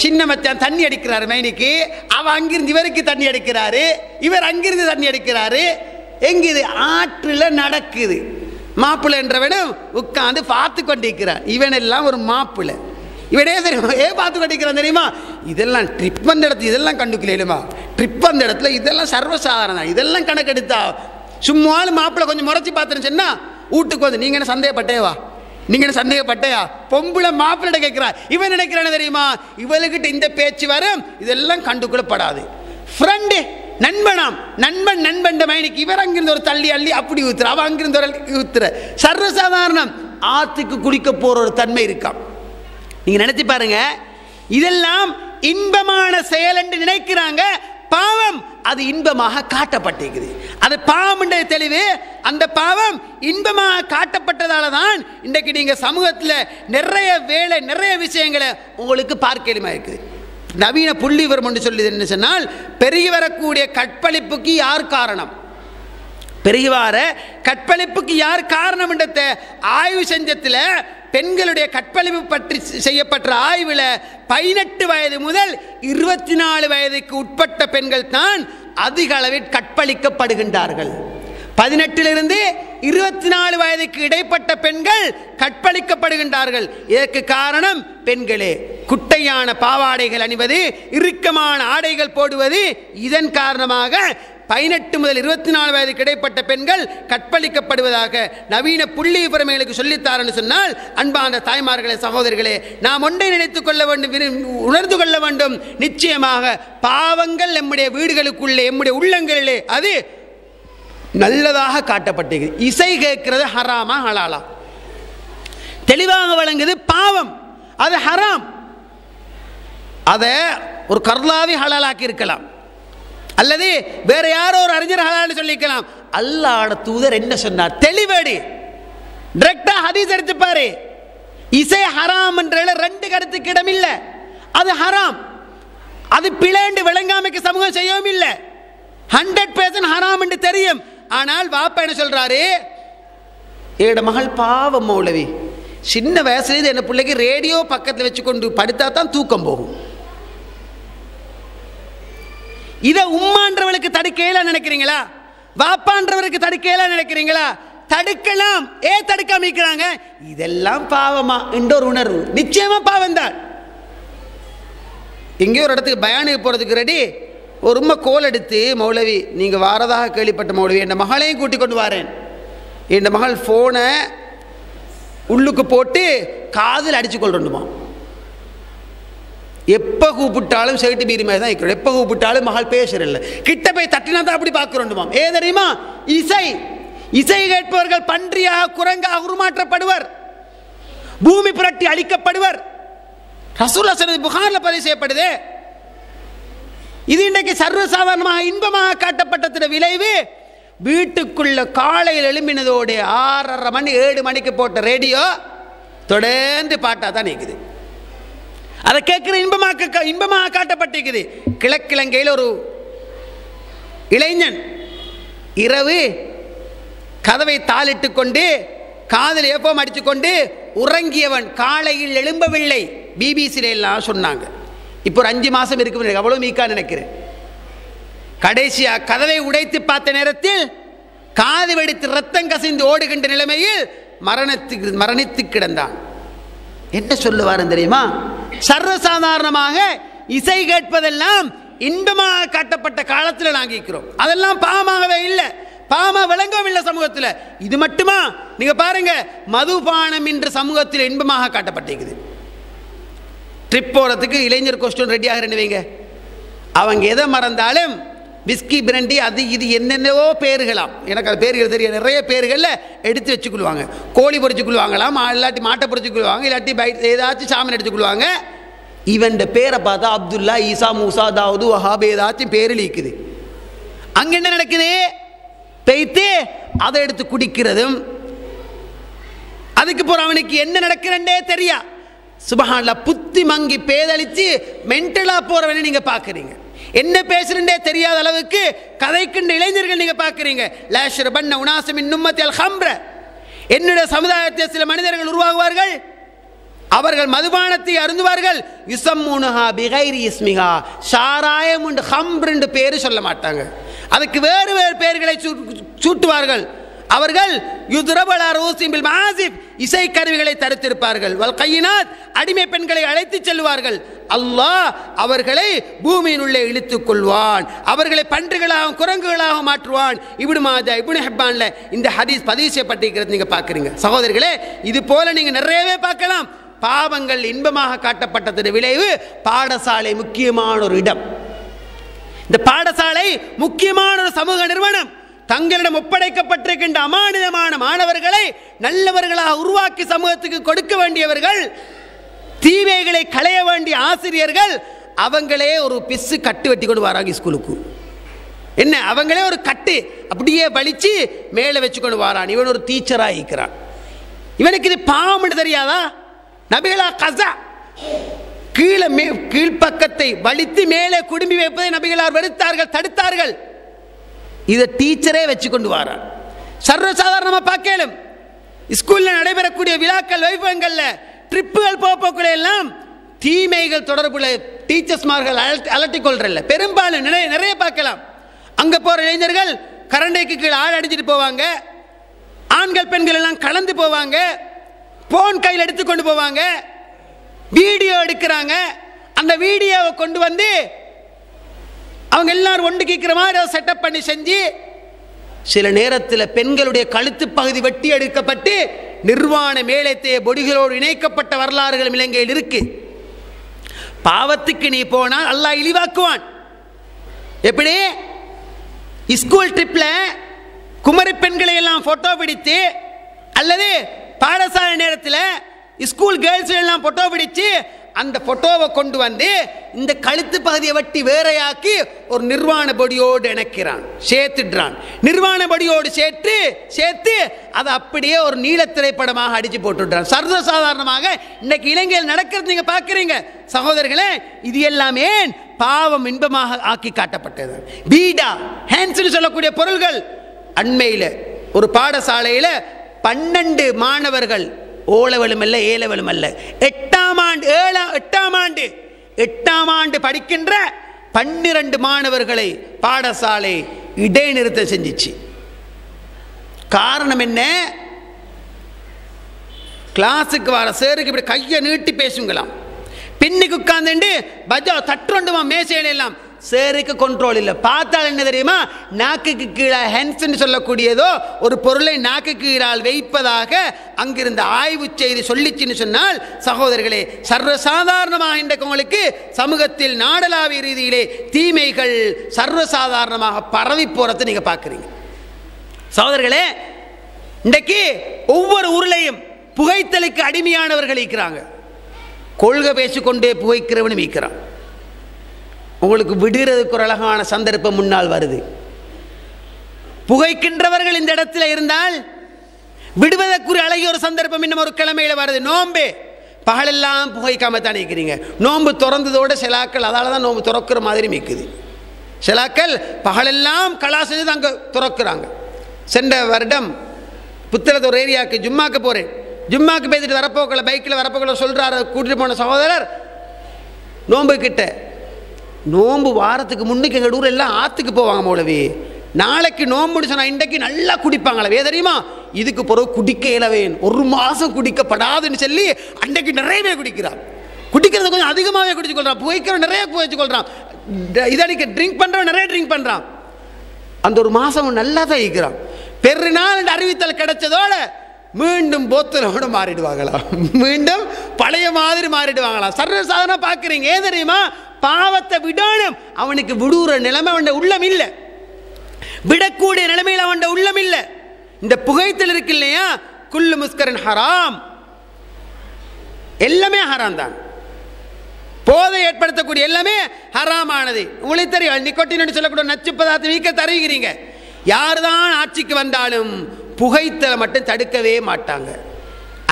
சின்ன மச்சான் தண்ணி அடிக்கிறாரு மைனிக்கு, அவன் அங்கிருந்து இவருக்கு தண்ணி அடிக்கிறாரு, இவர் அங்கிருந்து தண்ணி அடிக்கிறாரு. எங்கிது? ஆற்றில் நடக்குது. மாப்பிள்ளை என்றவனும் உட்காந்து பார்த்து கொண்டிருக்கிறான். இவனெல்லாம் ஒரு மாப்பிள்ளை. இவனே தெரியுமா பார்த்து கொண்டிருக்கிறான் தெரியுமா? இதெல்லாம் ட்ரிப் வந்த இடத்துல இதெல்லாம் கண்டுக்கலையுமா? ட்ரிப் வந்த இடத்துல இதெல்லாம் சர்வசாதாரணம். இதெல்லாம் கணக்கெடுத்தா சும்மாலும் மாப்பிள்ளை கொஞ்சம் முறைச்சி பார்த்துன்னு சொன்னா வீட்டுக்கு வந்து நீங்க என்ன சந்தேகப்பட்டேவா, நீங்க என்ன சந்தேகப்பட்டையா? பொம்பளை மாப்பிள்ளை கேட்கிறா. இவன் நினைக்கிறான தெரியுமா? இவளுக்கிட்ட இந்த பேச்சு வரும், இதெல்லாம் கண்டுக்கொள்ளப்படாது. ஃப்ரெண்டு நண்பனாம், நண்பன் நண்பன் மைனிக்கு இவர் அங்கிருந்து ஒரு தள்ளி அள்ளி அப்படி ஊத்துற, அவன் அங்கிருந்து ஒரு ஊத்துற. சர்வசாதாரணம். ஆத்துக்கு குளிக்க போற ஒரு தன்மை இருக்காம். நீங்க நினைச்சு பாருங்க. இதெல்லாம் இன்பமான செயல் என்று நினைக்கிறாங்க. பாவம் அது இன்பமாக காட்டப்பட்டிருக்குது. அது பாவம் என்ற தெளிவு. அந்த பாவம் இன்பமாக காட்டப்பட்டதால தான் இன்றைக்கு நீங்க சமூகத்தில் நிறைய வேலை நிறைய விஷயங்களை உங்களுக்கு பார்க்கலுமா இருக்குது. நவீன புள்ளி விவரம் என்று சொல்லி என்ன சொன்னால், பெருகி வரக்கூடிய கற்பழிப்புக்கு யார் காரணம், பெருகி வர கற்பழிப்புக்கு யார் காரணம் என்றத ஆய்வு செஞ்சத்தில் பெண்களுடைய கற்பழிப்பு பற்றி செய்யப்பட்ட ஆய்வில் 18 வயது முதல் 24 வயதுக்கு உட்பட்ட பெண்கள் தான் அதிக அளவில் கற்பழிக்கப்படுகின்றார்கள். 18 24 வயதுக்கு இடைப்பட்ட பெண்கள் கற்பழிக்கப்படுகின்றார்கள். இதற்கு காரணம் பெண்களே. குட்டையான பாவாடைகள் அணிவது, இறுக்கமான ஆடைகள் போடுவது, இதன் காரணமாக 18 முதல் 24 வயதுக்கு இடைப்பட்ட பெண்கள் கற்பழிக்கப்படுவதாக நவீன புள்ளி விவரங்களுக்கு சொல்லித்தாரன்னு சொன்னால், அன்பான தாய்மார்களே சகோதரிகளே, நாம் ஒன்றை நினைத்துக் கொள்ள வேண்டும், உணர்ந்து கொள்ள வேண்டும். நிச்சயமாக பாவங்கள் நம்முடைய வீடுகளுக்குள்ளே நம்முடைய உள்ளங்களிலே அது நல்லதாக காட்டப்பட்டது. இசை கேட்கிறது ஹராமா ஹலாலா தெளிவாக வழங்குது. பாவம் அது ஹராம். அதை ஒரு கர்லாவி ஹலாலாக்கி இருக்கலாம், அல்லது வேற யாரோ ஒரு அறிஞர் ஹலால்னு சொல்லிக்கலாம். அல்லாஹ்வுடைய தூதர் என்ன சொன்னார் தெளிவேடி டைரக்டா ஹதீஸ் எடுத்து பாரு. இசை ஹராம் என்ற 2 கருத்துக்கு இடம் இல்லை. அது ஹராம், அது பிளேண்டு விளங்காமைக்கு சமூகம் செய்யவும் இல்லை. 100% ஹராம் என்று தெரியும். ஆனால் வாப்பா என்ன சொல்றாரு, என்னோட மகள் பாவம் மௌலவி, சின்ன வயசுலேருந்து என்ன பிள்ளைக்கு ரேடியோ பக்கத்தில் வச்சு கொண்டு படுத்தா தான் தூக்கம் போகும். இதை உம்மான்றவளுக்கு தடுக்கையில நினைக்கிறீங்களா? வாப்பான்றவருக்கு தடுக்கையில நினைக்கிறீங்களா? தடுக்கலாம். தடுக்காம இருக்கிறாங்க. இதெல்லாம் பாவமா என்ற ஒரு உணர்வு நிச்சயமா பாவம் தான். எங்கேயோ ஒரு இடத்துக்கு பயானுக்கு போறதுக்கு ரெடி, ஒரு உண்மை கோல் எடுத்து, மௌலவி நீங்கள் வாரதாக கேள்விப்பட்ட மௌலவி, என் மகளையும் கூட்டிக் கொண்டு வரேன். என் மகள் ஃபோனை உள்ளுக்கு போட்டு காதில் அடிச்சு கொள்றோண்டுமா. எப்போ கூப்பிட்டாலும் சைட்டு மீறி மாதிரி தான் இருக்கிறோம். எப்போ கூப்பிட்டாலும் மகள் பேசுறதில்லை. கிட்ட போய் தட்டினா தான் அப்படி பார்க்குறோண்டுமாம். தெரியுமா? இசை இசை கேட்பவர்கள் பன்றியாக குரங்காக உருமாற்றப்படுவர். பூமி புரட்டி அழிக்கப்படுவர். ரசூலுல்லாஹ் ஸல்லல்லாஹு புகாரில் பதிவு செய்யப்படுது. இது இன்றைக்கு சர்வசாதாரணமாக இன்பமாக காட்டப்பட்டதின் விளைவு. வீட்டுக்குள்ள காலையில் எழும்பினதோடு 6:30 மணி 7 மணிக்கு போட்ட ரேடியோ தொடர்ந்து பாட்டா தான் இருக்குது. அதை கேட்கிற இன்பமாக காட்டப்பட்டிருக்குது. கிழக்கிழங்கையில் ஒரு இளைஞன் இரவு கதவை தாளிட்டு கொண்டு காதில் ஏப்பம் அடித்து கொண்டு உறங்கியவன் காலையில் எழும்பவில்லை. பிபிசியில் எல்லாம் சொன்னாங்க. இப்போ ஒரு 5 மாதம் இருக்கு, அவ்வளோ மீக்கா நினைக்கிறேன். கடைசியா கதவை உடைத்து பார்த்த நேரத்தில் காது வெடித்து ரத்தம் கசிந்து ஓடுகின்ற நிலைமையில் மரணித்து கிடந்தான். என்ன சொல்லுவார் தெரியுமா? சர்வசாதாரணமாக இசை கேட்பதெல்லாம் இன்பமாக காட்டப்பட்ட காலத்தில் நாங்கள் இருக்கிறோம். அதெல்லாம் பாவமாகவே இல்லை, பாவமா விளங்கவும் இல்லை சமூகத்தில். இது மட்டுமா? நீங்க பாருங்க, மதுபானம் என்ற சமூகத்தில் இன்பமாக காட்டப்பட்டிருக்குது. ட்ரிப் போகிறதுக்கு இளைஞர் கோஷ்டம் ரெடியாக வைங்க. அவங்க எதை மறந்தாலும் விஸ்கி பிராண்டி அது இது என்னென்னவோ பேர்களாம், எனக்கு அது பேர்கள் தெரியும். நிறைய பேர்களில் எடுத்து வச்சுக்கொள்வாங்க. கோழி பொறிச்சுக்கொள்வாங்களாம், இல்லாட்டி மாட்டை பொறிச்சுக்கொள்வாங்க, இல்லாட்டி ஏதாச்சும் சாமன் எடுத்துக்கொள்வாங்க. இவன் பேரை பார்த்தா அப்துல்லா, ஈசா, மூசா, தாவூது, வஹாப் ஏதாச்சும் பேரில் இருக்குது. அங்கே என்ன நடக்குது? பெய்த்து அதை எடுத்து குடிக்கிறதும், அதுக்கு போற அவனுக்கு என்ன நடக்கிறண்டே தெரியா. சுபஹானல்லாஹ், புத்தி மங்கி பேதளித்து மென்டலா போறவனை நீங்க பாக்குறீங்க. என்ன பேசுறே தெரியாத அளவுக்கு கதைக்கின்ற இளைஞர்கள் நீங்க பாக்குறீங்க. லாஷரபன்ன உனாஸ மின் உம்மத்தி அல் ஹம்ர, என்னுடைய சமுதாயத்தில் சில மனிதர்கள் உருவாகுவார்கள், அவர்கள் மதுபானத்தை அருந்துவார்கள். யுஸம்மூனஹா பிகைரி இஸ்மிஹா, ஷாராயம் und ஹம்ர் என்று பேரு சொல்ல மாட்டாங்க, அதுக்கு வேறு வேறு பெயர்களை சூட்டுவார்கள். அவர்கள் யுத்ரபலா ரூஸிம் பில் மஆசிப், இசை கருவிகளை தடுத்திருப்பார்கள். வல் கையினாத், அடிமை பெண்களை அழைத்து செல்வார்கள். அல்லாஹ் அவர்களை பூமியின் உள்ளே இழுத்துக் கொள்வான், அவர்களை பன்றிகளாகவும் குரங்குகளாக மாற்றுவான். இப்னு மாஜா, இப்னு ஹிப்பான்ல இந்த ஹதீஸ் பதிவு செய்யப்பட்டிருக்கிறது நீங்க பார்க்குறீங்க. சகோதரர்களே, இது போல நீங்க நிறையவே பார்க்கலாம். பாவங்கள் இன்பமாக காட்டப்பட்டதன் விளைவு பாடசாலை முக்கியமான ஒரு இடம். இந்த பாடசாலை முக்கியமான ஒரு சமூக நிறுவனம். தங்களிடம் ஒப்படைக்கப்பட்டிருக்கின்ற அமானிதமான மாணவர்களை நல்லவர்களாக உருவாக்கி சமூகத்துக்கு கொடுக்க வேண்டியவர்கள், தீமைகளை களைய வேண்டிய ஆசிரியர்கள், அவங்களே ஒரு பிசு கட்டு வெட்டி கொண்டு வராங்க ஸ்கூலுக்கு. என்ன, அவங்களே ஒரு கட்டு அப்படியே வலிச்சு மேலே வச்சு கொண்டு வரான். இவன் ஒரு டீச்சராக இருக்கிறான். இவனுக்கு இது பாவம் தெரியாதா? நபிகளா கசா கீழே கீழ்ப்பக்கத்தை வலித்து மேலே குடும்பி வைப்பதை நபிகளார் வெறுத்தார்கள், தடுத்தார்கள். இதை டீச்சரே வச்சு கொண்டு வரான். சர்வசாதாரணமாக பார்க்கலும் ஸ்கூலில் நடைபெறக்கூடிய விழாக்கள், வைபவங்கள்ல ட்ரிப்புகள் போக்குகளை எல்லாம் தீமைகள் தொடர்புள்ள டீச்சர்ஸ்மார்கள் அலட்டி கொள்றல்ல, பெரும்பாலும் நிறைய பார்க்கலாம். அங்க போற இளைஞர்கள் கரண்டைக்கு கீழே ஆள் அடிச்சுட்டு போவாங்க, ஆண்கள் பெண்கள் எல்லாம் கலந்து போவாங்க, போன் கையில் எடுத்துக்கொண்டு போவாங்க, வீடியோ எடுக்கிறாங்க. அந்த வீடியோவை கொண்டு வந்து அவங்க எல்லாரும் ஒன்று கேட்கிற மாதிரி செட்டப் பண்ணி செஞ்சு, சில நேரத்தில் பெண்களுடைய கழுத்து பகுதி வெட்டி எடுக்கப்பட்டு நிர்வாண மேலத்தைய பொடிகளோடு இணைக்கப்பட்ட வரலாறுகள் இலங்கையில் இருக்கு. பாவத்துக்கு நீ போனால் அல்லாஹ் இழிவாக்குவான். எப்படி? ஸ்கூல் ட்ரிப்ல குமரி பெண்களை எல்லாம் போட்டோ பிடித்து, அல்லது பாடசாலை நேரத்தில் ஸ்கூல் கேர்ள்ஸ் எல்லாம் போட்டோ பிடிச்சு அந்த போட்டோவை கொண்டு வந்து இந்த கழுத்து பகுதியை வெட்டி வேறையாக்கி ஒரு நிர்வாண பொடியோடு இணைக்கிறான், சேர்த்துடுறான். நிர்வாண பொடியோடு சேர்த்து அதை அப்படியே ஒரு நீல திரைப்படமாக அடிச்சு போட்டுடுறான். சர்வசாதாரணமாக இன்னைக்கு இலங்கையில் நடக்கிறது நீங்க பார்க்குறீங்க. சகோதரர்களே, இது எல்லாமே பாவம் இன்பமாக ஆக்கி காட்டப்பட்டது. பீடா, ஹேண்ட்ஸ்னு சொல்லக்கூடிய பொருள்கள். அண்மையில் ஒரு பாடசாலையில் 12 மாணவர்கள், ஓலவலும் அல்ல ஏலவலும் அல்ல, 8ஆம் ஆண்டு படிக்கின்ற 12 மாணவர்களை பாடசாலை இடைநிறுத்தம் செஞ்சிச்சு. காரணம் என்ன? கிளாஸுக்கு வர சேருக்கு இப்படி கையை நீட்டி பேசுங்களாம், பின்னுக்கு உட்கார்ந்து பஜா தட்டுமா மேசையில எல்லாம். சேருக்கு கண்ட்ரோல் இல்லை. பார்த்தால் என்ன தெரியுமா? நாக்குக்கு கீழே ஹென்ஸ்ன்னு சொல்லக்கூடியதோ ஒரு பொருளை நாக்கு கீழால் வைப்பதாக அங்கிருந்த ஆய்வு செய்தி சொல்லிச்சுன்னு சொன்னால், சகோதரர்களே, சர்வசாதாரணமாக இன்றைக்கு உங்களுக்கு சமூகத்தில் நாடளாவிய ரீதியிலே தீமைகள் சர்வசாதாரணமாக பரவி போறதை நீங்க பார்க்குறீங்க. சகோதரர்களே, இன்றைக்கு ஒவ்வொரு ஊர்லையும் புகைத்தலுக்கு அடிமையானவர்கள் இருக்கிறாங்க. கொள்கை பேசிக்கொண்டே புகைக்கிறவனும் இருக்கிறான். உங்களுக்கு விடுறதுக்கு ஒரு அழகான சந்தர்ப்பம் முன்னால் வருது. புகைக்கின்றவர்கள் இந்த இடத்துல இருந்தால் விடுவதற்குரிய அழகிய ஒரு சந்தர்ப்பம் இன்னும் ஒரு கிழமையில வருது. நோம்பு பகலெல்லாம் புகைக்காம தான் இருக்கிறீங்க. நோம்பு திறந்ததோட சிலாக்கள் அதால தான் நோம்பு திறக்கிற மாதிரி மிக்குது. சிலாக்கள் பகலெல்லாம் கலா செஞ்சு அங்கே திறக்கிறாங்க. சென்ற வருடம் புத்தளத்து ஒரு ஏரியாவுக்கு ஜும்மாக்கு போகிறேன். ஜும்மாக்கு பேசிட்டு வரப்போக்களை பைக்கில் வரப்போக்களை சொல்கிறாரு கூட்டிட்டு போன சகோதரர், நோம்பு கிட்ட நோம்பு வாரத்துக்கு முன்னுக்கு எங்கள் ஊர் எல்லாம் ஆற்றுக்கு போவாங்க மௌலவி. நாளைக்கு நோம்புன்னு சொன்னால் இன்றைக்கு நல்லா குடிப்பாங்களே தெரியுமா, இதுக்கு பிறகு குடிக்க இயலவேன், ஒரு மாதம் குடிக்கப்படாதுன்னு சொல்லி அன்றைக்கு நிறையவே குடிக்கிறான். குடிக்கிறது கொஞ்சம் அதிகமாகவே குடிச்சு கொள்றான். புகைக்கிறவன் நிறைய புகைச்சு கொள்றான். இதனிக்கு ட்ரிங்க் பண்ணுறவன் நிறைய ட்ரிங்க் பண்ணுறான். அந்த ஒரு மாதம் நல்லா தான் இருக்கிறான். பெருநாள் அறிவித்தல் கிடைச்சதோட மீண்டும் போத்தலோட மாறிடுவாங்களாம். மீண்டும் பழைய மாதிரி மாறிடுவாங்களாம். சர்வசாதாரண பார்க்குறீங்க. ஏன் தெரியுமா, பாவத்தை விடணும். அவனுக்கு விடுற நிலைமை அவன் உள்ளம் இல்லை, விடக்கூடிய நிலைமையில் அவன் உள்ளம் இல்லை. இந்த புகைத்தல் இருக்கு இல்லையா, குல்லு முஸ்கரன் ஹராம், எல்லாமே ஹராம் தான். போதை ஏற்படுத்தக்கூடிய எல்லாமே ஹராமானது. உங்களுக்கு தெரியும், நிக்கோட்டின் சொல்லக்கூடிய நச்சு பதார்த்தம் வீக்க தருகிறீங்க. யார் தான் ஆட்சிக்கு வந்தாலும் புகைத்தலை மட்டும் தடுக்கவே மாட்டாங்க.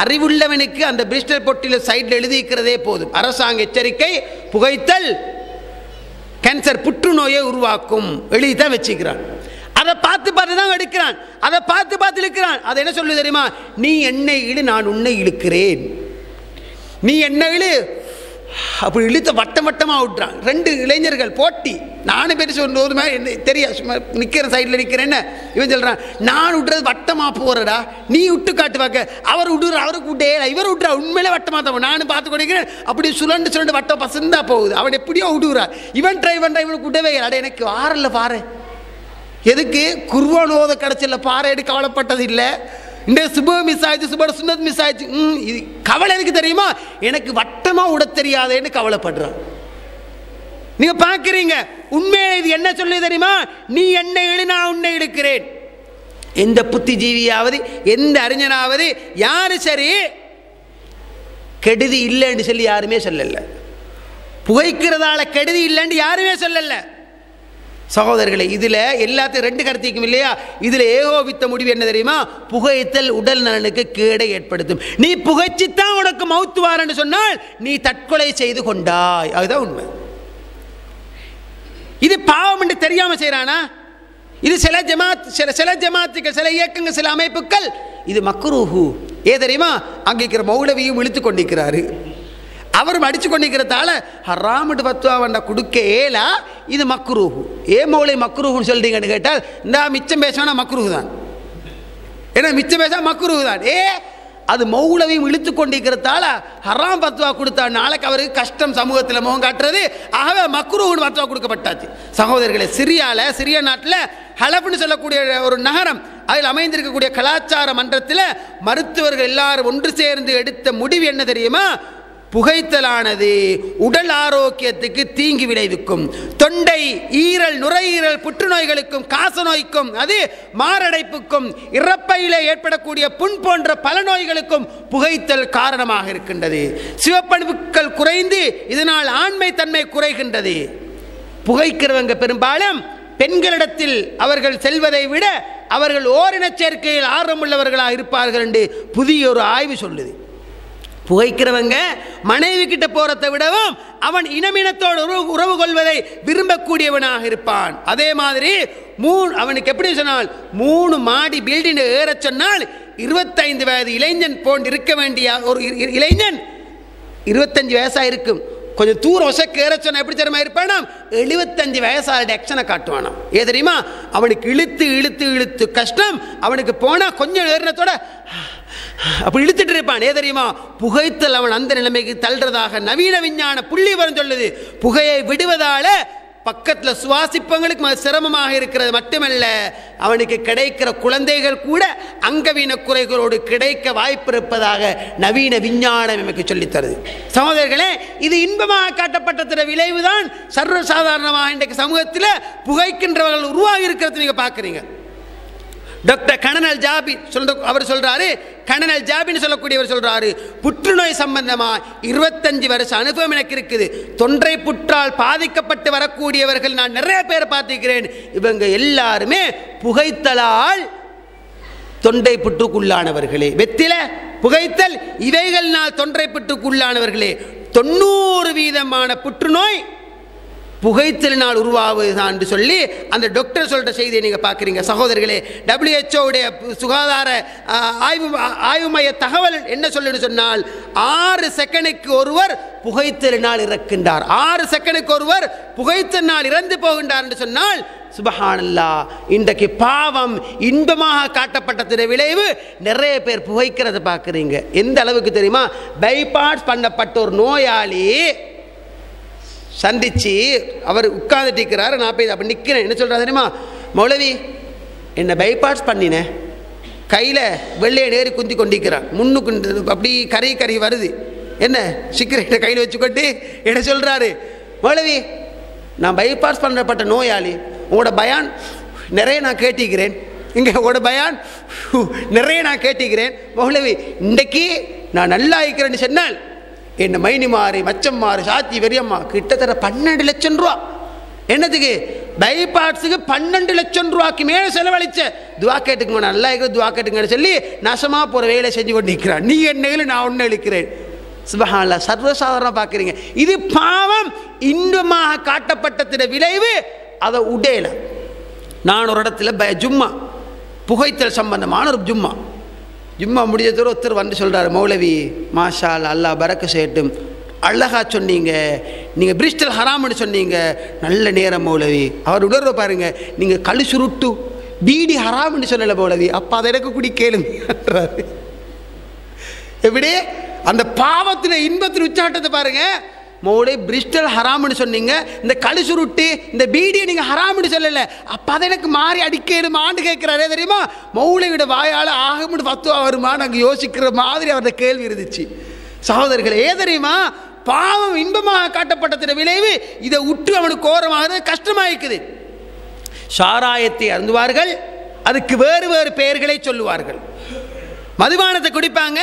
அறிவுள்ளவனுக்கு அந்த பிரிஸ்டல் பொட்டியில் சைடில் எழுதிக்கிறதே போதும். அரசாங்க எச்சரிக்கை, புகைத்தல் கேன்சர் புற்றுநோயை உருவாக்கும் எழுதி தான் வச்சுக்கிறான். அதை பார்த்து பார்த்து தான் எடுக்கிறான். அதை பார்த்து பார்த்து இழுக்கிறான். அதை என்ன சொல்லு தெரியுமா, நீ என்னை இழு நான் உன்னை இழுக்கிறேன், நீ என்னை இழு. அப்படி இழுத்த வட்டம் வட்டமாக விட்டுறான். ரெண்டு இளைஞர்கள் போட்டி. நானும் பெருசு ஒரு மாதிரி என்ன தெரியாது, சும்மா நிற்கிறேன், சைடில் நிற்கிறேன்னு. இவன் சொல்கிறான், நான் விட்டுறது வட்டமாக போகிறடா, நீ விட்டு காட்டுவாக்க. அவர் விடுற, அவருக்கு விட்டே, இவர் விட்டுறா, உண்மையிலே வட்டமாக தான். நானும் பார்த்து கொடுக்கிறேன். அப்படி சுரண்டு சுரண்டு வட்டம் பசந்தா போகுது. அவன் எப்படியோ விடுறான். இவன் ட்ரை பண்ணுறான், இவனுக்கு விடவே அட எனக்கு ஆறல்ல பாரு. எதுக்கு குர்வானோத கிடச்சில்ல பாரு, எடுக்க கவலைப்பட்டது இல்லை. இந்த சுப மிஸ் ஆயிடுச்சு, சுப சுண்ணத் மிஸ் ஆயிடுச்சு. இது கவலை எனக்கு தெரியுமா, எனக்கு வட்டமாக விட தெரியாதேன்னு கவலைப்படுறான். நீங்க பார்க்குறீங்க, உண்மையை இது என்ன சொல்லி தெரியுமா, நீ என்னை இழு நான் உன்னை இழுக்கிறேன். எந்த புத்திஜீவியாவது எந்த அறிஞனாவது யாரு சரி கெடுதி இல்லைன்னு சொல்லி யாருமே சொல்லல. புகைக்கிறதால கெடுதி இல்லைன்னு யாருமே சொல்லல. சகோதரர்களே, இதில் எல்லாத்தையும் ரெண்டு கருத்திக்கும் இல்லையா, இதில் ஏகோபித்த முடிவு என்ன தெரியுமா, புகைத்தல் உடல் நலனுக்கு கேடை ஏற்படுத்தும். நீ புகைச்சித்தான் உனக்கு மௌத்து வாரன்னு சொன்னால் நீ தற்கொலை செய்து கொண்டாய். அதுதான் உண்மை. இது பாவம் என்று தெரியாம செய்யறானா? இது சில ஜமாத்துக்கள், சில இயக்கங்கள், சில அமைப்புகள் இது மக்ரூஹு. ஏ தெரியுமா, அங்கே இருக்கிற மௌலவியும் இழுத்து கொண்டிருக்கிறாரு, அவரும் அடிச்சு கொண்டிருக்கிறதால ஹராமிட்டு பத்துவா வண்ட கொடுக்க ஏலா, இது மக்ரூஹு. ஏ மௌலை மக்ரூஹுன்னு சொல்றீங்கன்னு கேட்டால், இந்த மிச்சம் பேசினா மக்ரூஹு தான். ஏன்னா மிச்சம் பேச மக்ரூஹு தான். அது மௌலவியும் இழுத்து கொண்டிருக்கிறதால ஹராம் பத்துவா கொடுத்தா நாளைக்கு அவருக்கு கஷ்டம், சமூகத்தில் முகம் காட்டுறது. ஆகவே மக்ரூஹுன்னு பத்துவா கொடுக்கப்பட்டாச்சு. சகோதரர்களே, சிரியா நாட்டில் ஹலப்னு சொல்லக்கூடிய ஒரு நகரம், அதில் அமைந்திருக்கக்கூடிய கலாச்சார மன்றத்தில் மருத்துவர்கள் எல்லாரும் ஒன்று சேர்ந்து எடுத்த முடிவு என்ன தெரியுமா, புகைத்தலானது உடல் ஆரோக்கியத்துக்கு தீங்கு விளைவிக்கும். தொண்டை, ஈரல், நுரையீரல் புற்றுநோய்களுக்கும் காசநோய்க்கும், அது மாரடைப்புக்கும், இறப்பையிலே ஏற்படக்கூடிய புண் போன்ற பல நோய்களுக்கும் புகைத்தல் காரணமாக இருக்கின்றது. சிவப்பணுக்கள் குறைந்து இதனால் ஆண்மை தன்மை குறைகின்றது. புகைக்கிறவங்க பெரும்பாலும் பெண்களிடத்தில் அவர்கள் செல்வதை விட அவர்கள் ஓரினச் சேர்க்கையில் ஆர்வமுள்ளவர்களாக இருப்பார்கள் என்று புதிய ஒரு ஆய்வு சொல்லுது. புகைக்கிறவங்க மனைவி கிட்ட போறதை விடவும் அவன் இனமினத்தோடு உறவு கொள்வதை விரும்பக்கூடியவனாக இருப்பான். அதே மாதிரி அவனுக்கு எப்படி சொன்னால் 3 மாடி பில்டிங் ஏற சொன்னால் 25 வயது இளைஞன் போன்று இருக்க வேண்டிய ஒரு இளைஞன் 25 வயசா இருக்கும். கொஞ்சம் தூரம் ஒசக்கு ஏற சொன்ன எப்படி தெரியுமா இருப்பானா, 75 வயசான ஆக்ஷனை காட்டுவானாம். ஏ தெரியுமா, அவனுக்கு இழுத்து இழுத்து இழுத்து கஷ்டம். அவனுக்கு போனா கொஞ்சம் ஏறினத்தோட அப்படி இழுத்துட்டு இருப்பான். ஏ தெரியுமா, புகைத்தல் அவன் அந்த நிலைமைக்கு தள்ளுறதாக நவீன விஞ்ஞான புள்ளி வரும் சொல்லுது. புகையை விடுவதால பக்கத்தில் சுவாசிப்பவங்களுக்கு சிரமமாக இருக்கிறது மட்டுமல்ல, அவனுக்கு கிடைக்கிற குழந்தைகள் கூட அங்கவீன குறைகளோடு கிடைக்க வாய்ப்பு இருப்பதாக நவீன விஞ்ஞானம் நமக்கு சொல்லித்தருது. சகோதரர்களே, இது இன்பமாக காட்டப்பட்ட விளைவுதான் சர்வசாதாரணமாக இன்றைக்கு சமூகத்தில் புகைக்கின்றவர்கள் உருவாகி இருக்கிறது. நீங்க பார்க்குறீங்க, டாக்டர் கர்னல் ஜாபின் அவர் சொல்றாரு, கர்னல் ஜாபின் சொல்லக்கூடியவர் சொல்றாரு, புற்றுநோய் சம்பந்தமா 25 வருஷ அனுபவம் எனக்கு இருக்குது. தொண்டை புற்றால் பாதிக்கப்பட்டு வரக்கூடியவர்கள் நான் நிறைய பேர் பார்த்திருக்கிறேன். இவங்க எல்லாருமே புகைத்தலால் தொண்டை புற்றுக்குள்ளானவர்களே. வெத்தில, புகைத்தல், இவைகள்னால் தொண்டை புற்றுக்குள்ளானவர்களே. 90% புற்றுநோய் புகைத்தலினால் உருவாகுதுதான் என்று சொல்லி அந்த டாக்டர் சொல்ற செய்தியை நீங்க பார்க்குறீங்க. சகோதரர்களே, WHO உடைய சுகாதார ஆய்வு மைய தகவல் என்ன சொல்லுன்னு சொன்னால் 6 செகண்டுக்கு ஒருவர் புகைத்தலினால் இறக்கின்றார். 6 செகண்டுக்கு ஒருவர் புகைத்தலினால் இறந்து போகின்றார் என்று சொன்னால் சுபஹானல்லாஹ், இன்றைக்கு பாவம் இன்பமாக காட்டப்பட்டதின் விளைவு நிறைய பேர் புகைக்கிறத பார்க்குறீங்க. எந்த அளவுக்கு தெரியுமா? பைபாஸ் பண்ணப்பட்ட ஒரு நோயாளி சந்திச்சு அவர் உட்கார்ந்துட்டு இருக்கிறாரு. நான் போய் அப்படி நிற்கிறேன். என்ன சொல்கிறார் தெரியுமா? மௌலவி, என்னை பைபாஸ் பண்ணினேன். கையில் வெள்ளையை நேரி குந்தி கொண்டிருக்கிறான். முன்னுக்கு அப்படி கறி வருது. என்ன சிக்கரை கையில் வச்சுக்கொண்டு என்ன சொல்கிறாரு? மௌலவி, நான் பைபாஸ் பண்ணப்பட்ட நோயாளி. உங்களோட பயான் நிறைய நான் கேட்டிக்கிறேன். இங்கே உங்களோட பயான் நிறைய நான் கேட்டிக்கிறேன். மௌலவி, இன்றைக்கு நான் நல்லா இருக்கிறேன்னு சொன்னால் என்ன மைனி மாறி மச்சம் மாறி சாத்தி வெறியம்மா கிட்டத்தட்ட 12 லட்சம் ரூபா. என்னதுக்கு? பைபாஸுக்கு 12 லட்சம் ரூபாய்க்கு மேலே செலவழிச்ச. துவா கேட்டுக்குமா, நல்லா இருக்கிற துவா கேட்டுங்கன்னு சொல்லி நாசமா போகிற வேலை செஞ்சு கொண்டு நிற்கிறான். நீ என்ன, நான் ஒன்று இழுக்கிறேன். சுபஹானல்லாஹ், சர்வசாதாரணமாக பார்க்குறீங்க. இது பாவம் இன்பமாக காட்டப்பட்டதின் விளைவு. அதை உடையல. நான் ஒரு இடத்துல ஜும்மா புகைத்தல் சம்பந்தமான ஒரு ஜும்மா முடிஞ்சதோடு ஒருத்தர் வந்து சொல்கிறார், மௌலவி மாஷா அல்லாஹ் பரக்க செய்யட்டும், அழகா சொன்னீங்க, நீங்கள் பிரிஸ்டல் ஹராம்னு சொன்னீங்க, நல்ல நேரம் மௌலவி. அவர் உணர்வை பாருங்க, நீங்கள் கழு சுருட்டு பீடி ஹராம்னு சொல்லலை மௌலவி, அப்போ அதை எனக்கு குடி கேளுங்கன்றாரு. எப்படி அந்த பாவத்தில் இன்பத்தின் உச்சாட்டத்தை பாருங்க. மௌலை பிரிஸ்டல் ஹராம்னு சொன்னீங்க, இந்த கழு சுருட்டு இந்த பீடியை நீங்கள் ஹராம்னு சொல்லலை, அப்போ அதை எனக்கு மாறி அடிக்கணுமான்னு கேட்குறாரே தெரியுமா? மௌலையோட வாயால் ஆகமுன்னு பத்துவா வருமா நாங்கள் யோசிக்கிற மாதிரி அவருடைய கேள்வி இருந்துச்சு. சகோதரர்களே, தெரியுமா? பாவம் இன்பமாக காட்டப்பட்டதின் விளைவு. இதை உற்று அவனுக்கு கோரமாக கஷ்டமாயிருக்குது. சாராயத்தை அருந்துவார்கள், அதுக்கு வேறு வேறு பெயர்களை சொல்லுவார்கள். மதுபானத்தை குடிப்பாங்க,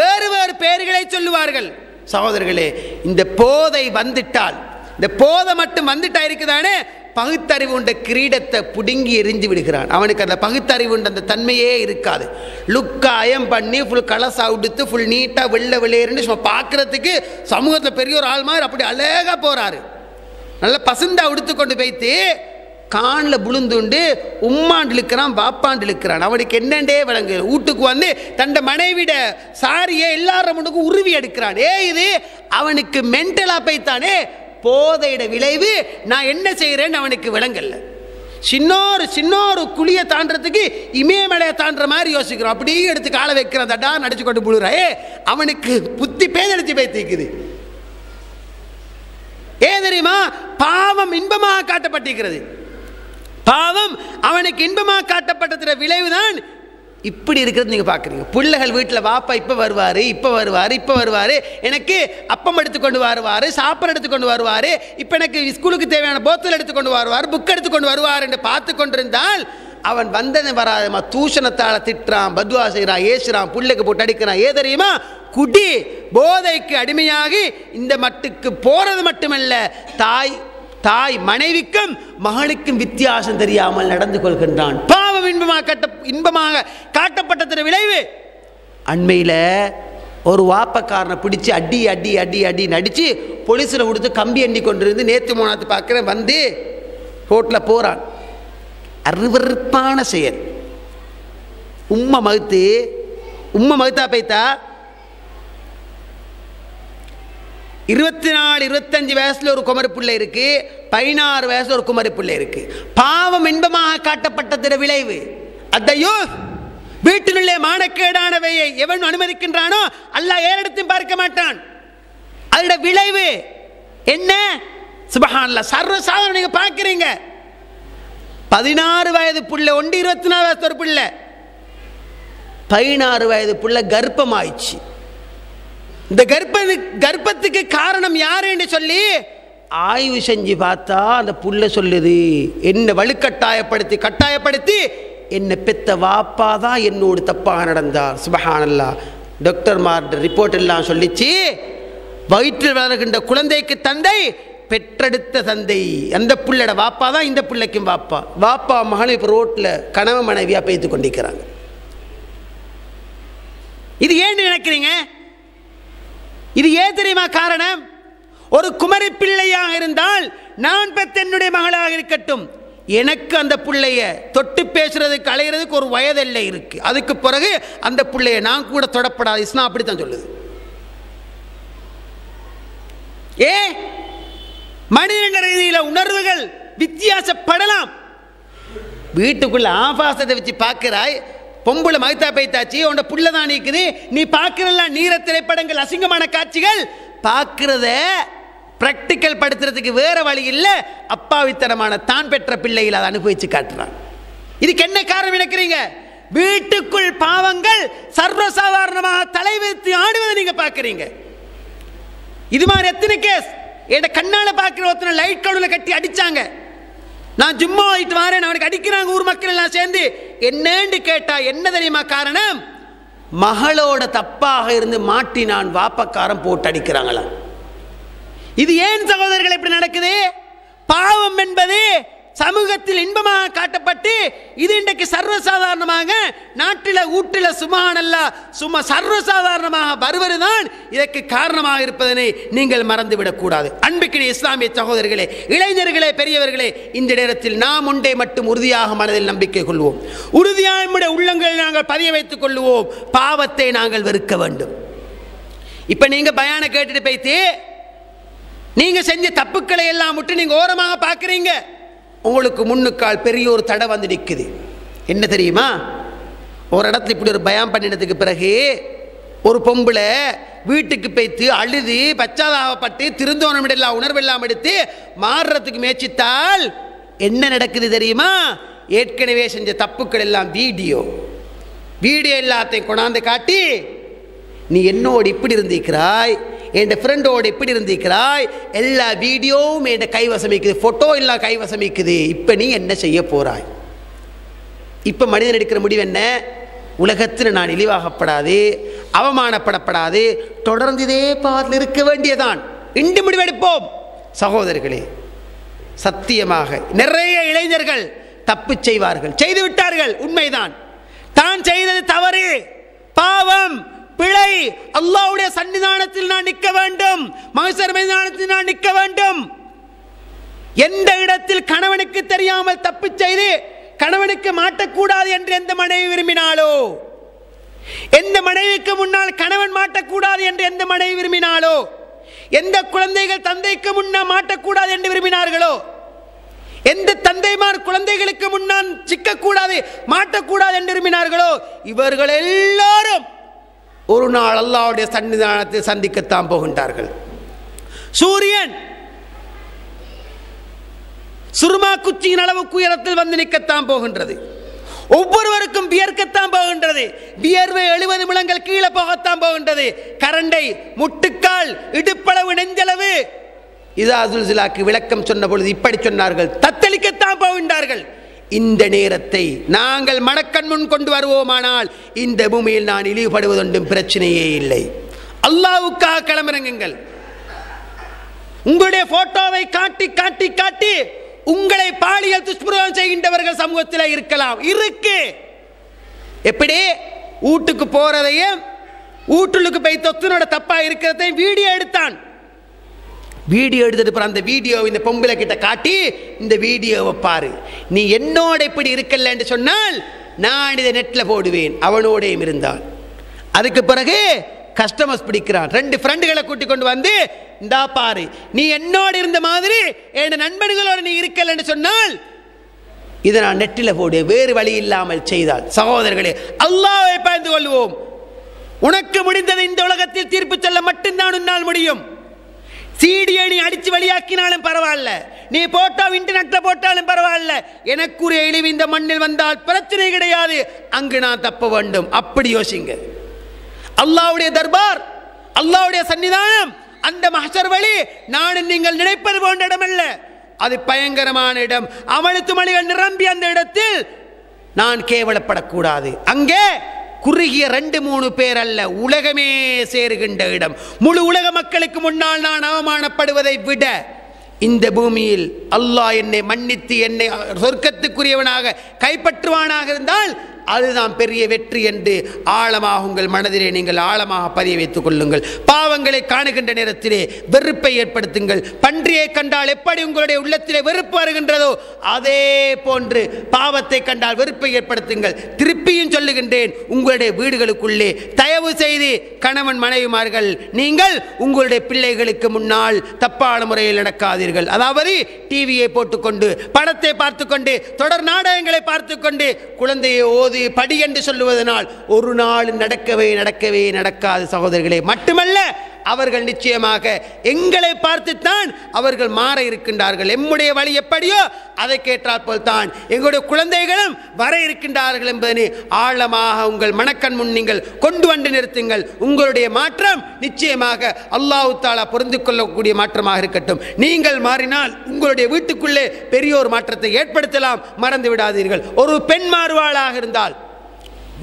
வேறு வேறு பெயர்களை சொல்லுவார்கள். சகோதரர்களே, இந்த போதை வந்துட்டால், இந்த போதை மட்டும் வந்துட்டா இருக்குதானே, பகுத்தறிவு உண்ட கிரீடத்தை புடுங்கி எரிஞ்சு விடுகிறான். அவனுக்கு அந்த பகுத்தறிவு உண்ட அந்த தன்மையே இருக்காது. லுக்கா அயம் பண்ணி ஃபுல் கலசா உடுத்து ஃபுல் நீட்டாக வெள்ளை வெளியேறுன்னு சும்மா பார்க்குறதுக்கு சமூகத்தில் பெரிய ஒரு ஆள் மாதிரி அப்படி அழகாக போகிறாரு. நல்லா பசுந்தா உடுத்து கொண்டு போய்த்து காணில் புழுந்துண்டு உம்மாண்டு இழுக்கிறான், பாப்பாண்டு இழுக்கிறான். அவனுக்கு என்னண்டே விளங்கு. வீட்டுக்கு வந்து தண்ட மனைவிட சாரியை எல்லாரும் முன்னுக்கு உருவி எடுக்கிறான். இது அவனுக்கு மென்டலாக போய்த்தானே. போதையிட விளைவு. நான் என்ன செய்கிறேன்னு அவனுக்கு விளங்கல்ல. சின்னொரு குழியை தாண்டறதுக்கு இமயமலையை தாண்டுற மாதிரி யோசிக்கிறான். அப்படியே எடுத்து காலை வைக்கிறான், தட்டா நடிச்சு கொண்டு புழுறாயே. அவனுக்கு புத்தி பேதடிச்சு போய்த்திக்குது. தெரியுமா? பாவம் இன்பமாக காட்டப்பட்டிருக்கிறது. பாவம் அவனுக்கு இன்பமாக காட்டப்பட்டதின் விளைவுதான் இப்படி இருக்கிறது. நீங்கள் பார்க்குறீங்க, பிள்ளைகள் வீட்டில் வாப்பா இப்போ வருவார், எனக்கு அப்பம் எடுத்துக்கொண்டு வருவார், சாப்பாடு எடுத்துக்கொண்டு வருவார், இப்போ எனக்கு ஸ்கூலுக்கு தேவையான போத்தல் எடுத்துக்கொண்டு வருவார், புக் எடுத்துக்கொண்டு வருவார் என்று பார்த்து கொண்டிருந்தால் அவன் வந்ததை வராதமா தூஷணத்தால் திட்டுறான், பத்வா செய்கிறான், ஏசுறான், பிள்ளைக்கு போட்டு அடிக்கிறான். தெரியுமா? குடி போதைக்கு அடிமையாகி இந்த மட்டுக்கு போறது மட்டுமல்ல, தாய் மனைவிக்கும் மகனுக்கும் வித்தியாசம் தெரியாமல் நடந்து கொள்கின்றான். பாவம் இன்பமாக காட்டப்பட்டதின் விளைவு. அண்மையில் ஒரு வாப்பக்காரனை பிடிச்சி அடி நடிச்சு போலீஸில் கொடுத்து கம்பி எண்ணி கொண்டிருந்து நேற்று மூணாத்து பார்க்குறேன் வந்து ரோட்டில் போகிறான். அருவருப்பான செயல். உம்மை மகுத்தா பைத்தா 24-25 வயசுல ஒரு குமரி பிள்ளை இருக்கு, 16 வயசுல ஒரு குமரி பிள்ளை இருக்கு. பாவம் இன்பமாக காட்டப்பட்டதின் விளைவு. அதையோ வீட்டினுள்ளே மானக்கேடானவையை எவன் அனுமதிக்கின்றானோ அல்லாஹ் ஏறெடுத்தும் பார்க்க மாட்டான். அதோட விளைவு என்ன? சுப்ஹானல்லாஹ், சர்வசாதாரண நீங்க பார்க்கிறீங்க. 16 வயது பிள்ளை 24 வயசு ஒரு பிள்ளை, 16 வயது பிள்ளை கர்ப்பமாயிடுச்சு. இந்த கர்ப்பத்துக்கு காரணம் யாருன்னு சொல்லி ஆய்வு செஞ்சு பார்த்தா அந்த புள்ள சொல்லுது, என்ன வலுக்கட்டாயப்படுத்தி என்னை பெத்த வாப்பா தான் என்னோடு தப்பாக நடந்தார். சுபஹானல்லாஹ். டாக்டர்மார் ரிப்போர்ட் எல்லாம் சொல்லிச்சு, வயிற்றில் வளர்கின்ற குழந்தைக்கு தந்தை பெற்றெடுத்த தந்தை, அந்த பிள்ளையோட வாப்பா தான் இந்த பிள்ளைக்கும் வாப்பா. வாப்பா மகனும் இப்போ ரோட்டில் கணவன் மனைவியாக பேத்து கொண்டிருக்கிறாங்க. இது ஏன் நினைக்கிறீங்க? இது ஏன் தெரியுமா காரணம்? ஒரு குமரி பிள்ளையாக இருந்தால் நான் பெற்ற என்னுடைய மகளாக இருக்கட்டும், எனக்கு அந்த பிள்ளைய தொட்டு பேசுறதுக்கு அலைகிறதுக்கு ஒரு வயதெல்லை இருக்கு. அதுக்கு பிறகு அந்த பிள்ளைய நான் கூட தொடப்படாது. இஸ்லாம் அப்படித்தான் சொல்லுது. மனித ரீதியில் உணர்வுகள் வித்தியாசப்படலாம். வீட்டுக்குள்ள ஆபாசத்தை வச்சு பார்க்கிறாய், பொம்புல மகித்தா பைத்தாச்சு, உன்னோட புள்ள தான் நீக்குது, நீ பார்க்கிறலாம் நீர திரைப்படங்கள், அசிங்கமான காட்சிகள் பார்க்கிறத பிராக்டிக்கல் படுத்துறதுக்கு வேற வழி இல்லை. அப்பாவித்தனமான தான் பெற்ற பிள்ளைகள் அதை அனுபவிச்சு காட்டுறான். இதுக்கு என்ன காரணம் நினைக்கிறீங்க? வீட்டுக்குள் பாவங்கள் சர்வசாதாரணமாக தலைவிரித்து ஆடுவதை நீங்க பார்க்கிறீங்க. இது மாதிரி எத்தனை கேஸ் என் கண்ணால பார்க்கிற ஒருத்தனை லைட் கவுல கட்டி அடிச்சாங்க. நான் ஜும்மா ஆயிட்டு வரேன், அவனுக்கு அடிக்கிறாங்க ஊர் மக்கள் எல்லாம் சேர்ந்து. என்னன்னு கேட்டா என்ன தெரியுமா காரணம்? மகளோட தப்பாக இருந்து மாட்டி நான் வாப்பக்காரன் போட்டு அடிக்கிறாங்களா. இது ஏன் சகோதரர்கள் இப்படி நடக்குது? பாவம் என்பது சமூகத்தில் இன்பமாக காட்டப்பட்டு இது இன்றைக்கு சர்வசாதாரணமாக நாட்டில் ஊட்டில் சும்மா சர்வசாதாரணமாக வருவதுதான் இதற்கு காரணமாக இருப்பதனை நீங்கள் மறந்துவிடக்கூடாது. அன்புக்குரிய இஸ்லாமிய சகோதரர்களே, இளைஞர்களே, பெரியவர்களே, இந்த நேரத்தில் நாம் ஒன்றை மட்டும் உறுதியாக மனதில் நம்பிக்கை கொள்வோம். உறுதியாக நம்முடைய உள்ளங்களில் நாங்கள் பதிய வைத்துக் கொள்வோம், பாவத்தை நாங்கள் வெறுக்க வேண்டும். இப்ப நீங்க பயான கேட்டுட்டு போய்த்து நீங்க செஞ்ச தப்புக்களை எல்லாம் விட்டு நீங்க ஓரமாக பார்க்குறீங்க. உங்களுக்கு முன்னுக்கால் பெரிய ஒரு தடை வந்து நிற்குது. என்ன தெரியுமா? ஒரு இடத்துல இப்படி ஒரு பயம் பண்ணினதுக்கு பிறகு ஒரு பொம்பளை வீட்டுக்கு போய்த்து அழுது பச்சாதாபப்பட்டு திருந்தோணமிடலாம் உணர்வெல்லாம் எடுத்து மாறுறதுக்கு முயற்சித்தால் என்ன நடக்குது தெரியுமா? ஏற்கனவே செஞ்ச தப்புக்கள் எல்லாம் வீடியோ எல்லாத்தையும் கொண்டாந்து காட்டி, நீ என்னோடு இப்படி இருந்திருக்கிறாய், என் ஃப்ரெண்டோடு இப்படி இருந்திருக்கிறாய், எல்லா வீடியோவும் என் கைவசமிக்குது, ஃபோட்டோ எல்லாம் கைவசமிக்குது, இப்போ நீ என்ன செய்ய போறாய்? இப்போ மனிதன் எடுக்கிற முடிவு என்ன? உலகத்தில் நான் இழிவாகப்படாது, அவமானப்படப்படாது, தொடர்ந்து இதே பாதையில் இருக்க வேண்டியதான். இன்று முடிவெடுப்போம். சகோதரர்களே, சத்தியமாக நிறைய இளைஞர்கள் தப்பு செய்வார்கள், செய்து விட்டார்கள், உண்மைதான். தான் செய்தது தவறு, பாவம், பிழை. அல்லாஹ்வுடைய சன்னிதானத்தில் நான் நிற்க வேண்டும், மஹ்ஷர் மைதானத்தில் நான் நிற்க வேண்டும். எந்த இடத்தில் கணவனுக்கு தெரியாமல் தப்பு செய்து கணவனுக்கு மாட்டக்கூடாது என்று எந்த மனைவி விரும்பினாலோ, எந்த மனைவிக்கு முன்னால் கணவன் மாட்டக்கூடாது என்று எந்த மனைவி விரும்பினாலோ, எந்த குழந்தைகள் தந்தைக்கு முன்னால் மாட்டக்கூடாது என்று விரும்பினார்களோ, எந்த தந்தைமார் குழந்தைகளுக்கு முன்னால் சிக்கக்கூடாது மாட்டக்கூடாது என்று விரும்பினார்களோ, இவர்கள் எல்லாரும் ஒரு நாள் அல்லாஹ்வுடைய சன்னிதானத்தை சந்திக்கத்தான் போகின்றார்கள். சூரியன் சுருமா குச்சியின் அளவுக்கு உயரத்தில் வந்து நிற்கத்தான் போகின்றது. ஒவ்வொருவருக்கும் வியர்க்கத்தான் போகின்றது. வியர்வை 70 முழங்கள் கீழே போகத்தான் போகின்றது. கரண்டை, முட்டுக்கால், இடுப்பளவு, நெஞ்சளவு. இதாசுல்சிலாக்கு விளக்கம் சொன்ன பொழுது இப்படி சொன்னார்கள், தத்தளிக்கத்தான் போகின்றார்கள். இந்த நேரத்தை நாங்கள் மனக்கண் முன் கொண்டு வருவோமானால் இந்த பூமியில் நான் இழிவுபடுவதொன்றும் பிரச்சனையே இல்லை. அல்லாஹ்வுக்காக களமிறங்குங்கள். உங்களுடைய போட்டோவை காட்டி காட்டி காட்டி உங்களை பாலியல் துஷ்பிரயோகம் செய்கின்றவர்கள் சமூகத்தில் இருக்கலாம், இருக்கு. எப்படி? வீட்டுக்கு போறதையும் வீட்டுக்கு போய் தொத்துனோட தப்பா இருக்கிறதையும் வீடியோ எடுத்தான். வீடியோ எடுத்துட்டு அந்த வீடியோ இந்த பொம்பளை கிட்ட காட்டி, இந்த வீடியோவை பாரு, நீ என்னோட இப்படி இருக்கல என்று சொன்னால் நான் இதை நெட்ல போடுவேன். அவனோடையும் இருந்தான். அதுக்கு பிறகு கஸ்டமர்ஸ் பிடிக்கிறான். 2 ஃப்ரெண்டுகளை கூட்டி கொண்டு வந்து, இந்தா பாரு, நீ என்னோட இருந்த மாதிரி என் நண்பர்களோட நீ இருக்கல என்று சொன்னால் இதை நான் நெட்டில் போடு, வேறு வழி இல்லாமல் செய்தால். சகோதரர்களே, அல்லாஹ்வை பயந்து கொள்வோம். உனக்கு முடிந்தது இந்த உலகத்தில் தீர்ப்பு சொல்ல மட்டும்தான் உன்னால் முடியும். சீடியை நீ அடிச்சு வழியாக்கினாலும் பரவாயில்ல, நீ போட்டோ இன்டர்நெட்ல போட்டாலும் பரவாயில்ல, எனக்குரிய இழிவு இந்த மண்ணில் வந்தால் பிரச்சனை கிடையாது, அங்கு நான் தப்ப வேண்டும். அப்படி யோசிங்க. அல்லாஹ்வுடைய தர்பார், அல்லாஹ்வுடைய சன்னிதானம், அந்த மஹ்ஷர் வழி நான் நீங்கள் நினைப்பது போன்ற இடம் அல்ல. அது பயங்கரமான இடம். அமளி துமளிகள் நிரம்பி அந்த இடத்தில் நான் கேவலப்படக்கூடாது. அங்கே குறுகிய 2-3 பேர் அல்ல, உலகமே சேருகின்ற இடம். முழு உலக மக்களுக்கு முன்னால் நான் அவமானப்படுவதை விட இந்த பூமியில் அல்லாஹ் என்னை மன்னித்து என்னை சொர்க்கத்துக்குரியவனாக கைப்பற்றுவானாக இருந்தால் அதுதான் பெரிய வெற்றி என்று ஆழமாக உங்கள் மனதிலே நீங்கள் ஆழமாக பதிய வைத்துக் கொள்ளுங்கள். பாவங்களை காணுகின்ற நேரத்திலே வெறுப்பை ஏற்படுத்துங்கள். பன்றியை கண்டால் எப்படி உங்களுடைய உள்ளத்திலே வெறுப்பு வருகின்றதோ அதே போன்று பாவத்தை கண்டால் வெறுப்பை ஏற்படுத்துங்கள். திருப்பியும் சொல்லுகின்றேன், உங்களுடைய வீடுகளுக்குள்ளே தயவு செய்து கணவன் மனைவிமார்கள் நீங்கள் உங்களுடைய பிள்ளைகளுக்கு முன்னால் தப்பான முறையில் நடக்காதீர்கள். அதாவது டிவியை போட்டுக்கொண்டு படத்தை பார்த்துக்கொண்டு தொடர் நாடகங்களை பார்த்துக்கொண்டு குழந்தையை படி என்று சொல்லுவதனால் ஒரு நாள் நடக்கவே நடக்காது சகோதரர்களே. மட்டுமல்ல, அவர்கள் நிச்சயமாக எங்களை பார்த்துத்தான் அவர்கள் மாற இருக்கின்றார்கள். எம்முடைய வழி எப்படியோ அதை கேட்டால் போல்தான் எங்களுடைய குழந்தைகளும் வர இருக்கின்றார்கள் என்பதனை ஆழமாக உங்கள் மனக்கண் முன் நீங்கள் கொண்டு வந்து நிறுத்துங்கள். உங்களுடைய மாற்றம் நிச்சயமாக அல்லாஹ் தஆலா பொருந்து கொள்ளக்கூடிய மாற்றமாக இருக்கட்டும். நீங்கள் மாறினால் உங்களுடைய வீட்டுக்குள்ளே பெரிய ஒரு மாற்றத்தை ஏற்படுத்தலாம், மறந்து விடாதீர்கள். ஒரு பெண் மாறுவாளாக இருந்தால்,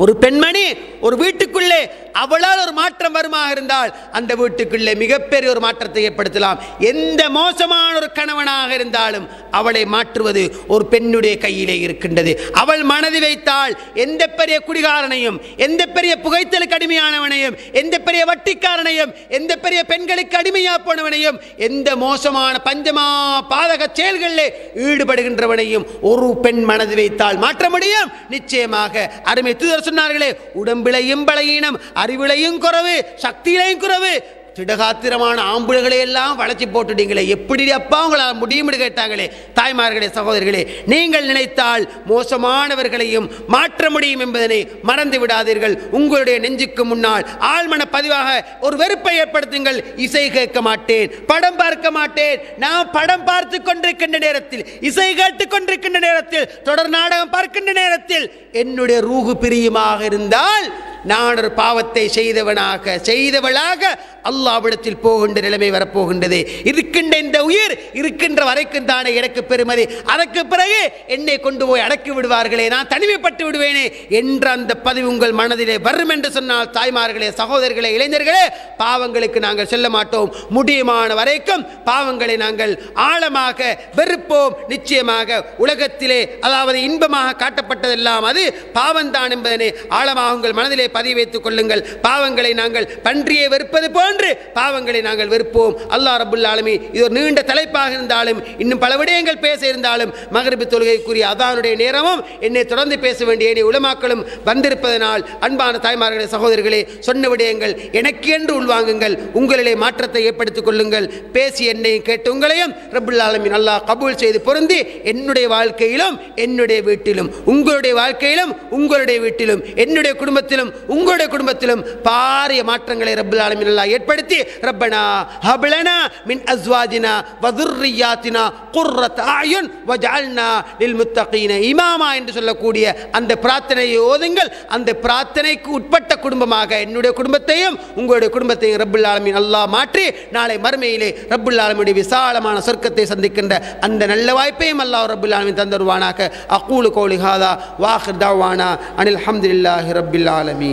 ஒரு பெண்மணி ஒரு வீட்டுக்குள்ளே அவளால் ஒரு மாற்றம் வருமாக இருந்தால் அந்த வீட்டுக்குள்ளே மிகப்பெரிய ஒரு மாற்றத்தை ஏற்படுத்தலாம். எந்த மோசமான ஒரு கணவனாக இருந்தாலும் அவளை மாற்றுவது ஒரு பெண்ணுடைய கையிலே இருக்கின்றது. அவள் மனதி வைத்தால் எந்த பெரிய குடிகாரனையும், எந்த பெரிய புகைத்தலுக்கு அடிமையானவனையும், எந்த பெரிய வட்டிக்காரனையும், எந்த பெரிய பெண்களுக்கு அடிமையா போனவனையும், எந்த மோசமான பஞ்சமா பாதக செயல்களிலே ஈடுபடுகின்றவனையும் ஒரு பெண் மனதி வைத்தால் மாற்ற முடியும். நிச்சயமாக அருமை தூதர் சொன்னார்களே, உடம்பிலையும் பலகீனம், அறிவிலையும் குறைவு, சக்தியிலையும் குறைவு, திடகாத்திரமான ஆம்புலகளை எல்லாம் வளைச்சி போட்டுட்டீங்களே, எப்படி அப்பா உங்களால் முடியும் கேட்டாங்களே. தாய்மார்களே, சகோதரிகளே, நீங்கள் நினைத்தால் மோசமானவர்களையும் மாற்ற முடியும் என்பதனை மறந்து விடாதீர்கள். உங்களுடைய நெஞ்சுக்கு முன்னால் ஆழ்மன பதிவாக ஒரு வெறுப்பை ஏற்படுத்துங்கள். இசை கேட்க மாட்டேன், படம் பார்க்க மாட்டேன். நான் படம் பார்த்து கொண்டிருக்கின்ற நேரத்தில், இசை கேட்டுக் கொண்டிருக்கின்ற நேரத்தில், தொடர் நாடகம் பார்க்கின்ற நேரத்தில் என்னுடைய ரூஹு பிரியுமாக இருந்தால் நான் ஒரு பாவத்தை செய்தவளாக அல்லாஹ்விடத்தில் போகின்ற நிலைமை வரப்போகின்றது. இருக்கின்ற இந்த உயிர் இருக்கின்ற வரைக்கும் தானே எனக்கு பெருமதி. அதற்கு பிறகு என்னை கொண்டு போய் அடக்கி விடுவார்களே, நான் தனிமைப்பட்டு விடுவேனே என்ற அந்த பதிவு உங்கள் மனதிலே வரும் என்று சொன்னால், தாய்மார்களே, சகோதரர்களே, இளைஞர்களே, பாவங்களுக்கு நாங்கள் செல்ல மாட்டோம். முடியுமான வரைக்கும் பாவங்களை நாங்கள் ஆழமாக வெறுப்போம். நிச்சயமாக உலகத்திலே அதாவது இன்பமாக காட்டப்பட்டதெல்லாம் அது பாவம்தான் என்பதனை ஆழமாக உங்கள் மனதிலே பதிவு வைத்துக் கொள்ளுங்கள். பாவங்களை நாங்கள் பன்றியை வெறுப்பது போன்று பாவங்களை நாங்கள் வெறுப்போம். அல்லாஹ் ரப்புல் ஆலமீன் இது ஒரு நீண்ட தலைப்பாக இருந்தாலும் இன்னும் பல விடயங்கள் பேச இருந்தாலும் மக்ரிப் தொழுகைக்குரிய அதானுடைய நேரமும் என்னை தொடர்ந்து பேச வேண்டிய உலமாக்களும் வந்திருப்பதனால் அன்பான தாய்மார்களே, சகோதரர்களே, சொன்ன விடயங்கள் எனக்கு என்று உள்வாங்குங்கள். உங்களிலே மாற்றத்தை ஏற்படுத்திக் கொள்ளுங்கள். பேசி என்னையும் கேட்டு உங்களையும் ரப்புல் ஆலமீன் அல்லாஹ் கபூல் செய்து பொருந்தி என்னுடைய வாழ்க்கையிலும் என்னுடைய வீட்டிலும் உங்களுடைய வாழ்க்கையிலும் உங்களுடைய வீட்டிலும் என்னுடைய குடும்பத்திலும் உங்களுடைய குடும்பத்திலும் பாரிய மாற்றங்களை ரப்புல் ஆலமீன் அல்லாஹ் ஏற்படுத்தி ரப்பனா ஹப்லனா மின் அஸ்வாஜினா வ ذُرِّيَّاتِنَا قُرَّةَ أَعْيُنٍ وَاجْعَلْنَا لِلْمُتَّقِينَ இமாமா என்று சொல்லக்கூடிய அந்த பிரார்த்தனையை ஓதுங்கள். அந்த பிரார்த்தனைக்கு உட்பட்ட குடும்பமாக என்னுடைய குடும்பத்தையும் உங்களுடைய குடும்பத்தையும் ரப்புல் ஆலமீன் அல்லாஹ் மாற்றி நாளை மறுமையிலே ரப்புல் ஆலமீனுடைய விசாலமான சொர்க்கத்தை சந்திக்கின்ற அந்த நல்ல வாய்ப்பையும் அல்லாஹ் ரப்புல் ஆலமீன் தந்தருவானாக. அகூலு கௌலி ஹாதா வ ஆகிர் தஅவானா அனில் ஹம்துலில்லாஹி ரப்பில் ஆலமீன்.